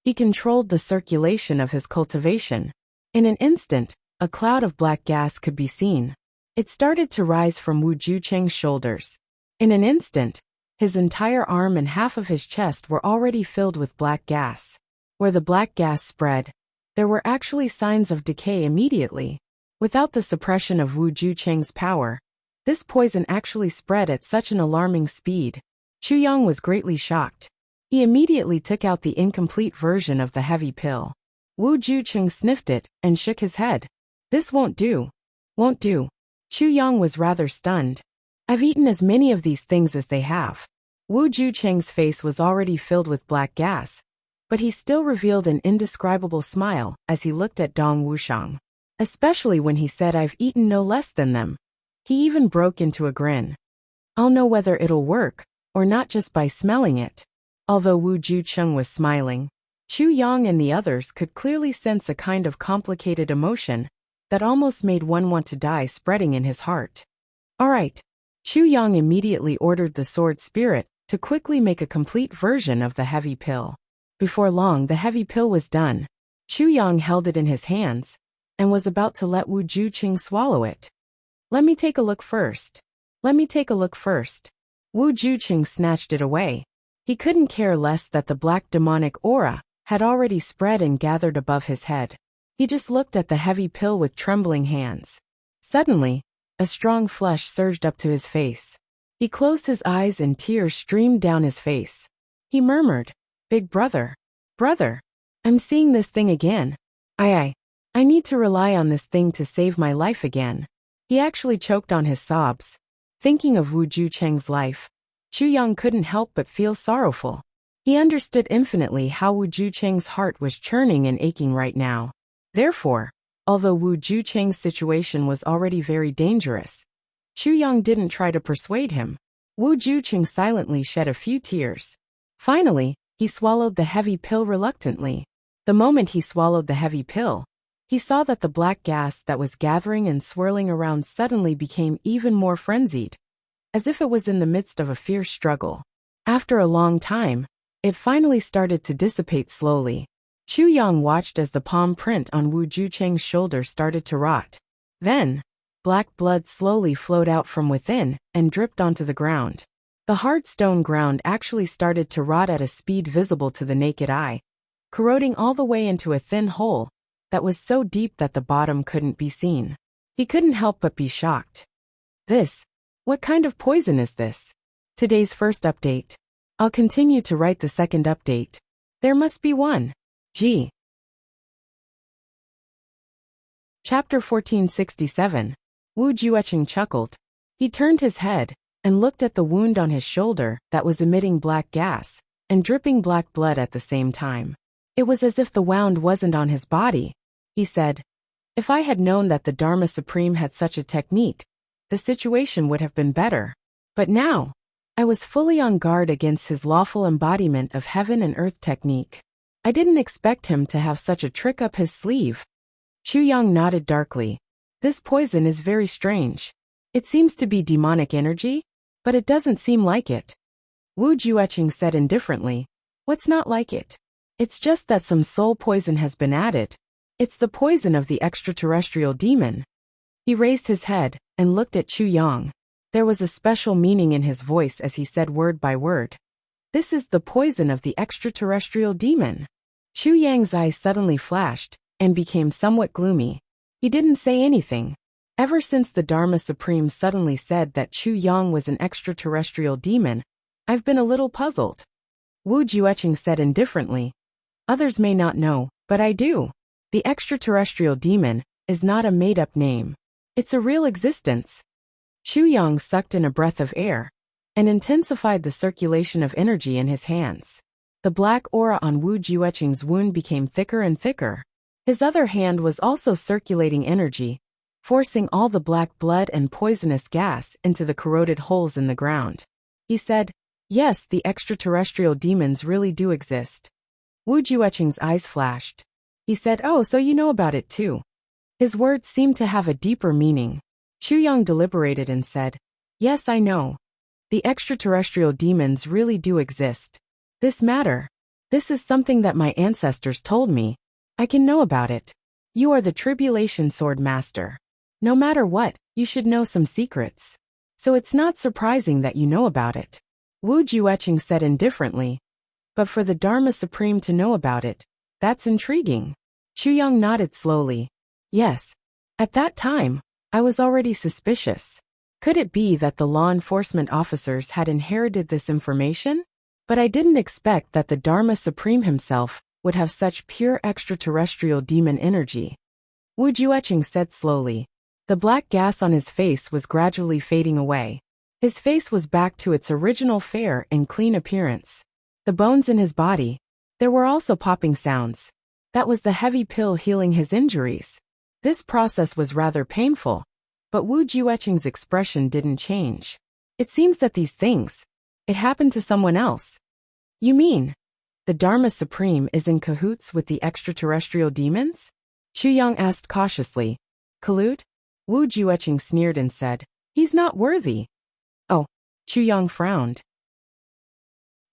He controlled the circulation of his cultivation. In an instant, a cloud of black gas could be seen. It started to rise from Wu Jucheng's shoulders. In an instant, his entire arm and half of his chest were already filled with black gas. Where the black gas spread, there were actually signs of decay immediately. Without the suppression of Wu Jucheng's power, this poison actually spread at such an alarming speed. Chu Yang was greatly shocked. He immediately took out the incomplete version of the heavy pill. Wu Jucheng sniffed it and shook his head. This won't do. Won't do. Chu Yang was rather stunned. I've eaten as many of these things as they have. Wu Jucheng's face was already filled with black gas, but he still revealed an indescribable smile as he looked at Dong Wushang. Especially when he said I've eaten no less than them. He even broke into a grin. I'll know whether it'll work, or not just by smelling it. Although Wu Jucheng was smiling, Chu Yang and the others could clearly sense a kind of complicated emotion that almost made one want to die spreading in his heart. All right. Chu Yang immediately ordered the sword spirit to quickly make a complete version of the heavy pill. Before long the heavy pill was done. Chu Yang held it in his hands and was about to let Wu Jucheng swallow it. Let me take a look first. Let me take a look first. Wu Jucheng snatched it away. He couldn't care less that the black demonic aura had already spread and gathered above his head. He just looked at the heavy pill with trembling hands. Suddenly, a strong flush surged up to his face. He closed his eyes and tears streamed down his face. He murmured, Big brother. Brother. I'm seeing this thing again. I need to rely on this thing to save my life again. He actually choked on his sobs. Thinking of Wu Jucheng's life, Chu Yang couldn't help but feel sorrowful. He understood infinitely how Wu Jucheng's heart was churning and aching right now. Therefore, although Wu Jucheng's situation was already very dangerous, Chu Yang didn't try to persuade him. Wu Jucheng silently shed a few tears. Finally, he swallowed the heavy pill reluctantly. The moment he swallowed the heavy pill, he saw that the black gas that was gathering and swirling around suddenly became even more frenzied, as if it was in the midst of a fierce struggle. After a long time, it finally started to dissipate slowly. Chu Yang watched as the palm print on Wu Jucheng's shoulder started to rot. Then, black blood slowly flowed out from within and dripped onto the ground. The hard stone ground actually started to rot at a speed visible to the naked eye, corroding all the way into a thin hole that was so deep that the bottom couldn't be seen. He couldn't help but be shocked. What kind of poison is this? Today's first update. I'll continue to write the second update. There must be one. G. Chapter 1467. Wu Juecheng chuckled. He turned his head and looked at the wound on his shoulder that was emitting black gas and dripping black blood at the same time. It was as if the wound wasn't on his body. He said, If I had known that the Dharma Supreme had such a technique, the situation would have been better. But now, I was fully on guard against his lawful embodiment of heaven and earth technique. I didn't expect him to have such a trick up his sleeve. Chu Yang nodded darkly. This poison is very strange. It seems to be demonic energy, but it doesn't seem like it. Wu Juecheng said indifferently, What's not like it? It's just that some soul poison has been added. It's the poison of the extraterrestrial demon. He raised his head and looked at Chu Yang. There was a special meaning in his voice as he said word by word. This is the poison of the extraterrestrial demon. Chu Yang's eyes suddenly flashed and became somewhat gloomy. He didn't say anything. Ever since the Dharma Supreme suddenly said that Chu Yang was an extraterrestrial demon, I've been a little puzzled. Wu Jueqing said indifferently. Others may not know, but I do. The extraterrestrial demon is not a made-up name. It's a real existence. Chu Yang sucked in a breath of air and intensified the circulation of energy in his hands. The black aura on Wu Jueqing's wound became thicker and thicker. His other hand was also circulating energy, forcing all the black blood and poisonous gas into the corroded holes in the ground. He said, "Yes, the extraterrestrial demons really do exist." Wu Jueqing's eyes flashed. He said, "Oh, so you know about it too." His words seemed to have a deeper meaning. Chu Yang deliberated and said, "Yes, I know. The extraterrestrial demons really do exist. This is something that my ancestors told me. I can know about it. You are the Tribulation Sword Master. No matter what, you should know some secrets. So it's not surprising that you know about it." Wu Jueqing said indifferently, "But for the Dharma Supreme to know about it, that's intriguing." Chu Yang nodded slowly. "Yes. At that time, I was already suspicious. Could it be that the law enforcement officers had inherited this information? But I didn't expect that the Dharma Supreme himself would have such pure extraterrestrial demon energy." Wu Jueqing said slowly. The black gas on his face was gradually fading away. His face was back to its original fair and clean appearance. The bones in his body, there were also popping sounds. That was the heavy pill healing his injuries. This process was rather painful, but Wu Jueqing's expression didn't change. It seems that these things, it happened to someone else. You mean, the Dharma Supreme is in cahoots with the extraterrestrial demons? Chu Yang asked cautiously. Collude? Wu Jueqing sneered and said, "He's not worthy." "Oh," Chu Yang frowned.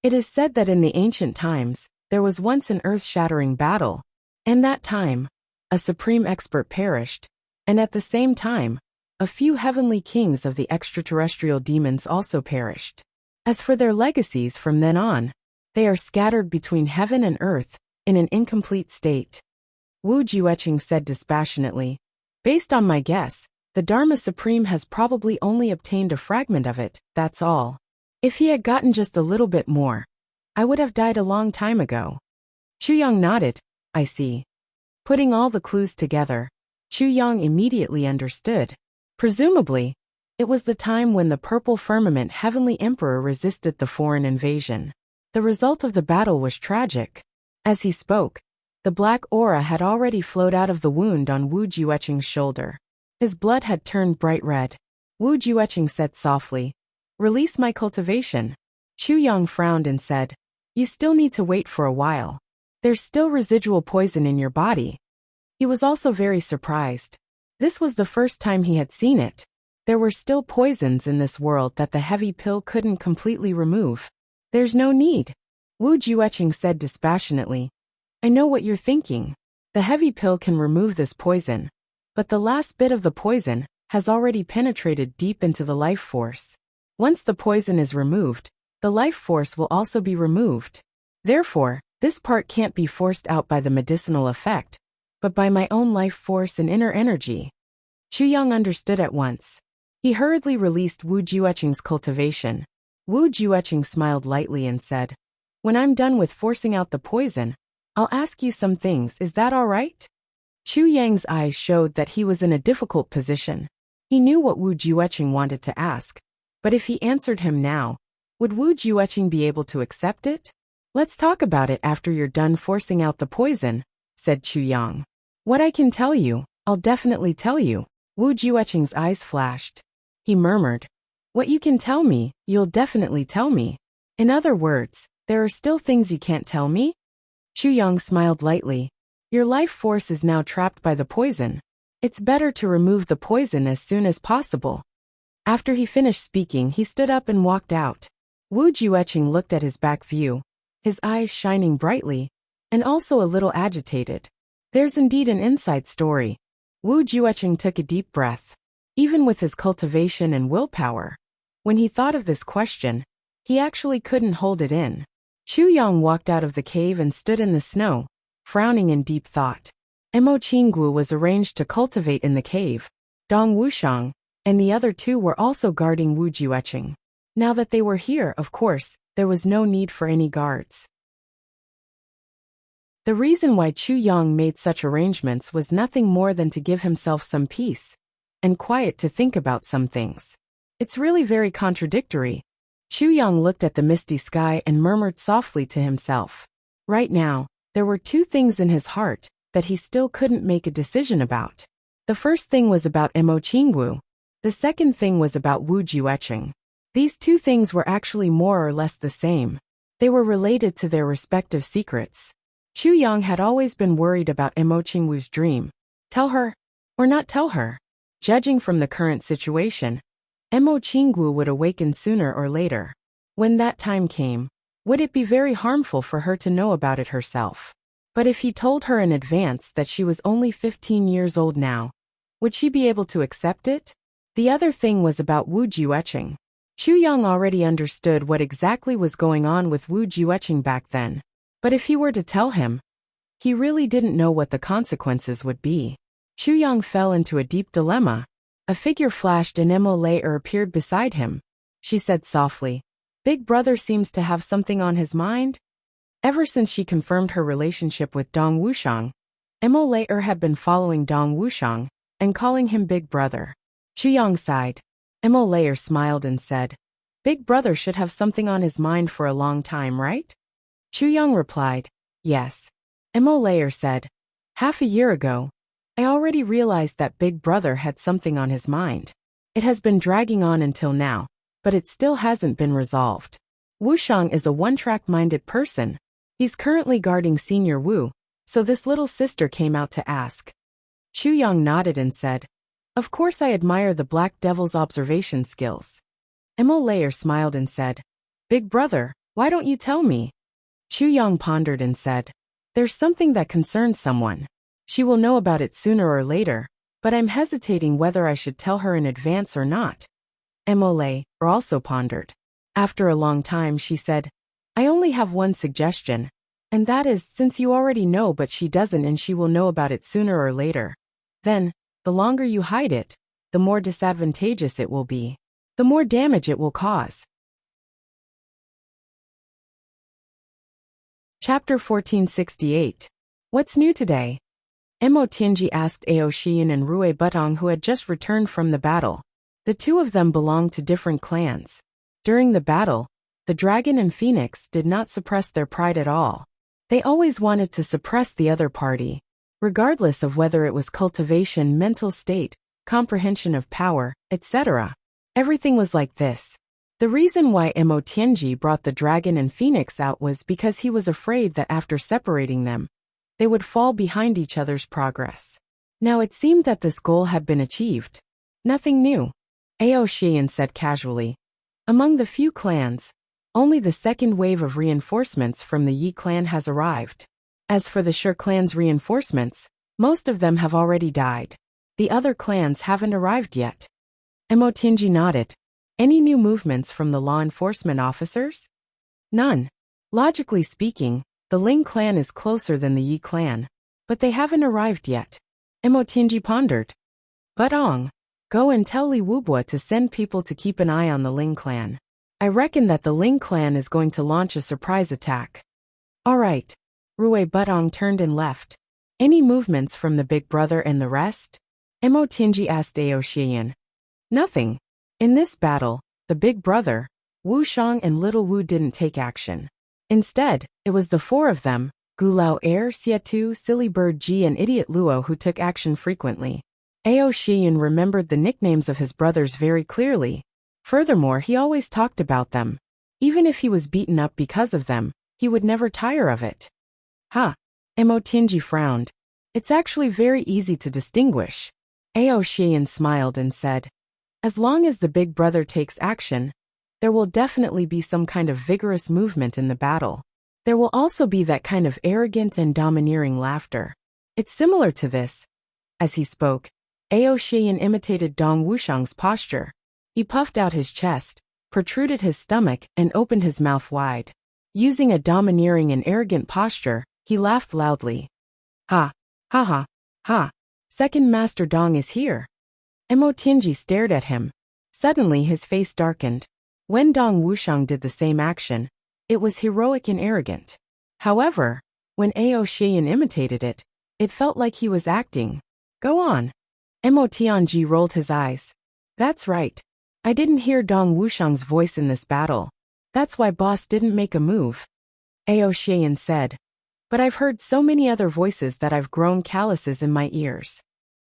"It is said that in the ancient times, there was once an earth-shattering battle. In that time, a supreme expert perished, and at the same time, a few heavenly kings of the extraterrestrial demons also perished. As for their legacies from then on, they are scattered between heaven and earth in an incomplete state." Wu Jueqing said dispassionately, "Based on my guess, the Dharma Supreme has probably only obtained a fragment of it, that's all. If he had gotten just a little bit more, I would have died a long time ago." Chu Yang nodded. "I see." Putting all the clues together, Chu Yang immediately understood. Presumably, it was the time when the Purple Firmament Heavenly Emperor resisted the foreign invasion. The result of the battle was tragic. As he spoke, the black aura had already flowed out of the wound on Wu Jueqing's shoulder. His blood had turned bright red. Wu Jueqing said softly, "Release my cultivation." Chu Yang frowned and said, "You still need to wait for a while. There's still residual poison in your body." He was also very surprised. This was the first time he had seen it. There were still poisons in this world that the heavy pill couldn't completely remove. "There's no need," Wu Jueqing said dispassionately. "I know what you're thinking. The heavy pill can remove this poison, but the last bit of the poison has already penetrated deep into the life force. Once the poison is removed, the life force will also be removed. Therefore, this part can't be forced out by the medicinal effect, but by my own life force and inner energy." Chu Yang understood at once. He hurriedly released Wu Jueqing's cultivation. Wu Jueqing smiled lightly and said, "When I'm done with forcing out the poison, I'll ask you some things, is that all right?" Chu Yang's eyes showed that he was in a difficult position. He knew what Wu Jueqing wanted to ask, but if he answered him now, would Wu Jueqing be able to accept it? "Let's talk about it after you're done forcing out the poison," said Chu Yang. "What I can tell you, I'll definitely tell you." Wu Jueqing's eyes flashed. He murmured, "What you can tell me, you'll definitely tell me. In other words, there are still things you can't tell me?" Chu Yang smiled lightly. "Your life force is now trapped by the poison. It's better to remove the poison as soon as possible." After he finished speaking, he stood up and walked out. Wu Jueqing looked at his back view, his eyes shining brightly, and also a little agitated. There's indeed an inside story. Wu Jueqing took a deep breath. Even with his cultivation and willpower, when he thought of this question, he actually couldn't hold it in. Chu Yang walked out of the cave and stood in the snow, frowning in deep thought. Mo Qinggu was arranged to cultivate in the cave, Dong Wuxiang, and the other two were also guarding Wu Jueqing. Now that they were here, of course, there was no need for any guards. The reason why Chu Yang made such arrangements was nothing more than to give himself some peace and quiet to think about some things. It's really very contradictory. Chu Yang looked at the misty sky and murmured softly to himself. Right now, there were two things in his heart that he still couldn't make a decision about. The first thing was about Mo Qingwu. The second thing was about Wu Jueqing. These two things were actually more or less the same. They were related to their respective secrets. Chu Yang had always been worried about Mo Qingwu's dream. Tell her, or not tell her. Judging from the current situation, Mo Qingwu would awaken sooner or later. When that time came, would it be very harmful for her to know about it herself? But if he told her in advance that she was only 15 years old now, would she be able to accept it? The other thing was about Wu Jueqing. Chu Yang already understood what exactly was going on with Wu Jueqing back then. But if he were to tell him, he really didn't know what the consequences would be. Chu Yang fell into a deep dilemma. A figure flashed and Mo Laer appeared beside him. She said softly, "Big brother seems to have something on his mind." Ever since she confirmed her relationship with Dong Wuxiang, Mo Laer had been following Dong Wuxiang and calling him Big Brother. Chu Yang sighed. Mo Laer smiled and said, "Big brother should have something on his mind for a long time, right?" Chu Yang replied, "Yes." Mo Laer said, "Half a year ago, I already realized that Big Brother had something on his mind. It has been dragging on until now, but it still hasn't been resolved. Wuxiang is a one-track-minded person. He's currently guarding Senior Wu, so this little sister came out to ask." Chu Yang nodded and said, "Of course I admire the Black Devil's observation skills." Mo Laer smiled and said, "Big brother, why don't you tell me?" Chu Yang pondered and said, "There's something that concerns someone. She will know about it sooner or later, but I'm hesitating whether I should tell her in advance or not." Mo Laer also pondered. After a long time she said, "I only have one suggestion, and that is, since you already know but she doesn't and she will know about it sooner or later, then, the longer you hide it, the more disadvantageous it will be. The more damage it will cause." Chapter 1468. What's new today? Mo Tianji asked Ao Xian and Rui Butong, who had just returned from the battle. The two of them belonged to different clans. During the battle, the dragon and phoenix did not suppress their pride at all. They always wanted to suppress the other party, regardless of whether it was cultivation, mental state, comprehension of power, etc. Everything was like this. The reason why Mo Tianji brought the dragon and phoenix out was because he was afraid that after separating them, they would fall behind each other's progress. Now it seemed that this goal had been achieved. Nothing new. Ao Xian said casually. Among the few clans, only the second wave of reinforcements from the Yi clan has arrived. As for the Shi clan's reinforcements, most of them have already died. The other clans haven't arrived yet. Mo Tianji nodded. Any new movements from the law enforcement officers? None. Logically speaking, the Ling clan is closer than the Yi clan, but they haven't arrived yet. Mo Tianji pondered. Butong, go and tell Li Wubua to send people to keep an eye on the Ling clan. I reckon that the Ling clan is going to launch a surprise attack. All right. Rui Butong turned and left. Any movements from the big brother and the rest? Mo Tianji asked Ao Xian. Nothing. In this battle, the big brother, Wu Shang and little Wu didn't take action. Instead, it was the four of them, Gulao Air, Xietu, Silly Bird Ji and Idiot Luo, who took action frequently. Ao Xian remembered the nicknames of his brothers very clearly. Furthermore, he always talked about them. Even if he was beaten up because of them, he would never tire of it. Mo Tianji frowned. It's actually very easy to distinguish. Ao Xian smiled and said, as long as the big brother takes action, there will definitely be some kind of vigorous movement in the battle. There will also be that kind of arrogant and domineering laughter. It's similar to this. As he spoke, Ao Xian imitated Dong Wuxiang's posture. He puffed out his chest, protruded his stomach, and opened his mouth wide. Using a domineering and arrogant posture, he laughed loudly. Ha! Ha ha! Ha! Second Master Dong is here. Mo Tianji stared at him. Suddenly his face darkened. When Dong Wuxiang did the same action, it was heroic and arrogant. However, when Ao Xian imitated it, it felt like he was acting. Go on. Mo Tianji rolled his eyes. That's right. I didn't hear Dong Wuxiang's voice in this battle. That's why boss didn't make a move. Ao Xian said. But I've heard so many other voices that I've grown calluses in my ears.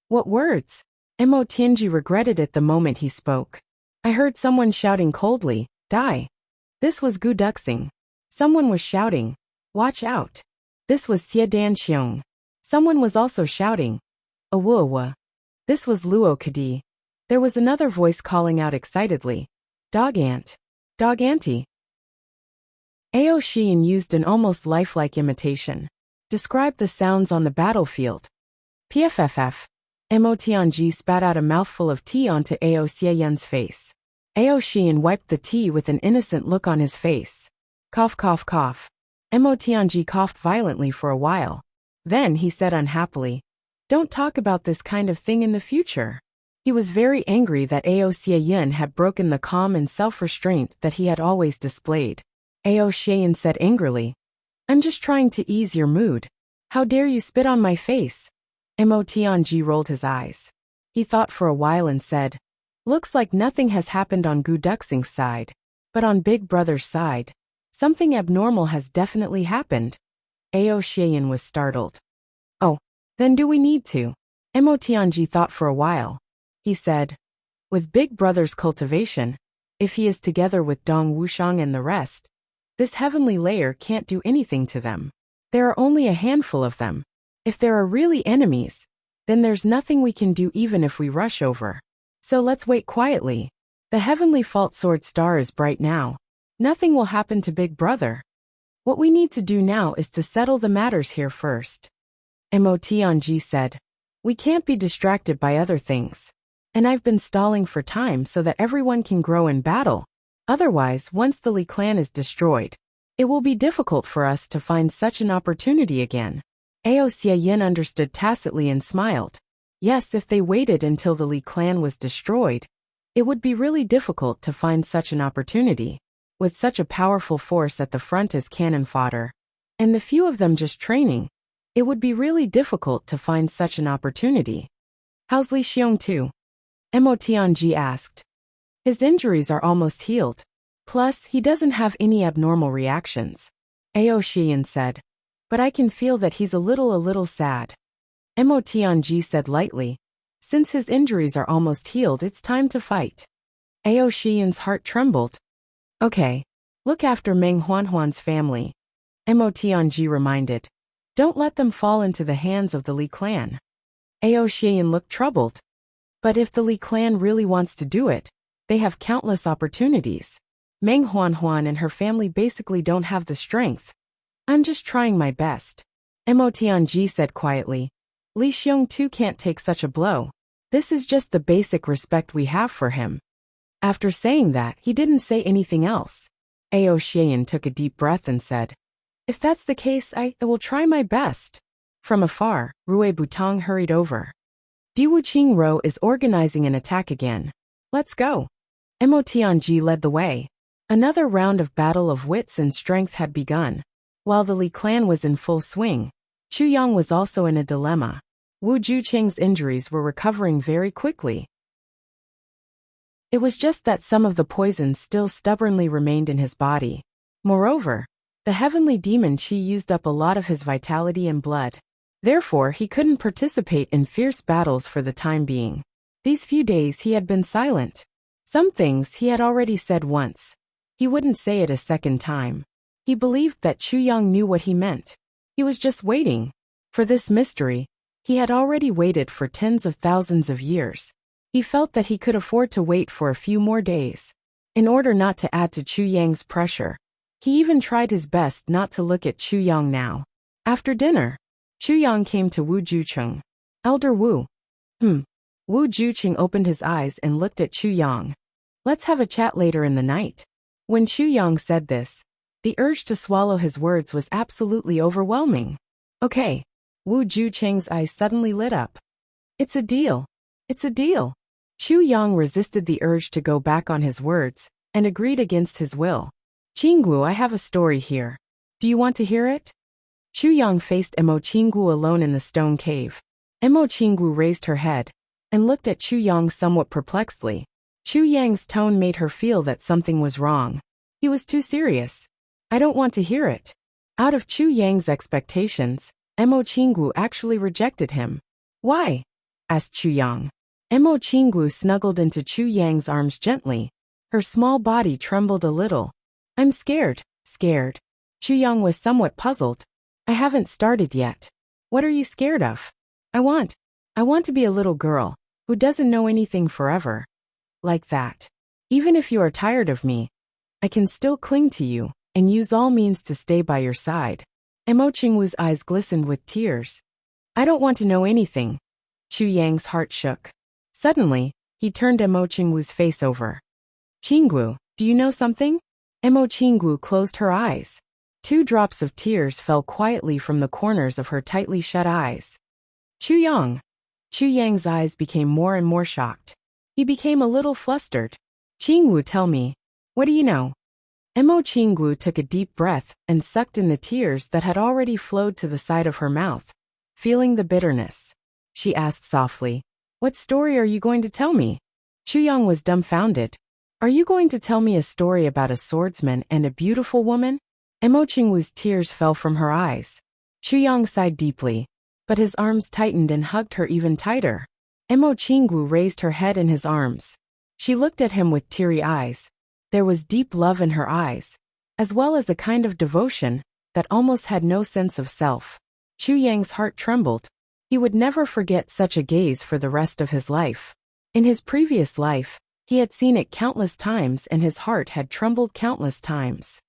What words? Mo Tianji regretted it the moment he spoke. I heard someone shouting coldly, die. This was Gu Duxing. Someone was shouting, watch out. This was Xie Danxiong. Someone was also shouting, awu. This was Luo Kadi. There was another voice calling out excitedly, dog ant. Dog auntie. Ao Xian used an almost lifelike imitation. Described the sounds on the battlefield. PFFF. Mo Tianji spat out a mouthful of tea onto Ao Xian's face. Ao Xian wiped the tea with an innocent look on his face. Cough cough cough. Mo Tianji coughed violently for a while. Then he said unhappily, don't talk about this kind of thing in the future. He was very angry that Ao Xian had broken the calm and self-restraint that he had always displayed. Ao Xian said angrily, I'm just trying to ease your mood. How dare you spit on my face? Mo Tianji rolled his eyes. He thought for a while and said, looks like nothing has happened on Gu Duxing's side. But on Big Brother's side, something abnormal has definitely happened. Ao Xian was startled. Oh, then do we need to? Mo Tianji thought for a while. He said, with Big Brother's cultivation, if he is together with Dong Wuxiang and the rest, this heavenly layer can't do anything to them. There are only a handful of them. If there are really enemies, then there's nothing we can do even if we rush over. So let's wait quietly. The heavenly fault sword star is bright now. Nothing will happen to Big Brother. What we need to do now is to settle the matters here first. Mo Tianji said, we can't be distracted by other things. And I've been stalling for time so that everyone can grow in battle. Otherwise, once the Li clan is destroyed, it will be difficult for us to find such an opportunity again. Ao Xian understood tacitly and smiled. Yes, if they waited until the Li clan was destroyed, it would be really difficult to find such an opportunity. With such a powerful force at the front as cannon fodder, and the few of them just training, it would be really difficult to find such an opportunity. How's Li Xiong too? Mo Tianji asked. His injuries are almost healed. Plus, he doesn't have any abnormal reactions. Ao Xian said. But I can feel that he's a little sad. Mo Tianji said lightly. Since his injuries are almost healed, it's time to fight. Ao Xian's heart trembled. Okay. Look after Meng Huanhuan's family. Mo Tianji reminded. Don't let them fall into the hands of the Li clan. Ao Xian looked troubled. But if the Li clan really wants to do it, they have countless opportunities. Meng Huanhuan and her family basically don't have the strength. I'm just trying my best. Mo Tianji said quietly. Li Xiong too can't take such a blow. This is just the basic respect we have for him. After saying that, he didn't say anything else. Ao Xian took a deep breath and said, if that's the case, I will try my best. From afar, Rui Butong hurried over. Diwu Qingro is organizing an attack again. Let's go. Mo Tianji led the way. Another round of battle of wits and strength had begun. While the Li clan was in full swing, Chu Yang was also in a dilemma. Wu Juqing's injuries were recovering very quickly. It was just that some of the poison still stubbornly remained in his body. Moreover, the heavenly demon Qi used up a lot of his vitality and blood. Therefore, he couldn't participate in fierce battles for the time being. These few days he had been silent. Some things he had already said once. He wouldn't say it a second time. He believed that Chu Yang knew what he meant. He was just waiting. For this mystery, he had already waited for tens of thousands of years. He felt that he could afford to wait for a few more days. In order not to add to Chu Yang's pressure, he even tried his best not to look at Chu Yang now. After dinner, Chu Yang came to Wu Juqing. Elder Wu. Wu Juqing opened his eyes and looked at Chu Yang. Let's have a chat later in the night. When Chu Yang said this, the urge to swallow his words was absolutely overwhelming. Okay. Wu Juqing's eyes suddenly lit up. It's a deal. It's a deal. Chu Yang resisted the urge to go back on his words, and agreed against his will. Qinggu, I have a story here. Do you want to hear it? Chu Yang faced Emo Qinggu alone in the stone cave. Emo Qinggu raised her head, and looked at Chu Yang somewhat perplexedly. Chu Yang's tone made her feel that something was wrong. He was too serious. I don't want to hear it. Out of Chu Yang's expectations, Emo Qinggu actually rejected him. Why? Asked Chu Yang. Emo Qinggu snuggled into Chu Yang's arms gently. Her small body trembled a little. I'm scared. Chu Yang was somewhat puzzled. I haven't started yet. What are you scared of? I want to be a little girl, who doesn't know anything forever. Like that. Even if you are tired of me, I can still cling to you, and use all means to stay by your side. Emo Qinggu's eyes glistened with tears. I don't want to know anything. Chu Yang's heart shook. Suddenly, he turned Emo Qinggu's face over. Qinggu, do you know something? Emo Qinggu closed her eyes. 2 drops of tears fell quietly from the corners of her tightly shut eyes. Chu Yang. Chu Yang's eyes became more and more shocked. He became a little flustered. Qinggu, tell me, what do you know? Emo Qinggu took a deep breath and sucked in the tears that had already flowed to the side of her mouth. Feeling the bitterness, she asked softly, what story are you going to tell me? Chu Yang was dumbfounded. Are you going to tell me a story about a swordsman and a beautiful woman? Emo Qinggu's tears fell from her eyes. Chu Yang sighed deeply, but his arms tightened and hugged her even tighter. Emo Qinggu raised her head in his arms. She looked at him with teary eyes. There was deep love in her eyes, as well as a kind of devotion that almost had no sense of self. Chu Yang's heart trembled. He would never forget such a gaze for the rest of his life. In his previous life, he had seen it countless times and his heart had trembled countless times.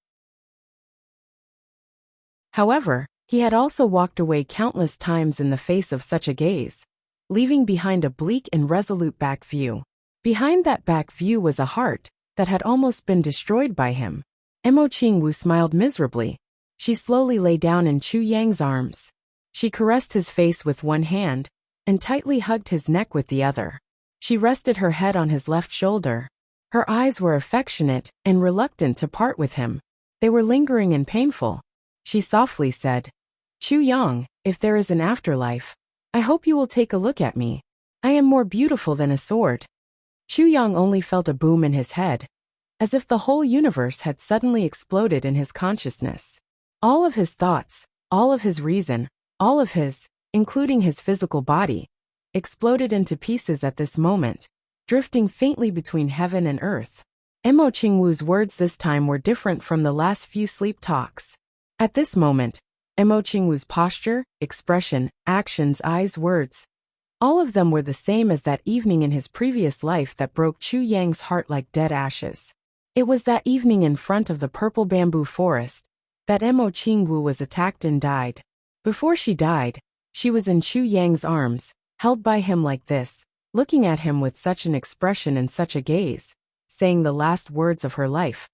However, he had also walked away countless times in the face of such a gaze, leaving behind a bleak and resolute back view. Behind that back view was a heart that had almost been destroyed by him. Emo Qinggu smiled miserably. She slowly lay down in Chu Yang's arms. She caressed his face with one hand, and tightly hugged his neck with the other. She rested her head on his left shoulder. Her eyes were affectionate and reluctant to part with him. They were lingering and painful. She softly said, Chu Yang, if there is an afterlife, I hope you will take a look at me. I am more beautiful than a sword. Chu Yang only felt a boom in his head, as if the whole universe had suddenly exploded in his consciousness. All of his thoughts, all of his reason, all of his, including his physical body, exploded into pieces at this moment, drifting faintly between heaven and earth. Emo Qinggu's words this time were different from the last few sleep talks. At this moment, Emo Qinggu's posture, expression, actions, eyes, words, all of them were the same as that evening in his previous life that broke Chu Yang's heart like dead ashes. It was that evening in front of the purple bamboo forest that Emo Qinggu was attacked and died. Before she died, she was in Chu Yang's arms, held by him like this, looking at him with such an expression and such a gaze, saying the last words of her life.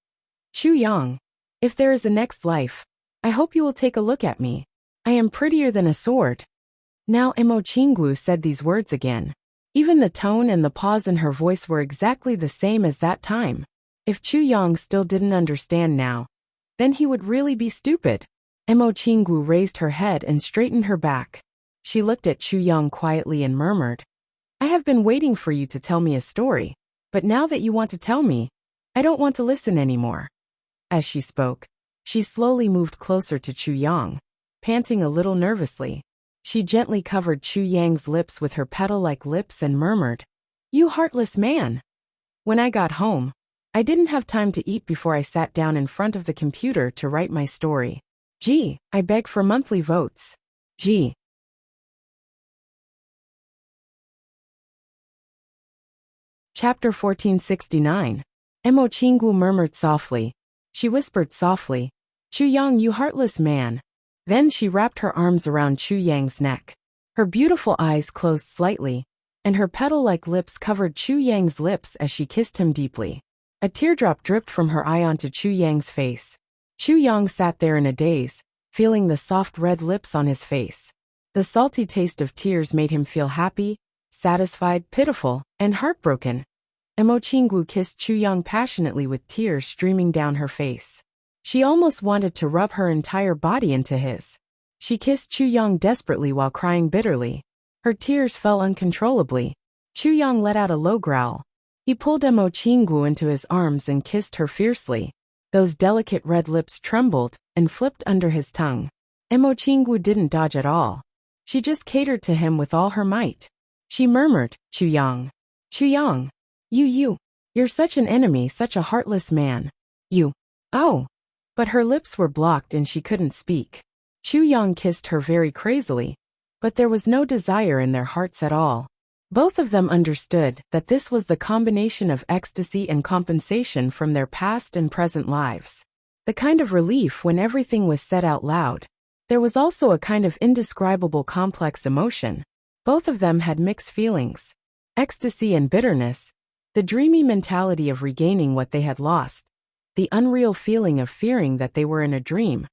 Chu Yang, if there is a next life, I hope you will take a look at me. I am prettier than a sword. Now Emo Qinggu said these words again. Even the tone and the pause in her voice were exactly the same as that time. If Chu Yang still didn't understand now, then he would really be stupid. Emo Qinggu raised her head and straightened her back. She looked at Chu Yang quietly and murmured, I have been waiting for you to tell me a story, but now that you want to tell me, I don't want to listen anymore. As she spoke, she slowly moved closer to Chu Yang, panting a little nervously. She gently covered Chu Yang's lips with her petal-like lips and murmured, You heartless man! When I got home, I didn't have time to eat before I sat down in front of the computer to write my story. Gee, I beg for monthly votes. Gee. Chapter 1469. Emo Qinggu murmured softly. She whispered softly, Chu Yang, you heartless man. Then she wrapped her arms around Chu Yang's neck. Her beautiful eyes closed slightly, and her petal-like lips covered Chu Yang's lips as she kissed him deeply. A teardrop dripped from her eye onto Chu Yang's face. Chu Yang sat there in a daze, feeling the soft red lips on his face. The salty taste of tears made him feel happy, satisfied, pitiful, and heartbroken. Mo Qinggu kissed Chu Yang passionately with tears streaming down her face. She almost wanted to rub her entire body into his. She kissed Chu Yang desperately while crying bitterly. Her tears fell uncontrollably. Chu Yang let out a low growl. He pulled Mo Qinggu into his arms and kissed her fiercely. Those delicate red lips trembled and flipped under his tongue. Mo Qinggu didn't dodge at all. She just catered to him with all her might. She murmured, Chu Yang. Chu Yang. You're such an enemy, such a heartless man. You. Oh. But her lips were blocked and she couldn't speak. Chu Yang kissed her very crazily, but there was no desire in their hearts at all. Both of them understood that this was the combination of ecstasy and compensation from their past and present lives. The kind of relief when everything was said out loud. There was also a kind of indescribable complex emotion. Both of them had mixed feelings. Ecstasy and bitterness. The dreamy mentality of regaining what they had lost. The unreal feeling of fearing that they were in a dream.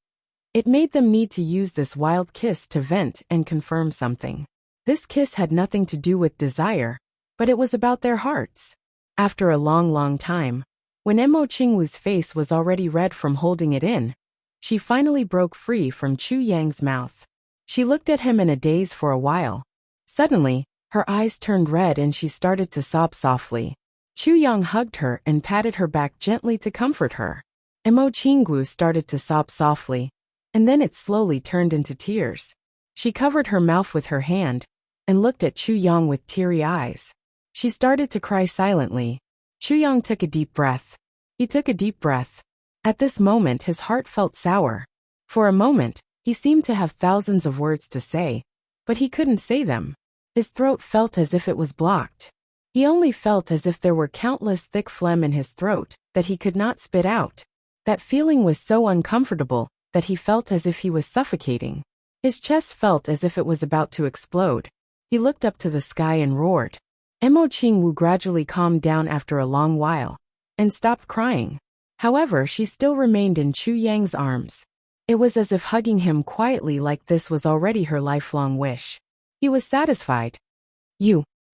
It made them need to use this wild kiss to vent and confirm something. This kiss had nothing to do with desire, but it was about their hearts. After a long time, when Mo Qingwu's face was already red from holding it in, she finally broke free from Chu Yang's mouth. She looked at him in a daze for a while. Suddenly, her eyes turned red and she started to sob softly. Chu Yang hugged her and patted her back gently to comfort her. Mo Qinggu started to sob softly, and then it slowly turned into tears. She covered her mouth with her hand and looked at Chu Yang with teary eyes. She started to cry silently. Chu Yang took a deep breath. He took a deep breath. At this moment his heart felt sour. For a moment, he seemed to have thousands of words to say, but he couldn't say them. His throat felt as if it was blocked. He only felt as if there were countless thick phlegm in his throat that he could not spit out. That feeling was so uncomfortable that he felt as if he was suffocating. His chest felt as if it was about to explode. He looked up to the sky and roared. Mo Qingwu gradually calmed down after a long while and stopped crying. However, she still remained in Chu Yang's arms. It was as if hugging him quietly like this was already her lifelong wish. He was satisfied.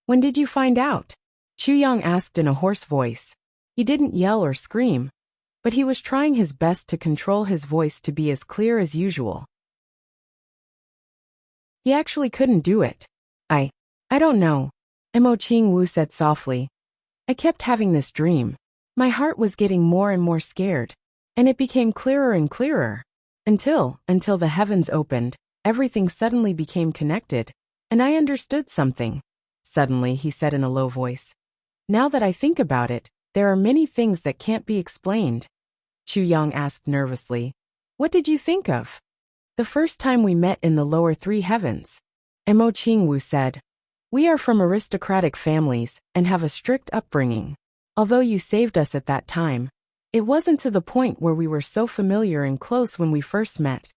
When did you find out? Chu Yang asked in a hoarse voice. He didn't yell or scream, but he was trying his best to control his voice to be as clear as usual. He actually couldn't do it. I don't know. Mo Qingwu said softly. I kept having this dream. My heart was getting more and more scared, and it became clearer and clearer. Until the heavens opened, everything suddenly became connected, and I understood something. Suddenly, he said in a low voice. Now that I think about it, there are many things that can't be explained. Chu Yang asked nervously. What did you think of? The first time we met in the lower three heavens. Mo Qingwu said. We are from aristocratic families and have a strict upbringing. Although you saved us at that time, it wasn't to the point where we were so familiar and close when we first met.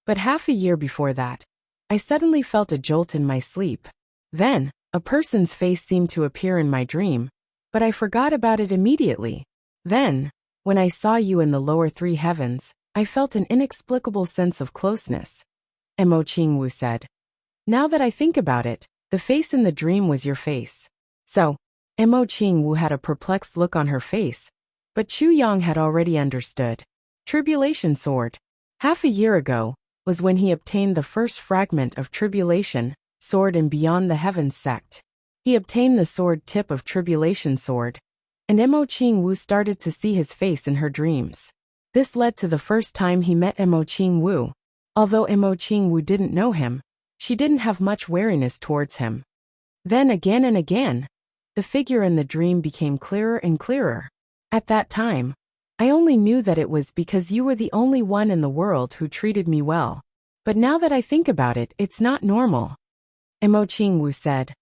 But half a year before that, I suddenly felt a jolt in my sleep. Then, a person's face seemed to appear in my dream, but I forgot about it immediately. Then, when I saw you in the lower three heavens, I felt an inexplicable sense of closeness. Mo Qingwu said. Now that I think about it, the face in the dream was your face. So, Mo Qingwu had a perplexed look on her face, but Chu Yang had already understood. Tribulation Sword. Half a year ago was when he obtained the first fragment of Tribulation Sword in Beyond the Heavens sect. He obtained the sword tip of Tribulation Sword, and Mo Qingwu started to see his face in her dreams. This led to the first time he met Mo Qingwu. Although Mo Qingwu didn't know him, she didn't have much wariness towards him. Then again and again, the figure in the dream became clearer and clearer. At that time, I only knew that it was because you were the only one in the world who treated me well. But now that I think about it, it's not normal. Mo Qingwu said.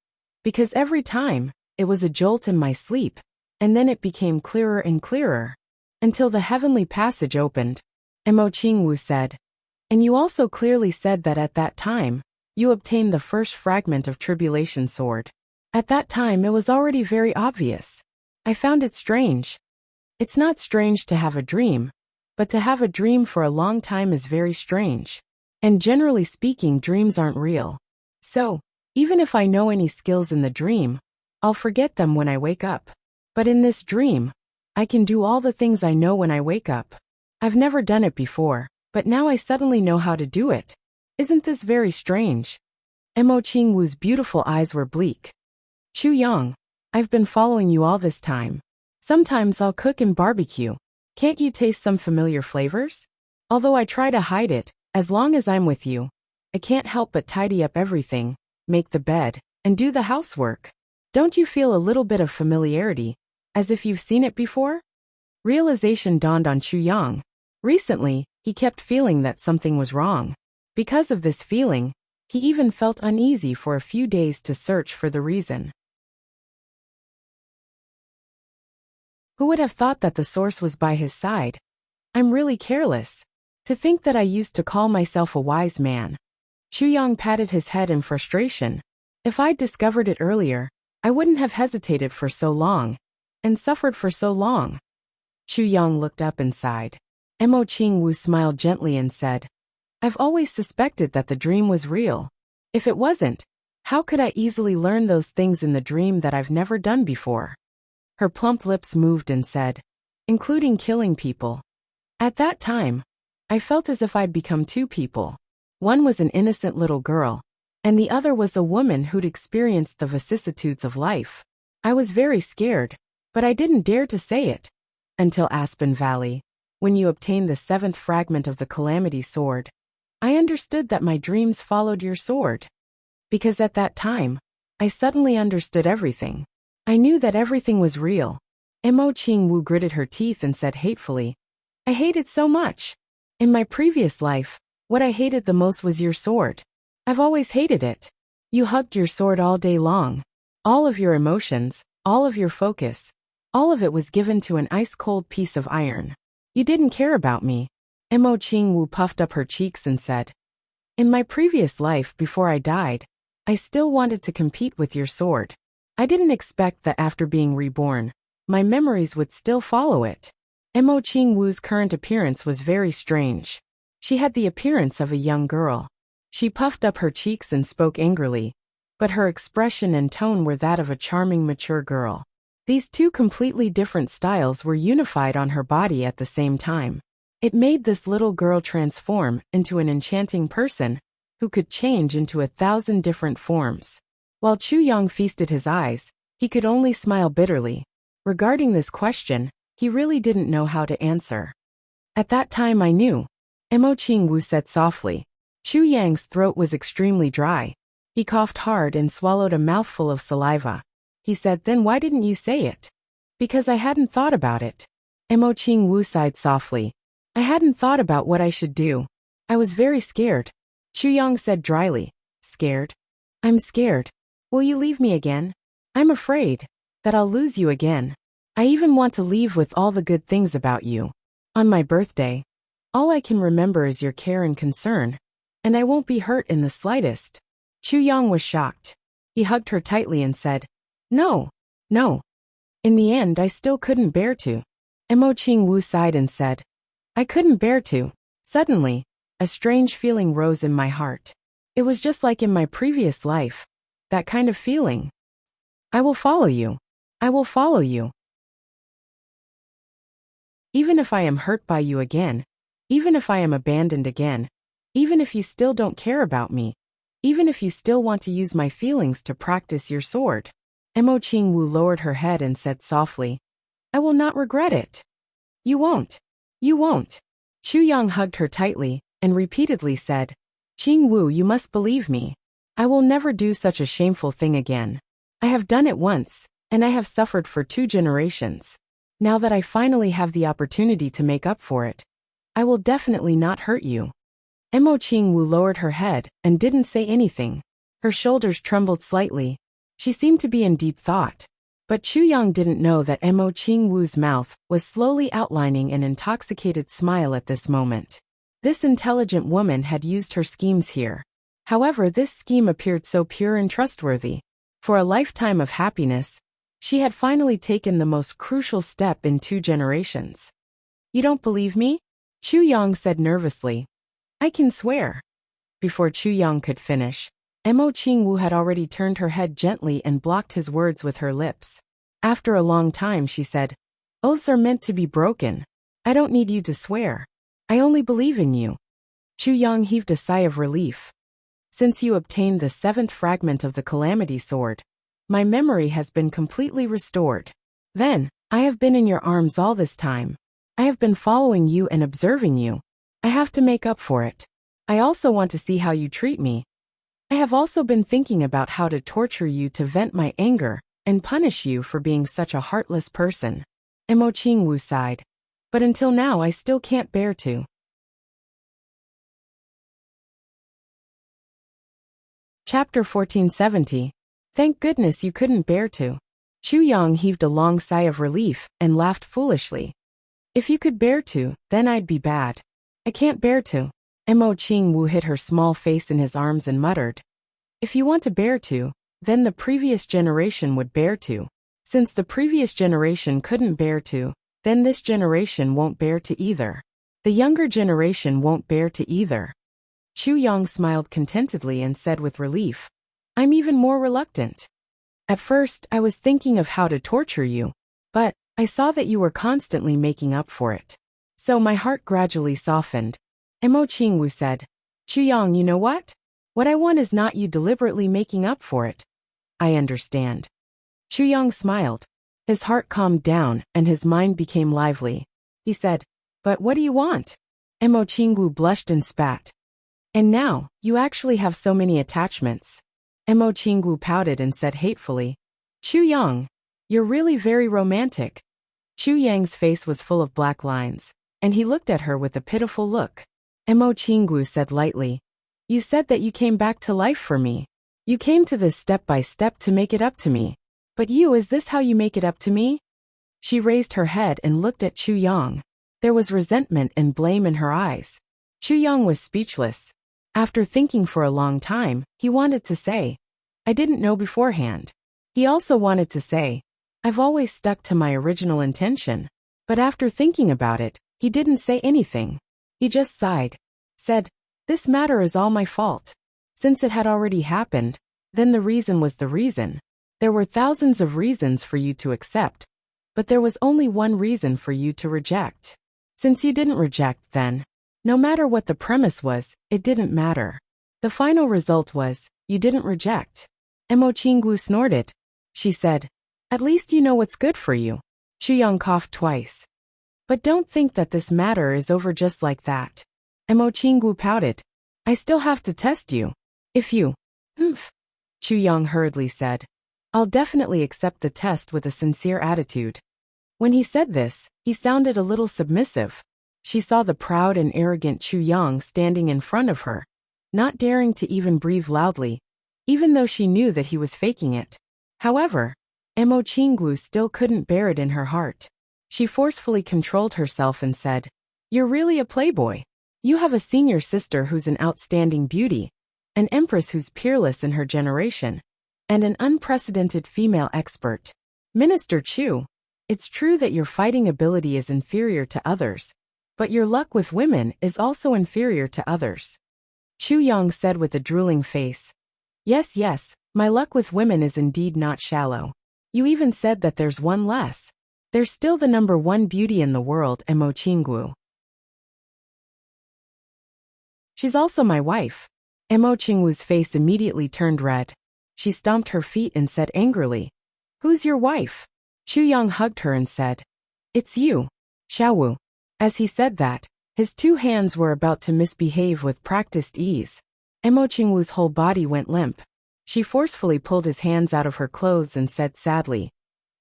Because every time, it was a jolt in my sleep, and then it became clearer and clearer, until the heavenly passage opened. Mo Qingwu said. And you also clearly said that at that time, you obtained the first fragment of Tribulation Sword. At that time it was already very obvious. I found it strange. It's not strange to have a dream, but to have a dream for a long time is very strange. And generally speaking, dreams aren't real. So, Even if I know any skills in the dream, I'll forget them when I wake up. But in this dream, I can do all the things I know when I wake up. I've never done it before, but now I suddenly know how to do it. Isn't this very strange? Mo Qingwu's beautiful eyes were bleak. Chu Yang, I've been following you all this time. Sometimes I'll cook and barbecue. Can't you taste some familiar flavors? Although I try to hide it, as long as I'm with you, I can't help but tidy up everything, make the bed, and do the housework. Don't you feel a little bit of familiarity, as if you've seen it before? Realization dawned on Chu Yang. Recently, he kept feeling that something was wrong. Because of this feeling, he even felt uneasy for a few days to search for the reason. Who would have thought that the source was by his side? I'm really careless. To think that I used to call myself a wise man. Chu Yang patted his head in frustration. If I'd discovered it earlier, I wouldn't have hesitated for so long, and suffered for so long. Chu Yang looked up and sighed. Mo Qingwu smiled gently and said, I've always suspected that the dream was real. If it wasn't, how could I easily learn those things in the dream that I've never done before? Her plump lips moved and said, including killing people. At that time, I felt as if I'd become two people. One was an innocent little girl, and the other was a woman who'd experienced the vicissitudes of life. I was very scared, but I didn't dare to say it. Until Aspen Valley, when you obtained the 7th fragment of the Calamity Sword, I understood that my dreams followed your sword. Because at that time, I suddenly understood everything. I knew that everything was real. Mo Qingwu gritted her teeth and said hatefully, I hate it so much. In my previous life, what I hated the most was your sword. I've always hated it. You hugged your sword all day long. All of your emotions, all of your focus, all of it was given to an ice-cold piece of iron. You didn't care about me. Mo Qingwu puffed up her cheeks and said, in my previous life before I died, I still wanted to compete with your sword. I didn't expect that after being reborn, my memories would still follow it. Mo Qingwu's current appearance was very strange. She had the appearance of a young girl. She puffed up her cheeks and spoke angrily, but her expression and tone were that of a charming mature girl. These two completely different styles were unified on her body at the same time. It made this little girl transform into an enchanting person who could change into 1,000 different forms. While Chu Yang feasted his eyes, he could only smile bitterly. Regarding this question, he really didn't know how to answer. At that time I knew. Mo Qingwu said softly. Chu Yang's throat was extremely dry. He coughed hard and swallowed a mouthful of saliva. He said, then why didn't you say it? Because I hadn't thought about it. Mo Qingwu sighed softly. I hadn't thought about what I should do. I was very scared. Chu Yang said dryly. Scared? I'm scared. Will you leave me again? I'm afraid that I'll lose you again. I even want to leave with all the good things about you. On my birthday, all I can remember is your care and concern, and I won't be hurt in the slightest. Chu Yang was shocked. He hugged her tightly and said, no, no. In the end, I still couldn't bear to. Mo Qingwu sighed and said, I couldn't bear to. Suddenly, a strange feeling rose in my heart. It was just like in my previous life. That kind of feeling. I will follow you. I will follow you. Even if I am hurt by you again, even if I am abandoned again, even if you still don't care about me, even if you still want to use my feelings to practice your sword. Mo Qingwu lowered her head and said softly, I will not regret it. You won't. You won't. Chu Yang hugged her tightly and repeatedly said, Qingwu, you must believe me. I will never do such a shameful thing again. I have done it once, and I have suffered for 2 generations. Now that I finally have the opportunity to make up for it, I will definitely not hurt you. Mo Qingwu lowered her head and didn't say anything. Her shoulders trembled slightly. She seemed to be in deep thought. But Chu Yang didn't know that Mo Qingwu's mouth was slowly outlining an intoxicated smile at this moment. This intelligent woman had used her schemes here. However, this scheme appeared so pure and trustworthy. For a lifetime of happiness, she had finally taken the most crucial step in 2 generations. You don't believe me? Chu Yang said nervously. I can swear. Before Chu Yang could finish, Mo Qingwu had already turned her head gently and blocked his words with her lips. After a long time she said, "Oaths are meant to be broken. I don't need you to swear. I only believe in you." Chu Yang heaved a sigh of relief. "Since you obtained the 7th fragment of the Calamity Sword, my memory has been completely restored. Then, I have been in your arms all this time. I have been following you and observing you. I have to make up for it. I also want to see how you treat me. I have also been thinking about how to torture you to vent my anger and punish you for being such a heartless person." Mo Qingwu sighed. "But until now I still can't bear to." Chapter 1470. Thank goodness you couldn't bear to. Chu Yang heaved a long sigh of relief and laughed foolishly. "If you could bear to, then I'd be bad. I can't bear to." Mo Qingwu hid her small face in his arms and muttered, "If you want to bear to, then the previous generation would bear to. Since the previous generation couldn't bear to, then this generation won't bear to either. The younger generation won't bear to either." Chu Yang smiled contentedly and said with relief, "I'm even more reluctant. At first, I was thinking of how to torture you, but I saw that you were constantly making up for it. So my heart gradually softened." Mo Qingwu said, "Chu Yang, you know what? What I want is not you deliberately making up for it." "I understand." Chu Yang smiled. His heart calmed down and his mind became lively. He said, "But what do you want?" Mo Qingwu blushed and spat. "And now, you actually have so many attachments." Mo Qingwu pouted and said hatefully, "Chu Yang, you're really very romantic." Chu Yang's face was full of black lines, and he looked at her with a pitiful look. Mo Qingwu said lightly, "You said that you came back to life for me. You came to this step by step to make it up to me. But is this how you make it up to me?" She raised her head and looked at Chu Yang. There was resentment and blame in her eyes. Chu Yang was speechless. After thinking for a long time, he wanted to say, "I didn't know beforehand." He also wanted to say, "I've always stuck to my original intention." But after thinking about it, he didn't say anything. He just sighed, said, "This matter is all my fault. Since it had already happened, then the reason was the reason. There were thousands of reasons for you to accept, but there was only one reason for you to reject. Since you didn't reject, then, no matter what the premise was, it didn't matter. The final result was, you didn't reject." Mo Qingwu snorted. She said, "At least you know what's good for you." Chu Yang coughed twice. "But don't think that this matter is over just like that." Mo Qingwu pouted. "I still have to test you. If you..." Chu Yang hurriedly said, "I'll definitely accept the test with a sincere attitude." When he said this, he sounded a little submissive. She saw the proud and arrogant Chu Yang standing in front of her, not daring to even breathe loudly, even though she knew that he was faking it. However, Mo Qingwu still couldn't bear it in her heart. She forcefully controlled herself and said, "You're really a playboy. You have a senior sister who's an outstanding beauty, an empress who's peerless in her generation, and an unprecedented female expert. Minister Chu, it's true that your fighting ability is inferior to others, but your luck with women is also inferior to others." Chu Yang said with a drooling face, Yes, my luck with women is indeed not shallow. You even said that there's one less. There's still the number one beauty in the world, Mo Qingwu. She's also my wife." Mo Qingwu's face immediately turned red. She stomped her feet and said angrily, "Who's your wife?" Chu Yang hugged her and said, "It's you, Xiaowu." As he said that, his two hands were about to misbehave with practiced ease. Mo Qingwu's whole body went limp. She forcefully pulled his hands out of her clothes and said sadly,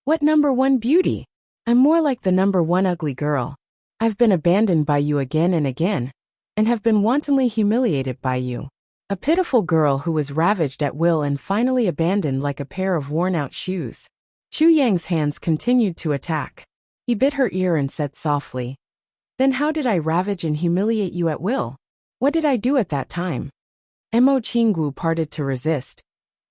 "What number one beauty? I'm more like the number one ugly girl. I've been abandoned by you again and again, and have been wantonly humiliated by you. A pitiful girl who was ravaged at will and finally abandoned like a pair of worn-out shoes." Chu Yang's hands continued to attack. He bit her ear and said softly, "Then how did I ravage and humiliate you at will? What did I do at that time?" Mo Qingwu parted to resist,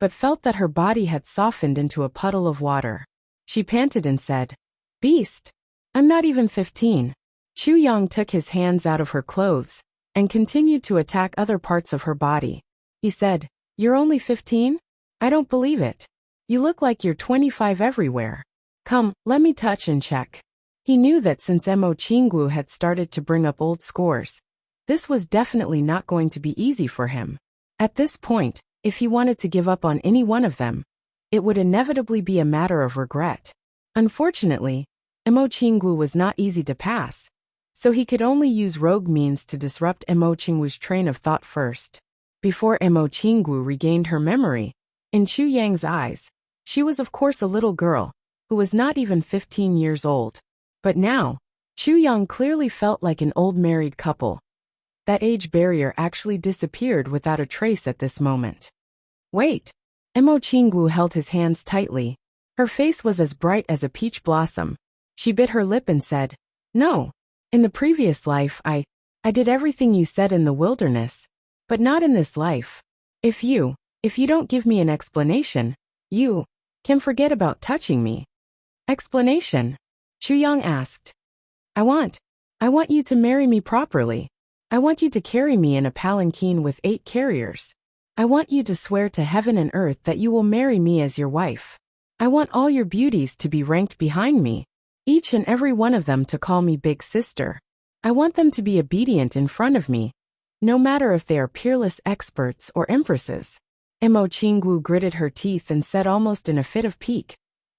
but felt that her body had softened into a puddle of water. She panted and said, "Beast! I'm not even 15. Chu Yang took his hands out of her clothes and continued to attack other parts of her body. He said, You're only 15? I don't believe it. You look like you're 25 everywhere. Come, let me touch and check. He knew that since Mo Qinggu had started to bring up old scores, this was definitely not going to be easy for him. At this point, if he wanted to give up on any one of them, it would inevitably be a matter of regret. Unfortunately, Mo Qinggu was not easy to pass, so he could only use rogue means to disrupt Mo Qinggu's train of thought first. Before Mo Qinggu regained her memory, in Chu Yang's eyes, she was of course a little girl, who was not even 15 years old. But now, Chu Yang clearly felt like an old married couple. That age barrier actually disappeared without a trace at this moment. Wait! Mo Qinggu held his hands tightly. Her face was as bright as a peach blossom. She bit her lip and said, "No. In the previous life I did everything you said in the wilderness, but not in this life. If you don't give me an explanation, you can forget about touching me." Explanation? Chu Yang asked. I want you to marry me properly. I want you to carry me in a palanquin with 8 carriers. I want you to swear to heaven and earth that you will marry me as your wife. I want all your beauties to be ranked behind me, each and every one of them to call me big sister. I want them to be obedient in front of me, no matter if they are peerless experts or empresses. Mo Qinggu gritted her teeth and said almost in a fit of pique,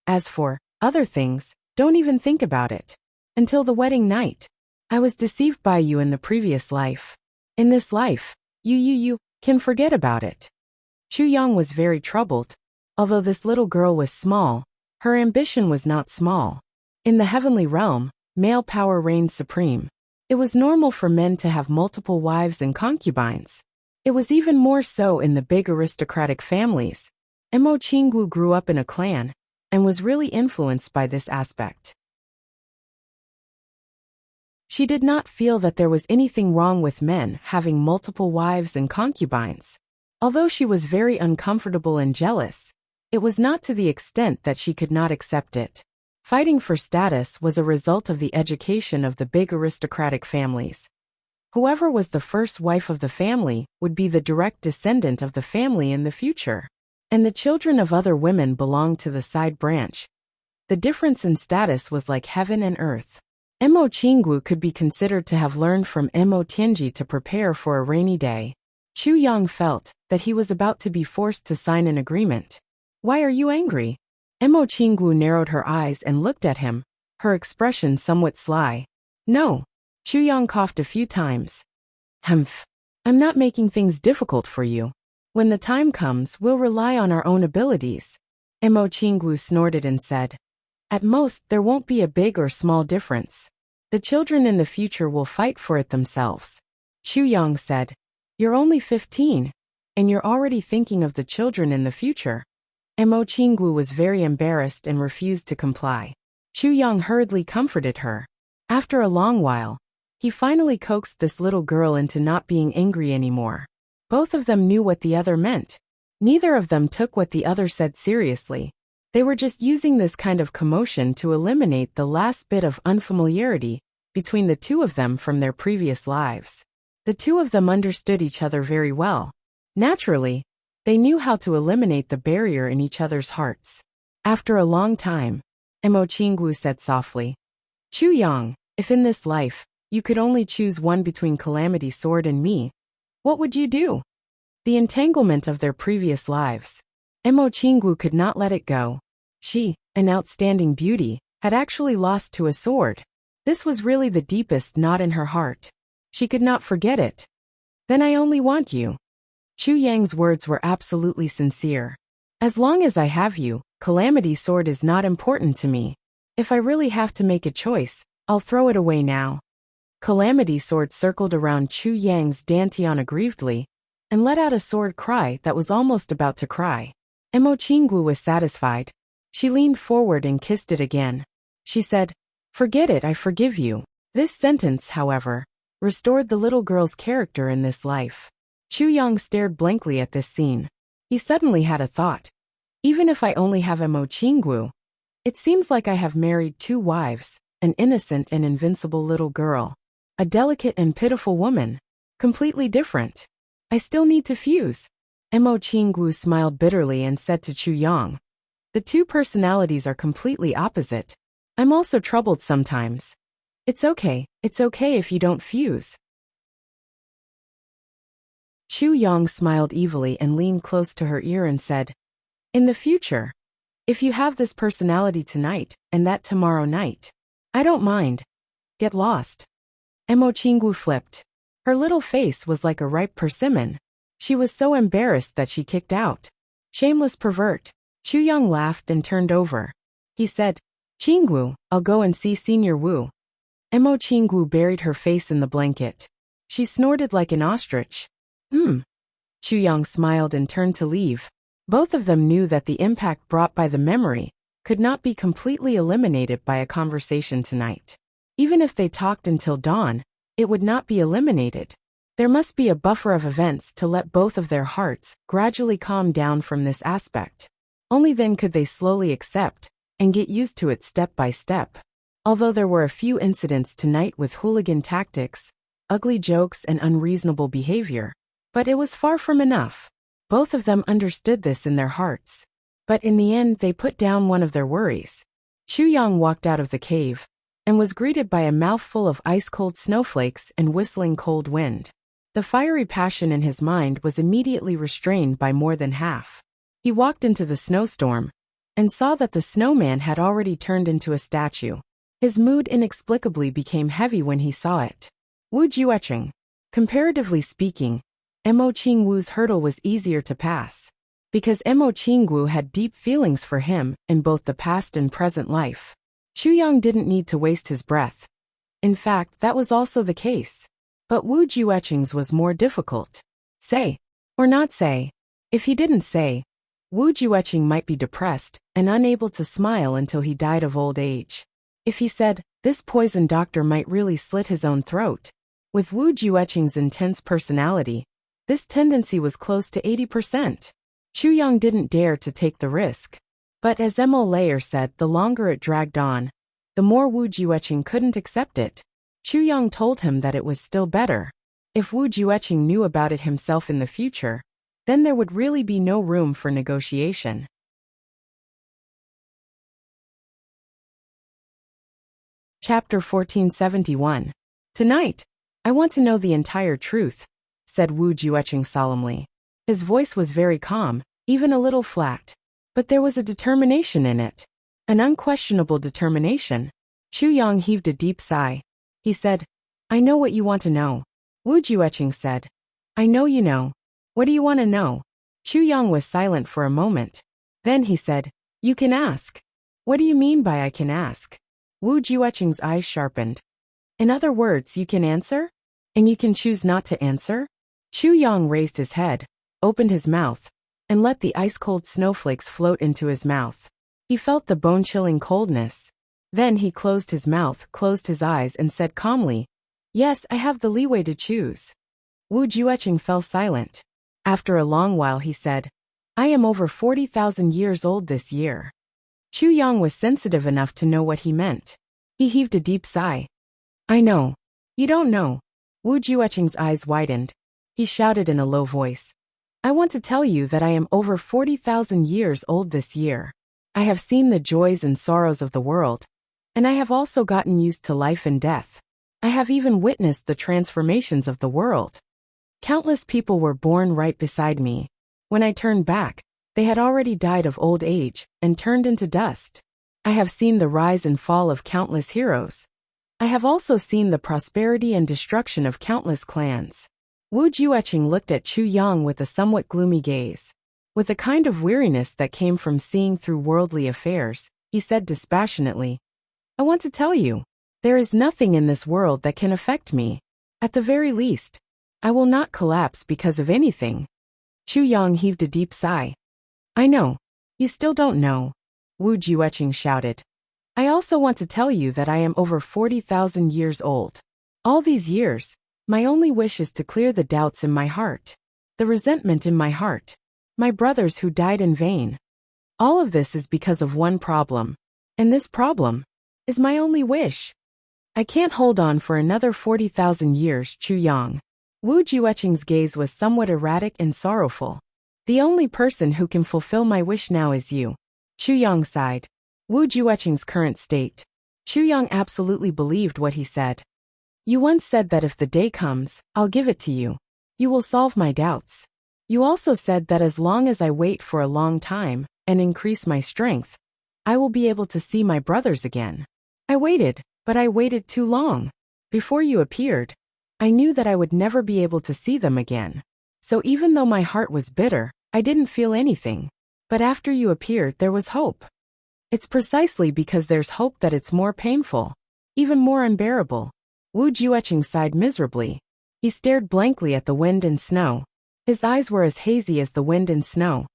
as for other things, don't even think about it. Until the wedding night. I was deceived by you in the previous life. In this life, you can forget about it. Chu Yang was very troubled. Although this little girl was small, her ambition was not small. In the heavenly realm, male power reigned supreme. It was normal for men to have multiple wives and concubines. It was even more so in the big aristocratic families. Mo Qinggu grew up in a clan, and was really influenced by this aspect. She did not feel that there was anything wrong with men having multiple wives and concubines. Although she was very uncomfortable and jealous, it was not to the extent that she could not accept it. Fighting for status was a result of the education of the big aristocratic families. Whoever was the first wife of the family would be the direct descendant of the family in the future. And the children of other women belonged to the side branch. The difference in status was like heaven and earth. Mo Qinggu could be considered to have learned from Mo Tianji to prepare for a rainy day. Chu Yang felt that he was about to be forced to sign an agreement. Why are you angry? Mo Qinggu narrowed her eyes and looked at him, her expression somewhat sly. No. Chu Yang coughed a few times. Humph. I'm not making things difficult for you. When the time comes, we'll rely on our own abilities. Mo Qinggu snorted and said. At most, there won't be a big or small difference. The children in the future will fight for it themselves. Chu Yang said. You're only 15, and you're already thinking of the children in the future. Mo Qinggu was very embarrassed and refused to comply. Chu Yang hurriedly comforted her. After a long while, he finally coaxed this little girl into not being angry anymore. Both of them knew what the other meant. Neither of them took what the other said seriously. They were just using this kind of commotion to eliminate the last bit of unfamiliarity between the two of them from their previous lives. The two of them understood each other very well. Naturally, they knew how to eliminate the barrier in each other's hearts. After a long time, Mo Qinggu said softly, Chu Yang, if in this life, you could only choose one between Calamity Sword and me, what would you do? The entanglement of their previous lives. Mo Qinggu could not let it go. She, an outstanding beauty, had actually lost to a sword. This was really the deepest knot in her heart. She could not forget it. Then I only want you. Chu Yang's words were absolutely sincere. As long as I have you, Calamity Sword is not important to me. If I really have to make a choice, I'll throw it away now. Calamity Sword circled around Chu Yang's dantian aggrievedly, and let out a sword cry that was almost about to cry. Mo Qinggu was satisfied. She leaned forward and kissed it again. She said, Forget it, I forgive you. This sentence, however, restored the little girl's character in this life. Chu Yang stared blankly at this scene. He suddenly had a thought. Even if I only have Mo Qinggu, it seems like I have married 2 wives, an innocent and invincible little girl, a delicate and pitiful woman, completely different. I still need to fuse. Mo Qinggu smiled bitterly and said to Chu Yang, "The two personalities are completely opposite. I'm also troubled sometimes. It's okay if you don't fuse." Chu Yang smiled evilly and leaned close to her ear and said, "In the future, if you have this personality tonight and that tomorrow night, I don't mind. Get lost." Mo Qinggu flipped. Her little face was like a ripe persimmon. She was so embarrassed that she kicked out. "Shameless pervert." Chu Yang laughed and turned over. He said, "Qinggu, I'll go and see Senior Wu." Mo Qinggu buried her face in the blanket. She snorted like an ostrich. Chu Yang smiled and turned to leave. Both of them knew that the impact brought by the memory could not be completely eliminated by a conversation tonight. Even if they talked until dawn, it would not be eliminated. There must be a buffer of events to let both of their hearts gradually calm down from this aspect. Only then could they slowly accept and get used to it step by step. Although there were a few incidents tonight with hooligan tactics, ugly jokes and unreasonable behavior, but it was far from enough. Both of them understood this in their hearts. But in the end they put down one of their worries. Chu Yang walked out of the cave and was greeted by a mouthful of ice-cold snowflakes and whistling cold wind. The fiery passion in his mind was immediately restrained by more than half. He walked into the snowstorm and saw that the snowman had already turned into a statue. His mood inexplicably became heavy when he saw it. Wu Juecheng. Comparatively speaking, Mo Qinggu's hurdle was easier to pass, because Mo Qinggu had deep feelings for him in both the past and present life. Chu Yang didn't need to waste his breath. In fact, that was also the case. But Wu Juecheng's was more difficult. Say, or not say. If he didn't say, Wu Juecheng might be depressed and unable to smile until he died of old age. If he said, this poison doctor might really slit his own throat. With Wu Juecheng's intense personality, this tendency was close to 80%. Chu Yang didn't dare to take the risk. But as Mo Layer said, the longer it dragged on, the more Wu Juecheng couldn't accept it. Chu Yang told him that it was still better. If Wu Juecheng knew about it himself in the future, then there would really be no room for negotiation. Chapter 1471. Tonight, I want to know the entire truth, said Wu Juecheng solemnly. His voice was very calm, even a little flat. But there was a determination in it. An unquestionable determination. Chu Yang heaved a deep sigh. He said, I know what you want to know. Wu Juecheng said, I know you know. What do you want to know? Chu Yang was silent for a moment. Then he said, you can ask. What do you mean by I can ask? Wu Juecheng's eyes sharpened. In other words, you can answer? And you can choose not to answer? Chu Yang raised his head, opened his mouth, and let the ice-cold snowflakes float into his mouth. He felt the bone-chilling coldness. Then he closed his mouth, closed his eyes, and said calmly, yes, I have the leeway to choose. Wu Juecheng fell silent. After a long while he said, I am over 40,000 years old this year. Chu Yang was sensitive enough to know what he meant. He heaved a deep sigh. I know. You don't know. Wu Juecheng's eyes widened. He shouted in a low voice. I want to tell you that I am over 40,000 years old this year. I have seen the joys and sorrows of the world, and I have also gotten used to life and death. I have even witnessed the transformations of the world. Countless people were born right beside me. When I turned back, they had already died of old age and turned into dust. I have seen the rise and fall of countless heroes. I have also seen the prosperity and destruction of countless clans. Wu Juecheng looked at Chu Yang with a somewhat gloomy gaze. With a kind of weariness that came from seeing through worldly affairs, he said dispassionately, I want to tell you, there is nothing in this world that can affect me. At the very least, I will not collapse because of anything. Chu Yang heaved a deep sigh. I know. You still don't know. Wu Juecheng shouted. I also want to tell you that I am over 40,000 years old. All these years, my only wish is to clear the doubts in my heart, the resentment in my heart, my brothers who died in vain. All of this is because of one problem, and this problem is my only wish. I can't hold on for another 40,000 years, Chu Yang. Wu Juecheng's gaze was somewhat erratic and sorrowful. The only person who can fulfill my wish now is you. Chu Yang sighed. Wu Jueqing's current state. Chu Yang absolutely believed what he said. You once said that if the day comes, I'll give it to you. You will solve my doubts. You also said that as long as I wait for a long time and increase my strength, I will be able to see my brothers again. I waited, but I waited too long. Before you appeared, I knew that I would never be able to see them again. So even though my heart was bitter, I didn't feel anything. But after you appeared, there was hope. It's precisely because there's hope that it's more painful, even more unbearable. Wu Jueqing sighed miserably. He stared blankly at the wind and snow. His eyes were as hazy as the wind and snow.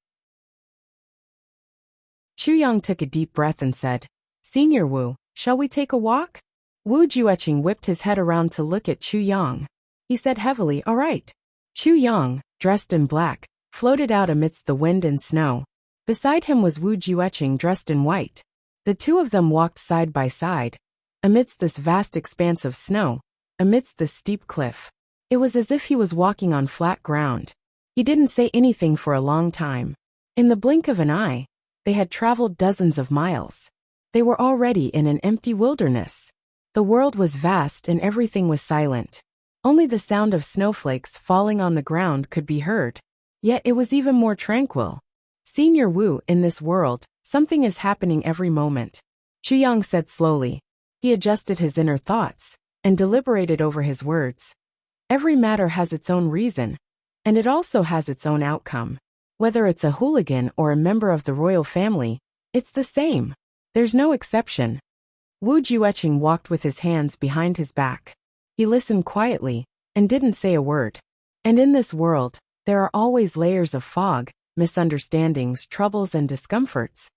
Chu Yang took a deep breath and said, Senior Wu, shall we take a walk? Wu Jueqing whipped his head around to look at Chu Yang. He said heavily, all right. Chu Yang, dressed in black, floated out amidst the wind and snow. Beside him was Wu Jueqing dressed in white. The two of them walked side by side, amidst this vast expanse of snow, amidst this steep cliff. It was as if he was walking on flat ground. He didn't say anything for a long time. In the blink of an eye, they had traveled dozens of miles. They were already in an empty wilderness. The world was vast and everything was silent. Only the sound of snowflakes falling on the ground could be heard. Yet it was even more tranquil. Senior Wu, in this world, something is happening every moment. Chu Yang said slowly. He adjusted his inner thoughts and deliberated over his words. Every matter has its own reason, and it also has its own outcome. Whether it's a hooligan or a member of the royal family, it's the same. There's no exception. Wu Jueqing walked with his hands behind his back. He listened quietly and didn't say a word. And in this world, there are always layers of fog, misunderstandings, troubles, and discomforts.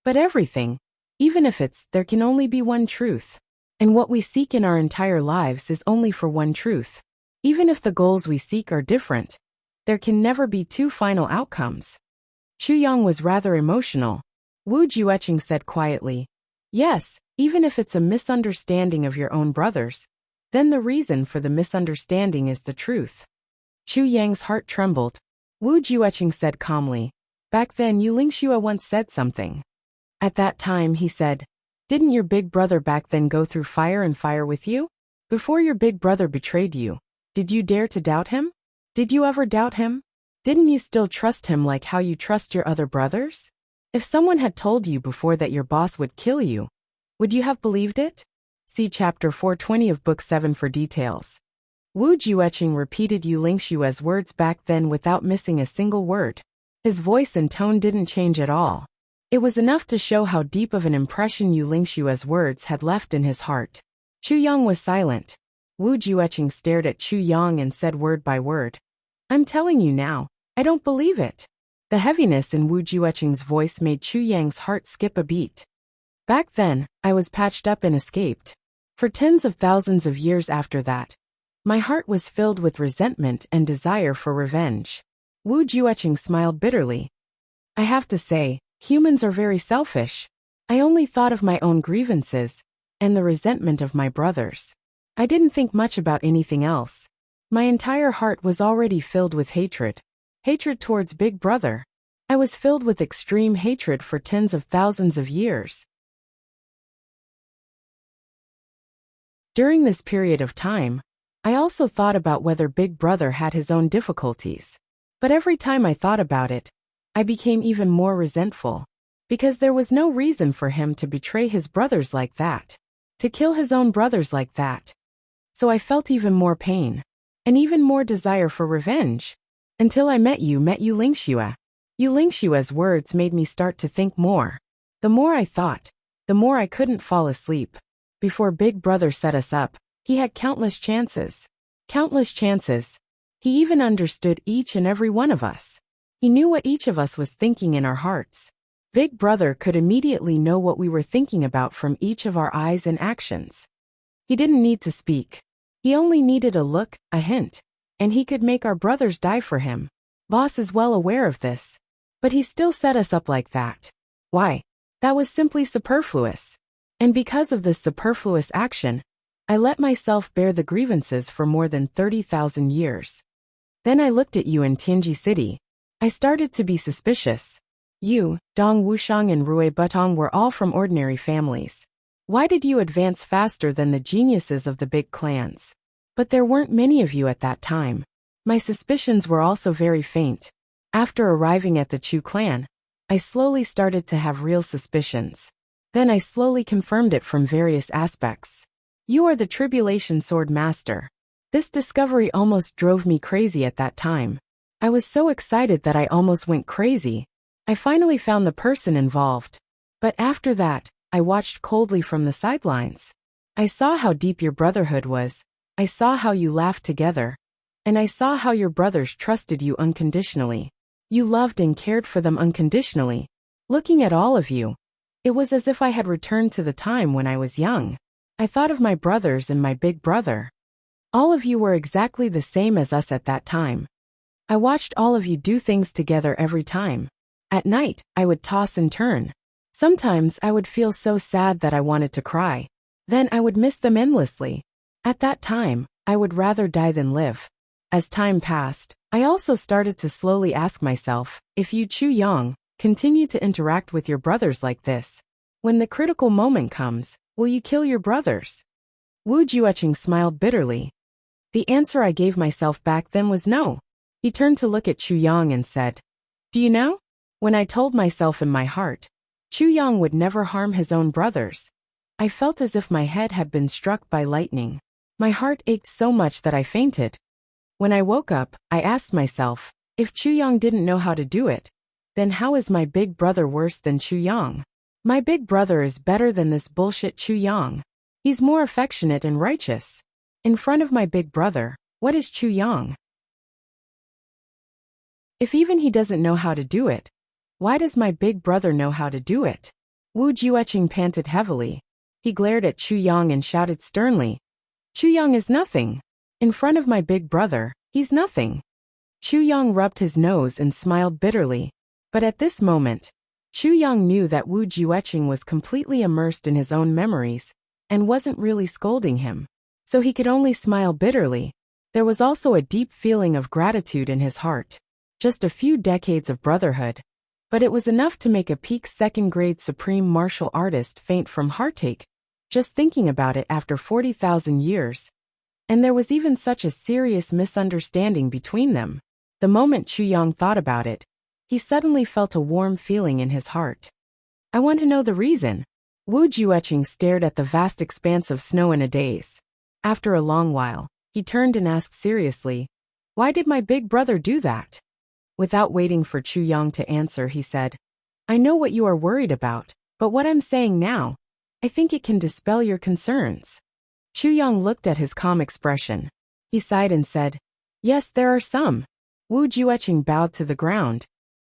But everything, even if there can only be one truth. And what we seek in our entire lives is only for one truth. Even if the goals we seek are different, there can never be two final outcomes. Chu Yang was rather emotional. Wu Jueqing said quietly, yes, even if it's a misunderstanding of your own brothers, then the reason for the misunderstanding is the truth. Chu Yang's heart trembled. Wu Jueqing said calmly, back then Yu Lingxue once said something. At that time he said, didn't your big brother back then go through fire and fire with you? Before your big brother betrayed you, did you dare to doubt him? Did you ever doubt him? Didn't you still trust him like how you trust your other brothers? If someone had told you before that your boss would kill you, would you have believed it? See chapter 420 of book 7 for details. Wu Jueqing repeated Yu Lingshue's words back then without missing a single word. His voice and tone didn't change at all. It was enough to show how deep of an impression Yu Lingshue's words had left in his heart. Chu Yang was silent. Wu Jueqing stared at Chu Yang and said word by word, I'm telling you now, I don't believe it. The heaviness in Wu Jueqing's voice made Chu Yang's heart skip a beat. Back then, I was patched up and escaped. For tens of thousands of years after that, my heart was filled with resentment and desire for revenge. Wu Jueqing smiled bitterly. I have to say, humans are very selfish. I only thought of my own grievances and the resentment of my brothers. I didn't think much about anything else. My entire heart was already filled with hatred. Hatred towards Big Brother. I was filled with extreme hatred for tens of thousands of years. During this period of time, I also thought about whether Big Brother had his own difficulties. But every time I thought about it, I became even more resentful. Because there was no reason for him to betray his brothers like that. To kill his own brothers like that. So I felt even more pain. And even more desire for revenge. Until I met Yu Lingxue. Yu Lingshue's words made me start to think more. The more I thought, the more I couldn't fall asleep. Before Big Brother set us up, he had countless chances. Countless chances. He even understood each and every one of us. He knew what each of us was thinking in our hearts. Big Brother could immediately know what we were thinking about from each of our eyes and actions. He didn't need to speak. He only needed a look, a hint, and he could make our brothers die for him. Boss is well aware of this. But he still set us up like that. Why? That was simply superfluous. And because of this superfluous action, I let myself bear the grievances for more than 30,000 years. Then I looked at you in Tianji City. I started to be suspicious. You, Dong Wuxiang and Rui Butong were all from ordinary families. Why did you advance faster than the geniuses of the big clans? But there weren't many of you at that time. My suspicions were also very faint. After arriving at the Chu clan, I slowly started to have real suspicions. Then I slowly confirmed it from various aspects. You are the Tribulation Sword Master. This discovery almost drove me crazy at that time. I was so excited that I almost went crazy. I finally found the person involved. But after that, I watched coldly from the sidelines. I saw how deep your brotherhood was. I saw how you laughed together. And I saw how your brothers trusted you unconditionally. You loved and cared for them unconditionally. Looking at all of you, it was as if I had returned to the time when I was young. I thought of my brothers and my big brother. All of you were exactly the same as us at that time. I watched all of you do things together every time. At night, I would toss and turn. Sometimes I would feel so sad that I wanted to cry. Then I would miss them endlessly. At that time, I would rather die than live. As time passed, I also started to slowly ask myself, if you Chu Yang continue to interact with your brothers like this, when the critical moment comes, will you kill your brothers? Wu Jueqing smiled bitterly. The answer I gave myself back then was no. He turned to look at Chu Yang and said, "Do you know? When I told myself in my heart, Chu Yang would never harm his own brothers, I felt as if my head had been struck by lightning. My heart ached so much that I fainted. When I woke up, I asked myself, if Chu Yang didn't know how to do it, then how is my big brother worse than Chu Yang? My big brother is better than this bullshit Chu Yang. He's more affectionate and righteous. In front of my big brother, what is Chu Yang? If even he doesn't know how to do it, why does my big brother know how to do it?" Wu Jueqing panted heavily. He glared at Chu Yang and shouted sternly, "Chu Yang is nothing. In front of my big brother, he's nothing." Chu Yang rubbed his nose and smiled bitterly. But at this moment, Chu Yang knew that Wu Jueqing was completely immersed in his own memories and wasn't really scolding him. So he could only smile bitterly. There was also a deep feeling of gratitude in his heart. Just a few decades of brotherhood. But it was enough to make a peak second-grade supreme martial artist faint from heartache, just thinking about it after 40,000 years. And there was even such a serious misunderstanding between them. The moment Chu Yang thought about it, he suddenly felt a warm feeling in his heart. "I want to know the reason." Wu Jueqing stared at the vast expanse of snow in a daze. After a long while, he turned and asked seriously, "Why did my big brother do that?" Without waiting for Chu Yang to answer, he said, "I know what you are worried about, but what I'm saying now, I think it can dispel your concerns." Chu Yang looked at his calm expression. He sighed and said, "Yes, there are some." Wu Jueqing bowed to the ground.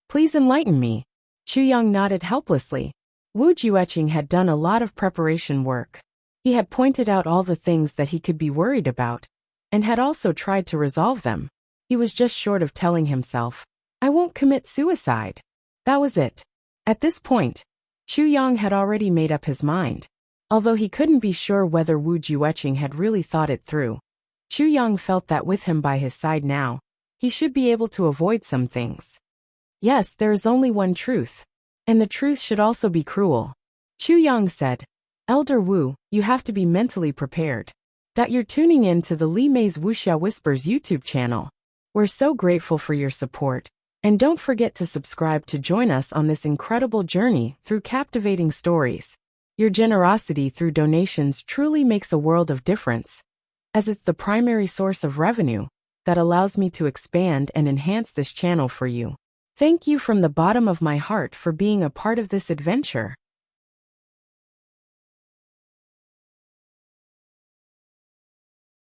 "Please enlighten me." Chu Yang nodded helplessly. Wu Jueqing had done a lot of preparation work. He had pointed out all the things that he could be worried about, and had also tried to resolve them. He was just short of telling himself, "I won't commit suicide." That was it. At this point, Chu Yang had already made up his mind. Although he couldn't be sure whether Wu Jueqing had really thought it through, Chu Yang felt that with him by his side now, he should be able to avoid some things. Yes, there is only one truth. And the truth should also be cruel. Chu Yang said, "Elder Wu, you have to be mentally prepared. That you're tuning in to the Li Mei's Wuxia Whispers YouTube channel. We're so grateful for your support, and don't forget to subscribe to join us on this incredible journey through captivating stories. Your generosity through donations truly makes a world of difference, as it's the primary source of revenue that allows me to expand and enhance this channel for you. Thank you from the bottom of my heart for being a part of this adventure."